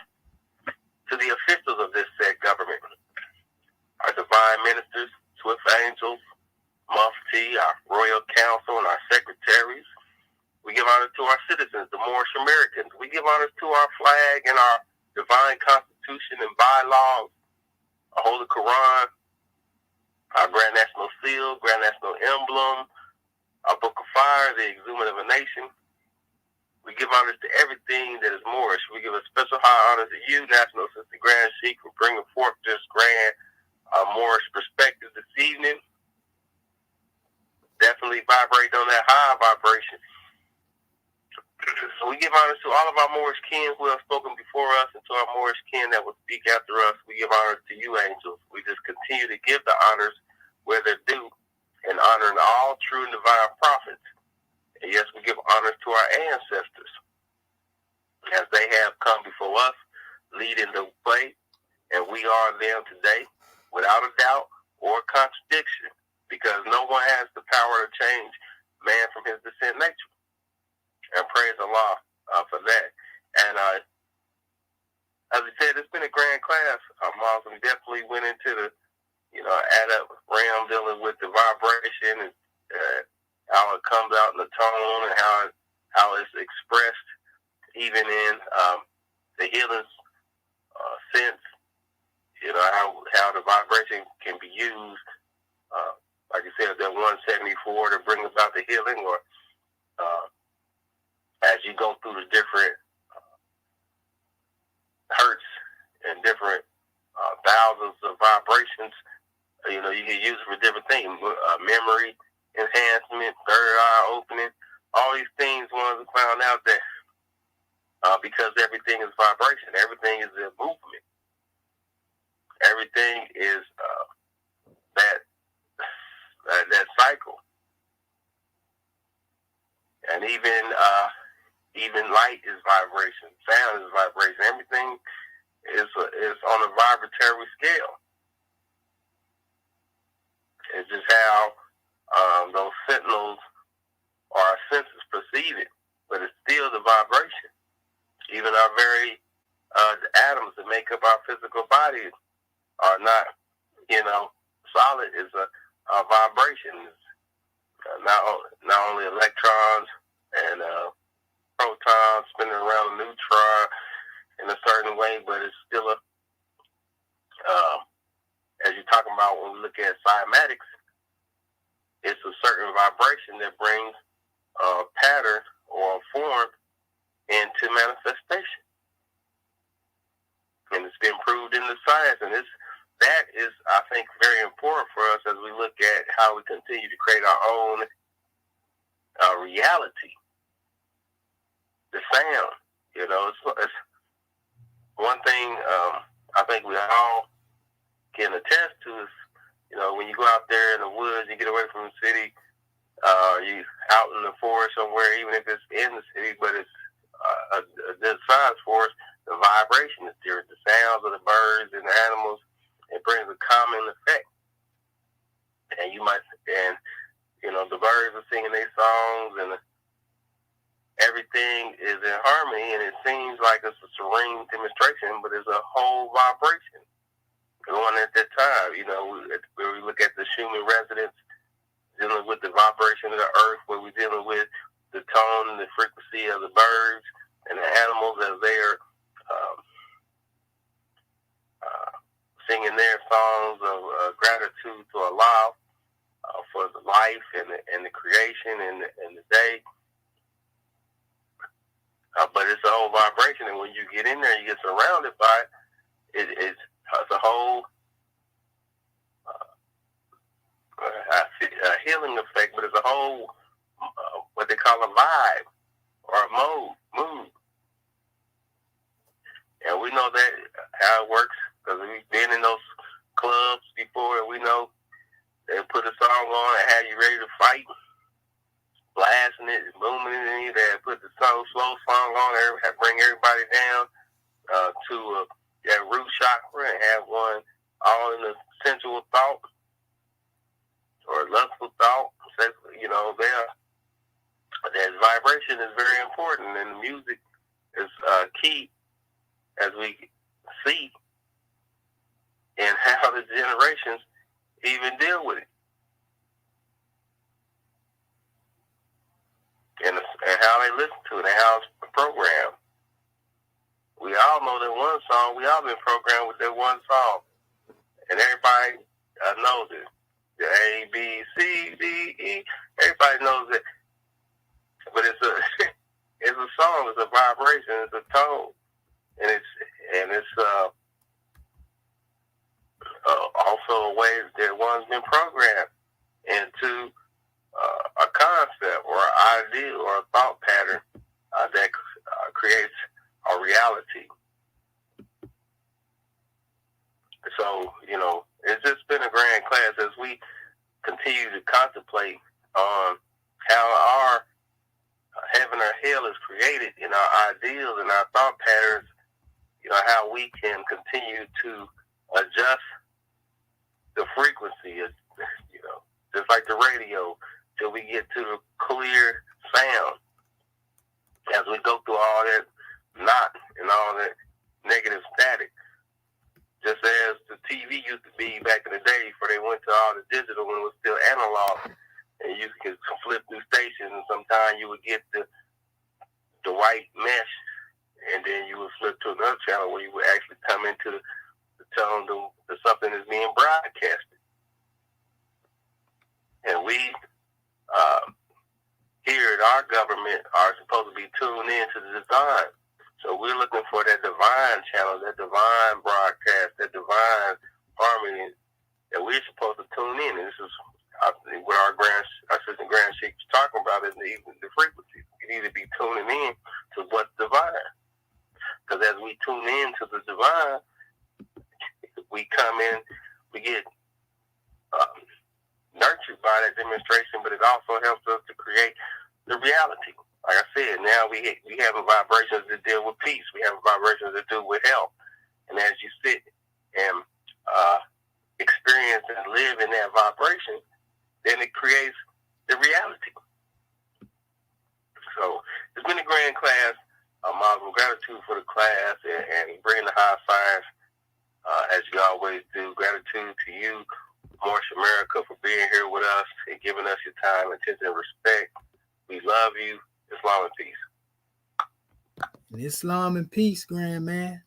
to the officials of this said government, our divine ministers, swift angels, mufti, our royal council, and our secretaries. We give honor to our citizens, the Moorish Americans. We give honor to our flag and our divine constitution and bylaws, our Holy Quran, our Grand National Seal, Grand National Emblem, our Book of Fire, the Exhument of a Nation. We give honors to everything that is Moorish. We give a special high honor to you, National Assistant Grand Sheikh, for bringing forth this grand Moorish perspective this evening. Definitely vibrate on that high vibration. So we give honors to all of our Moorish kin who have spoken before us, and to our Moorish kin that will speak after us. We give honors to you, angels. We just continue to give the honors where they're due, and honoring all true and divine prophets. And yes, we give honors to our ancestors, as they have come before us, leading the way, and we are them today, without a doubt or contradiction, because no one has the power to change man from his descent nature. And praise Allah for that. And as we said, it's been a grand class. We definitely went into the, add up realm dealing with the vibration and how it comes out in the tone and how it's expressed, even in the healing sense. How the vibration can be used, like I said, that 174 to bring about the healing, or as you go through the different hertz and different thousands of vibrations, you can use it for different things. Memory enhancement, third eye opening, all these things. Ones found out that because everything is vibration, everything is a movement, everything is that cycle, and even light is vibration, sound is vibration. Everything is on a vibratory scale. It's just how those sentinels or our senses perceive it, but it's still the vibration. Even our very the atoms that make up our physical body are not, solid. Is a vibration. It's not only electrons and protons spinning around a neutron in a certain way, but it's still as you're talking about when we look at cymatics, it's a certain vibration that brings a pattern or a form into manifestation. And it's been proved in the science, and that is, I think, very important for us as we look at how we continue to create our own reality. The sound, it's one thing I think we all can attest to is, when you go out there in the woods, you get away from the city, you out in the forest somewhere, even if it's in the city, but it's a good size forest, the vibration is there, the sounds of the birds and the animals, it brings a calming effect. And the birds are singing their songs, and everything is in harmony, and it seems like it's a serene demonstration, but it's a whole vibration going at that time. Where we look at the Schumann resonance, dealing with the vibration of the earth, where we're dealing with the tone and the frequency of the birds and the animals as they are singing their songs of gratitude to Allah for the life and the creation and the day. But but it's a whole vibration, and when you get in there, you get surrounded by it. It's a whole a healing effect, but it's a whole what they call a vibe or a mood. And we know that how it works because we've been in those clubs before, and we know they put a song on and have you ready to fight, blasting it, booming it in you. They put the slow song on, bring everybody down to that root chakra and have one all in the sensual thought or lustful thought. You know, that vibration is very important, and the music is key as we see and how the generations even deal with it. And how they listen to it and how it's programmed. We all know that one song, we all been programmed with that one song. And everybody knows it. The A, B, C, D, E, everybody knows it. But it's a it's a song, it's a vibration, it's a tone. And it's also a way that one's been programmed into a concept or an idea or a thought pattern that creates a reality. So, you know, it's just been a grand class as we continue to contemplate on how our heaven or hell is created in our ideals and our thought patterns, you know, how we can continue to adjust the frequency, you know, just like the radio, till we get to the clear sound. As we go through all that knot and all that negative static, just as the TV used to be back in the day before they went to all the digital when it was still analog, and you could flip through stations, and sometimes you would get the white mesh, and then you would flip to another channel where you would actually come into the tone that something is being broadcasted. And we here at our government are supposed to be tuned in to the divine. So we're looking for that divine channel, that divine broadcast, that divine harmony that we're supposed to tune in. And this is what our assistant Grand Sheik is talking about is the frequency. You need to be tuning in to what's divine. Because as we tune in to the divine, we come in, we get nurtured by that demonstration, but it also helps us to create the reality. Like I said, now we have vibrations that deal with peace. We have vibrations that deal with health. And as you sit and experience and live in that vibration, then it creates the reality. So it's been a grand class. Malcolm, gratitude for the class and bringing the high science as you always do. Gratitude to you, Morsh America, for being here with us and giving us your time, attention, and respect. We love you. Islam and peace. And Islam and peace, grand man.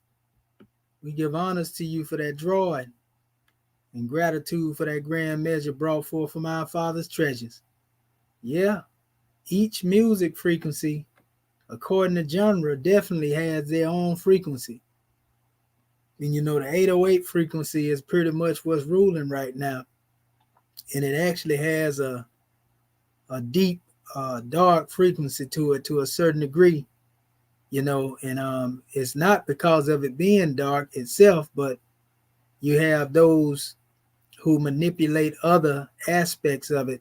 We give honors to you for that drawing and gratitude for that grand measure brought forth from our Father's treasures. Yeah, each music frequency, according to genre, definitely has their own frequency. And you know, the 808 frequency is pretty much what's ruling right now. And it actually has a deep, dark frequency to it to a certain degree, you know, and it's not because of it being dark itself, but you have those who manipulate other aspects of it,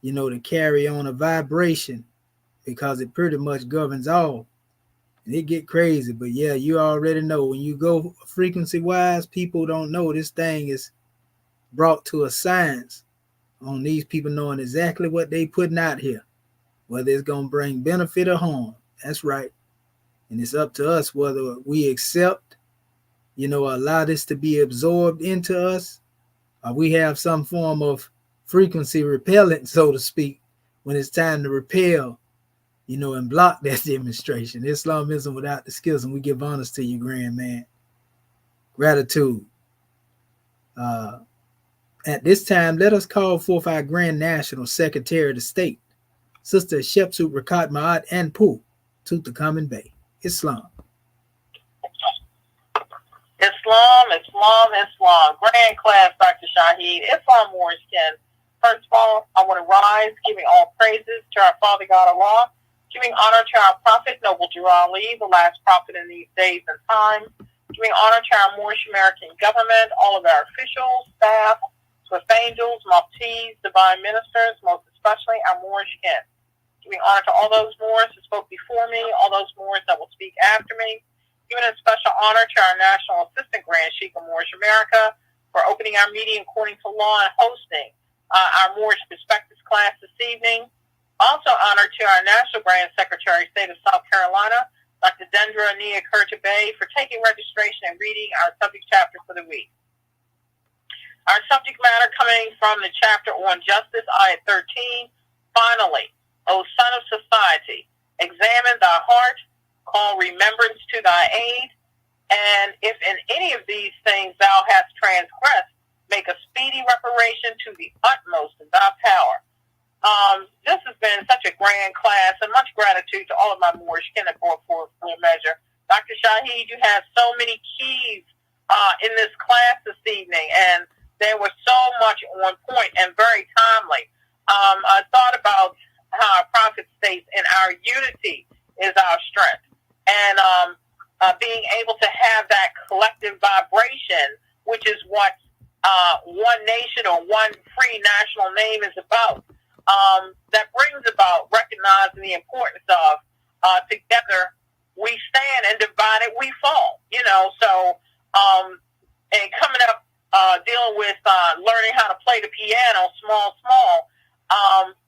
you know, to carry on a vibration because it pretty much governs all. And it get crazy, but yeah, you already know when you go frequency wise, people don't know this thing is brought to a science on these people knowing exactly what they putting out here, whether it's going to bring benefit or harm. That's right. And it's up to us whether we accept, you know, allow this to be absorbed into us, or we have some form of frequency repellent, so to speak, when it's time to repel, you know, and block that demonstration. Islamism without the skills, and we give honors to you, grand man. Gratitude. At this time, let us call forth our Grand National Secretary of the State, Sister Shepsut Rakat Ma'at Anpu, Tutankhamun Bay. Islam. Islam. Grand class, Dr. Shaheed. Islam Moorish Ken. First of all, I want to rise, giving all praises to our Father God Allah, giving honor to our Prophet, Noble Drew Ali, the last prophet in these days and times, giving honor to our Moorish American government, all of our officials, staff, Swift angels, muftis, divine ministers, most especially our Moorish Ken. Giving honor to all those Moors who spoke before me, all those Moors that will speak after me. Giving a special honor to our National Assistant Grand Sheikh of Moorish America for opening our meeting according to law and hosting our Moorish Perspectives class this evening. Also honor to our National Grand Secretary, State of South Carolina, Dr. Dendra Ania Kurtabay, for taking registration and reading our subject chapter for the week. Our subject matter coming from the chapter on justice, ayat 13. Finally, O son of society, examine thy heart, call remembrance to thy aid, and if in any of these things thou hast transgressed, make a speedy reparation to the utmost of thy power. This has been such a grand class, and much gratitude to all of my Moorish kin that brought forth for a measure. Dr. Shaheed, you have so many keys in this class this evening, and they were so much on point and very timely. I thought about how our prophet states, in our unity is our strength. And being able to have that collective vibration, which is what one nation or one free national name is about, that brings about recognizing the importance of together we stand and divided we fall. So and coming up dealing with learning how to play the piano, small,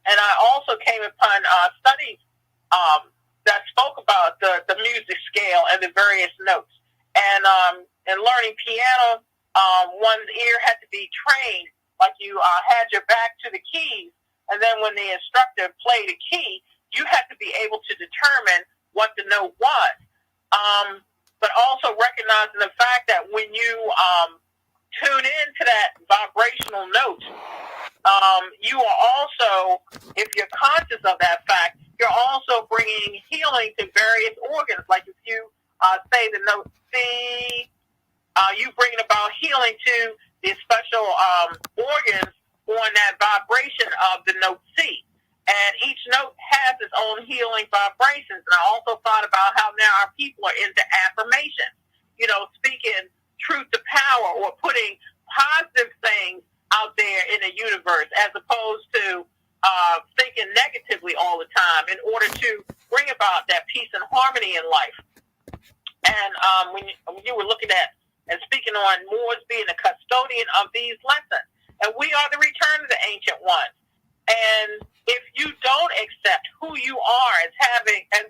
and I also came upon studies that spoke about the music scale and the various notes. And learning piano, one's ear had to be trained, like you had your back to the keys, and then when the instructor played a key, you had to be able to determine what the note was. But also recognizing the fact that when you tune into that vibrational note, you are also, if you're conscious of that fact, you're also bringing healing to various organs. Like if you say the note C, you bringing about healing to the special organs on that vibration of the note C. And each note has its own healing vibrations. And I also thought about how now our people are into affirmation, speaking truth to power or putting positive things out there in the universe as opposed to thinking negatively all the time in order to bring about that peace and harmony in life. And when you were looking at and speaking on Moors being a custodian of these lessons, and we are the return of the ancient ones. And if you don't accept who you are as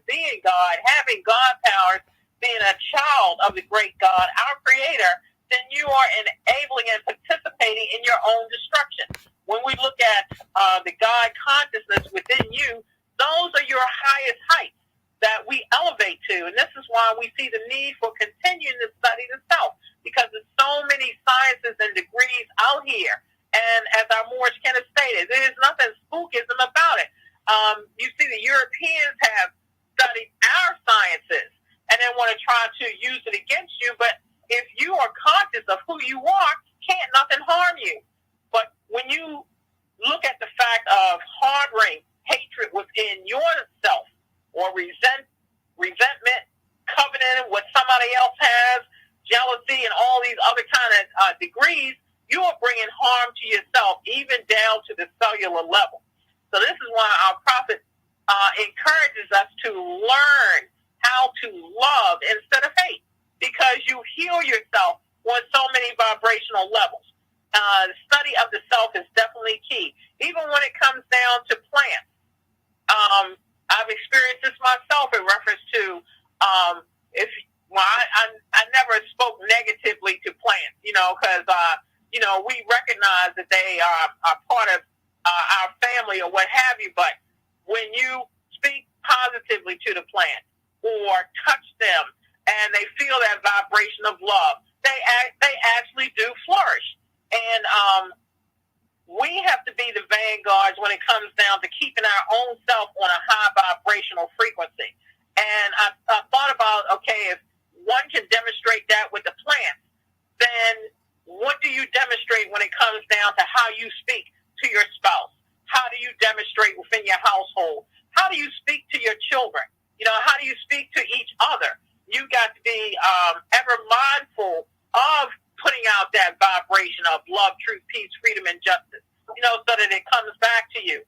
being God, having God powers, being a child of the great God, our Creator, then you are enabling and participating in your own destruction. When we look at the God consciousness within you, those are your highest heights that we elevate to. And this is why we see the need for continuing to study the self, because there's so many sciences and degrees out here. And as our Moorish Ken has stated, there's nothing spookism about it. You see, the Europeans have studied our sciences and then want to try to use it against you. But if you are conscious of who you are, can't nothing harm you. But when you look at the fact of harboring hatred within yourself or resentment, coveting what somebody else has, jealousy, and all these other kind of degrees, you are bringing harm to yourself, even down to the cellular level. So this is why our prophet encourages us to learn how to love instead of hate, because you heal yourself on so many vibrational levels. The study of the self is definitely key, even when it comes down to plants. I've experienced this myself in reference to I never spoke negatively to plants, because we recognize that they are part of our family or what have you. But when you speak positively to the plant or touch them and they feel that vibration of love, they actually do flourish. And we have to be the vanguards when it comes down to keeping our own self on a high vibrational frequency. And I thought about, okay, if one can demonstrate that with the plants, then what do you demonstrate when it comes down to how you speak to your spouse? How do you demonstrate within your household? How do you speak to your children? How do you speak to each other? You got to be ever mindful of putting out that vibration of love, truth, peace, freedom, and justice, so that it comes back to you.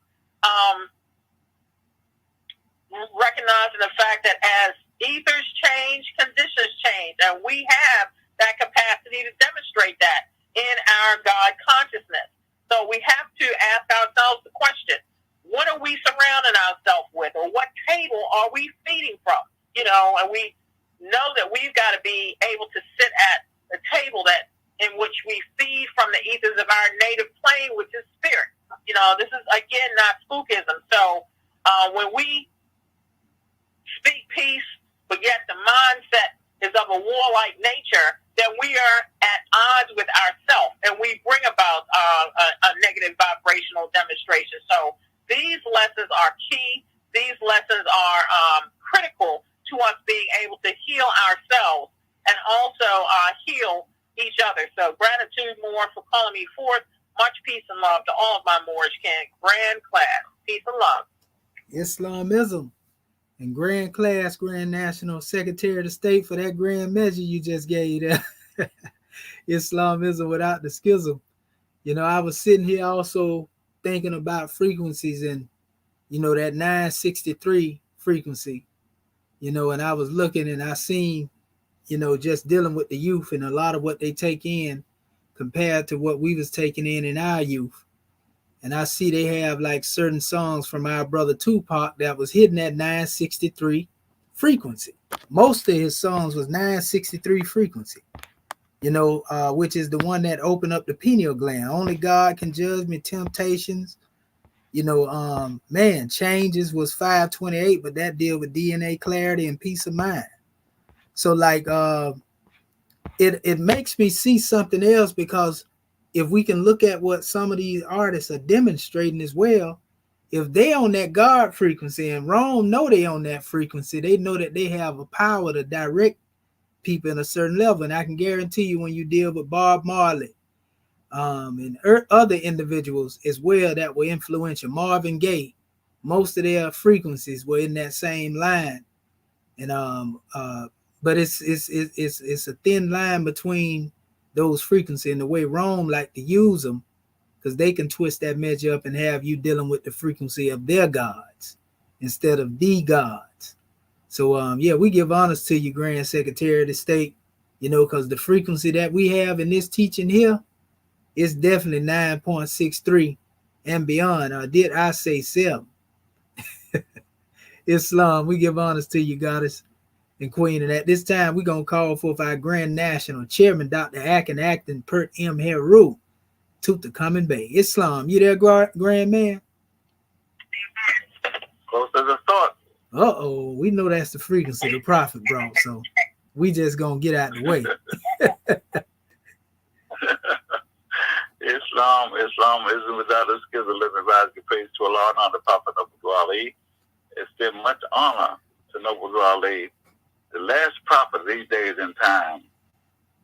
Recognizing the fact that as ethers change, conditions change, and we have that capacity to demonstrate that in our God consciousness. So we have to ask ourselves the question, what are we surrounding ourselves with, or what table are we feeding from? And we know that we've got to be able to sit at the table that in which we feed from the ethers of our native plane, which is spirit. This is, again, not spookism. So when we speak peace, but yet the mindset is of a warlike nature, then we are at odds with ourselves, and we bring about a negative vibrational demonstration. So these lessons are key. These lessons are critical to us being able to heal ourselves and also heal each other. So gratitude, Moore, for calling me forth. Much peace and love to all of my Moorish kin. Grand class. Peace and love. Islamism. And grand class, grand national secretary of the state for that grand measure you just gave there. Islamism without the schism. I was sitting here also thinking about frequencies and, that 963 frequency, and I was looking and I seen, just dealing with the youth and a lot of what they take in compared to what we was taking in our youth. And I see they have like certain songs from our brother Tupac that was hitting that 963 frequency. Most of his songs was 963 frequency, which is the one that opened up the pineal gland. Only God can judge me, temptations. Changes was 528, but that deal with DNA clarity and peace of mind. So like it makes me see something else, because if we can look at what some of these artists are demonstrating as well, if they on that God frequency, and Rome know they on that frequency, they know that they have a power to direct people in a certain level. And I can guarantee you, when you deal with Bob Marley and other individuals as well that were influential, Marvin Gaye, most of their frequencies were in that same line. And but it's a thin line between those frequencies, and the way Rome like to use them, because they can twist that measure up and have you dealing with the frequency of their gods instead of the gods. So we give honors to you, Grand Secretary of the State, because the frequency that we have in this teaching here is definitely 9.63 and beyond. Did I say 7? Islam, we give honors to you, goddess and queen. And at this time, we're going to call forth our Grand National Chairman, Dr. Akin Acton Pert M. Heru, Tutankhamun Bay. Islam, you there, Grand Man? Close as a thought. Uh-oh, we know that's the frequency the prophet brought, so we just going to get out the way. Islam isn't without a schism. Living rise to praise to Allah and honor the Prophet Noble Ali. It's still much honor to Noble Ali, the last prophet these days in time,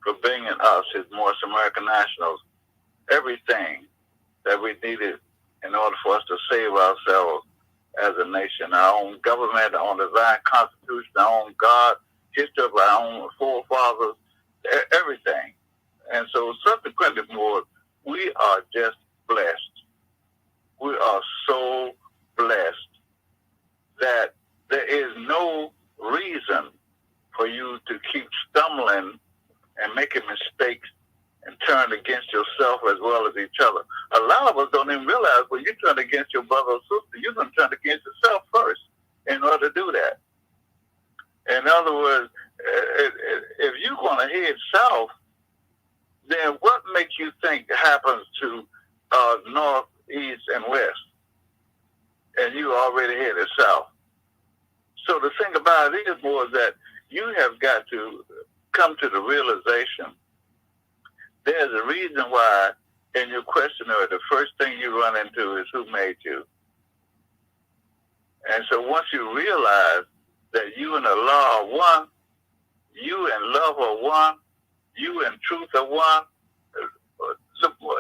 for bringing us, his Moorish American nationals, everything that we needed in order for us to save ourselves as a nation, our own government, our own divine constitution, our own God, history of our own forefathers, everything. And so subsequently, more, we are just blessed. We are so blessed that there is no reason for you to keep stumbling and making mistakes and turn against yourself as well as each other. A lot of us don't even realize when you turn against your brother or sister, you're going to turn against yourself first in order to do that. In other words, if you're going to head south, then what makes you think happens to north, east, and west? And you already headed south. So the thing about it is more that you have got to come to the realization there's a reason why in your questionnaire, the first thing you run into is who made you. And so once you realize that you and Allah are one, you and love are one, you and truth are one.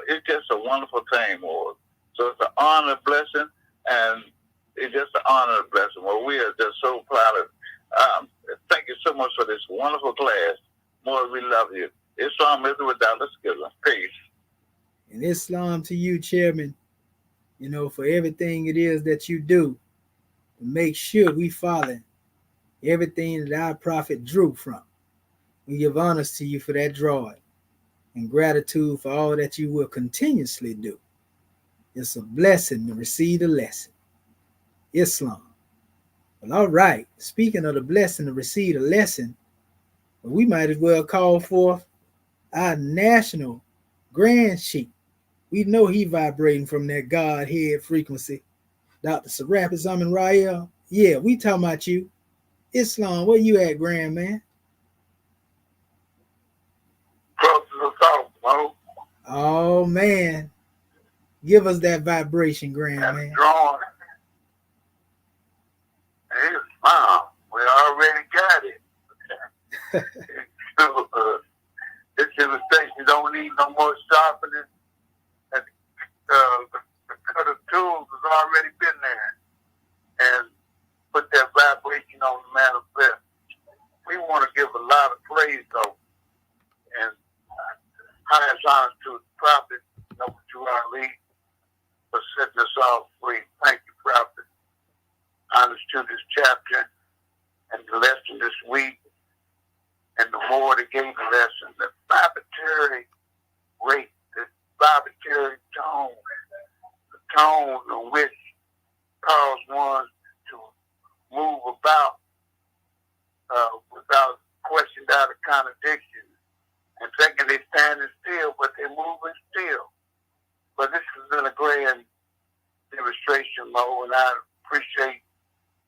It's just a wonderful thing, Lord. So it's an honor, blessing, and it's just an honor and blessing. Well, we are just so proud of. Thank you so much for this wonderful class. More, we love you. Islam is without a schism. Peace. And Islam to you, Chairman, for everything it is that you do to make sure we follow everything that our prophet drew from. We give honors to you for that drawing and gratitude for all that you will continuously do. It's a blessing to receive the lesson. Islam. Well, all right. Speaking of the blessing to receive the lesson, we might as well call forth our national Grand Sheik. We know he vibrating from that Godhead frequency. Dr. Serapis Amin Rael. Yeah, we talking about you. Islam, where you at, Grand Man? Close to the south, Mo. Oh, man. Give us that vibration, Grand Man. Drawing. Islam. We already got it. This illustration don't need no more sharpening. And, the cut of tools has already been there. And put that vibration on the manifest. We want to give a lot of praise, though. And highest honor to the prophet, Noble Ali, for setting us all free. Thank you, prophet. Honors to this chapter and the lesson this week, and the more that gave the lesson, the vibratory rate, the vibratory tone, the tone in which cause one to move about without questioned out of contradiction. And second, they standing still, but they're moving still. But this has been a grand demonstration, Mo, and I appreciate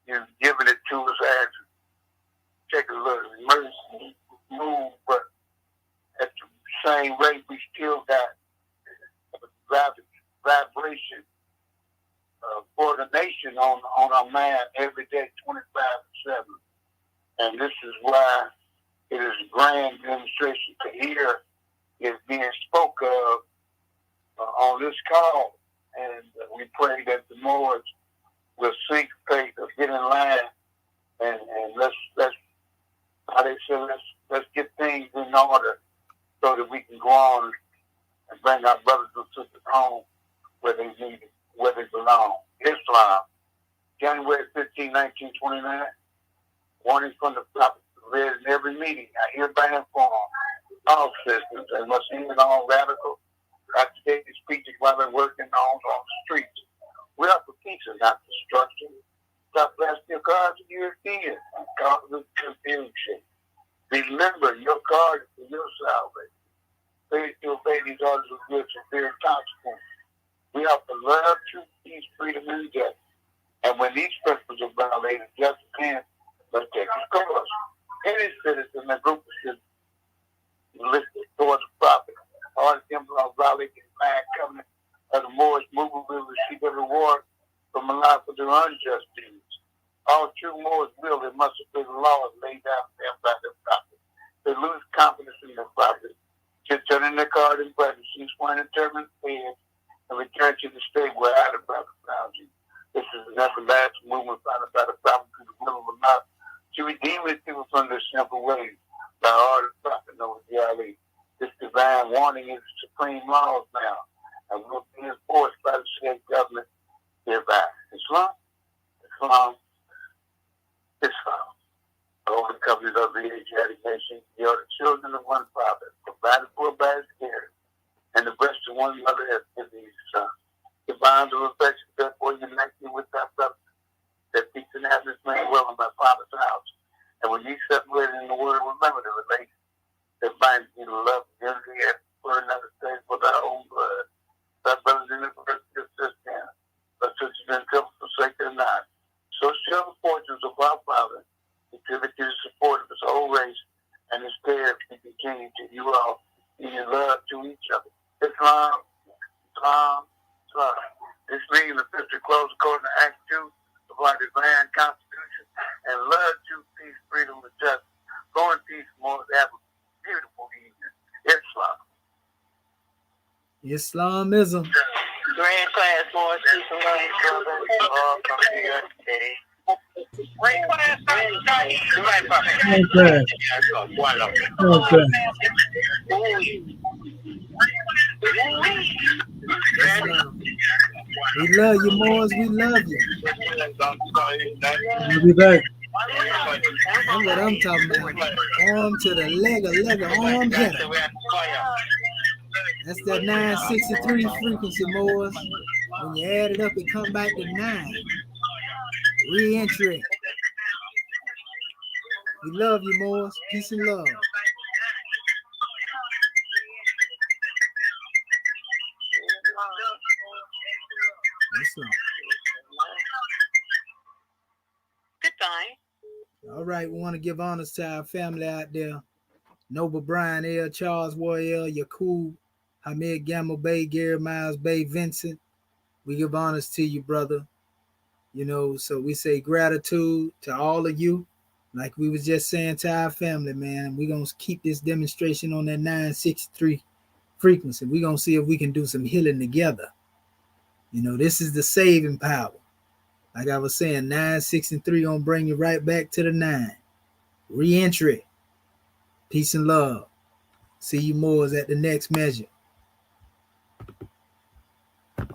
you giving it to us as take a little emergency move, but at the same rate, we still got vibration for the nation on our mind every day, 25/7. And this is why it is a grand demonstration to hear is being spoke of on this call. And we pray that the Moors will seek faith or get in line and let's how they say, let's get things in order so that we can go on and bring our brothers and sisters home where they need it, where they belong. Islam, January 15, 1929, warning from the prophet, read in every meeting. I hereby inform all systems and must end all radical, activated speeches while they're working on the streets. We are for peace and not destruction. Stop blasting your cards and your fears and causes confusion. Remember, your card is for your salvation. Faith to obey these orders of good and fear consequences. We are for love, truth, peace, freedom, and justice. And when these principles are violated, justice and must take its course. Any citizen that group should listed towards the prophet. All the temples are violating the divine covenant of the Moorish movement will receive a reward from Allah for their unjust deeds. All true Moors will and must obey the laws laid down for them by the prophet. They lose confidence in the prophet, just turning their card in presence, cease one determined fears, and return to the state where the prophet found you. This is an everlasting movement founded by the prophet to the will of Allah to redeem his people from their simple ways. By all the prophet knows the Ali. This divine warning is supreme laws now, and will be enforced by the state government hereby. Islam. All the covenant of the Asiatic nation, they are the children of one father, provided for by his care, and the breast of one mother has given these sons. The bonds of affection, therefore, unite you with thy brother, that peace and happiness may dwell in thy father's house. And when you separated in the word, remember the relation that binds you to love and unity as for another state for thy own blood. Thy brothers in the first assist him, thy sisters in temple forsake them not. So shall the fortunes of our Father contribute to the support of his whole race and his care to continue to you all in your love to each other. Islam. This meeting is officially closed according to Act 2 of our divine constitution And love, truth, peace, freedom, and justice. Go in peace, more. Have a beautiful evening. Islam. Islamism. Grand class, boys. Peace and love, brother. All come here today. Grand class, Islam. We love you, Moors. We love you. We'll be back. That's what I'm talking about. Arm to the leg, arm header. That's that 963 frequency, Moors. When you add it up, it come back to 9. Re-entry. We love you, Moors. Peace and love. Islam. Goodbye. All right, we want to give honors to our family out there. Noble Brian L., Charles Roy L., Yakub, Hamid Gamble Bay, Gary Miles Bay, Vincent. We give honors to you, brother. You know, so we say gratitude to all of you. Like we was just saying to our family, man, we're going to keep this demonstration on that 963 frequency. We're going to see if we can do some healing together. You know, this is the saving power. Like I was saying, 963 going to bring you right back to the 9. Re-entry. Peace and love. See you more at the next measure.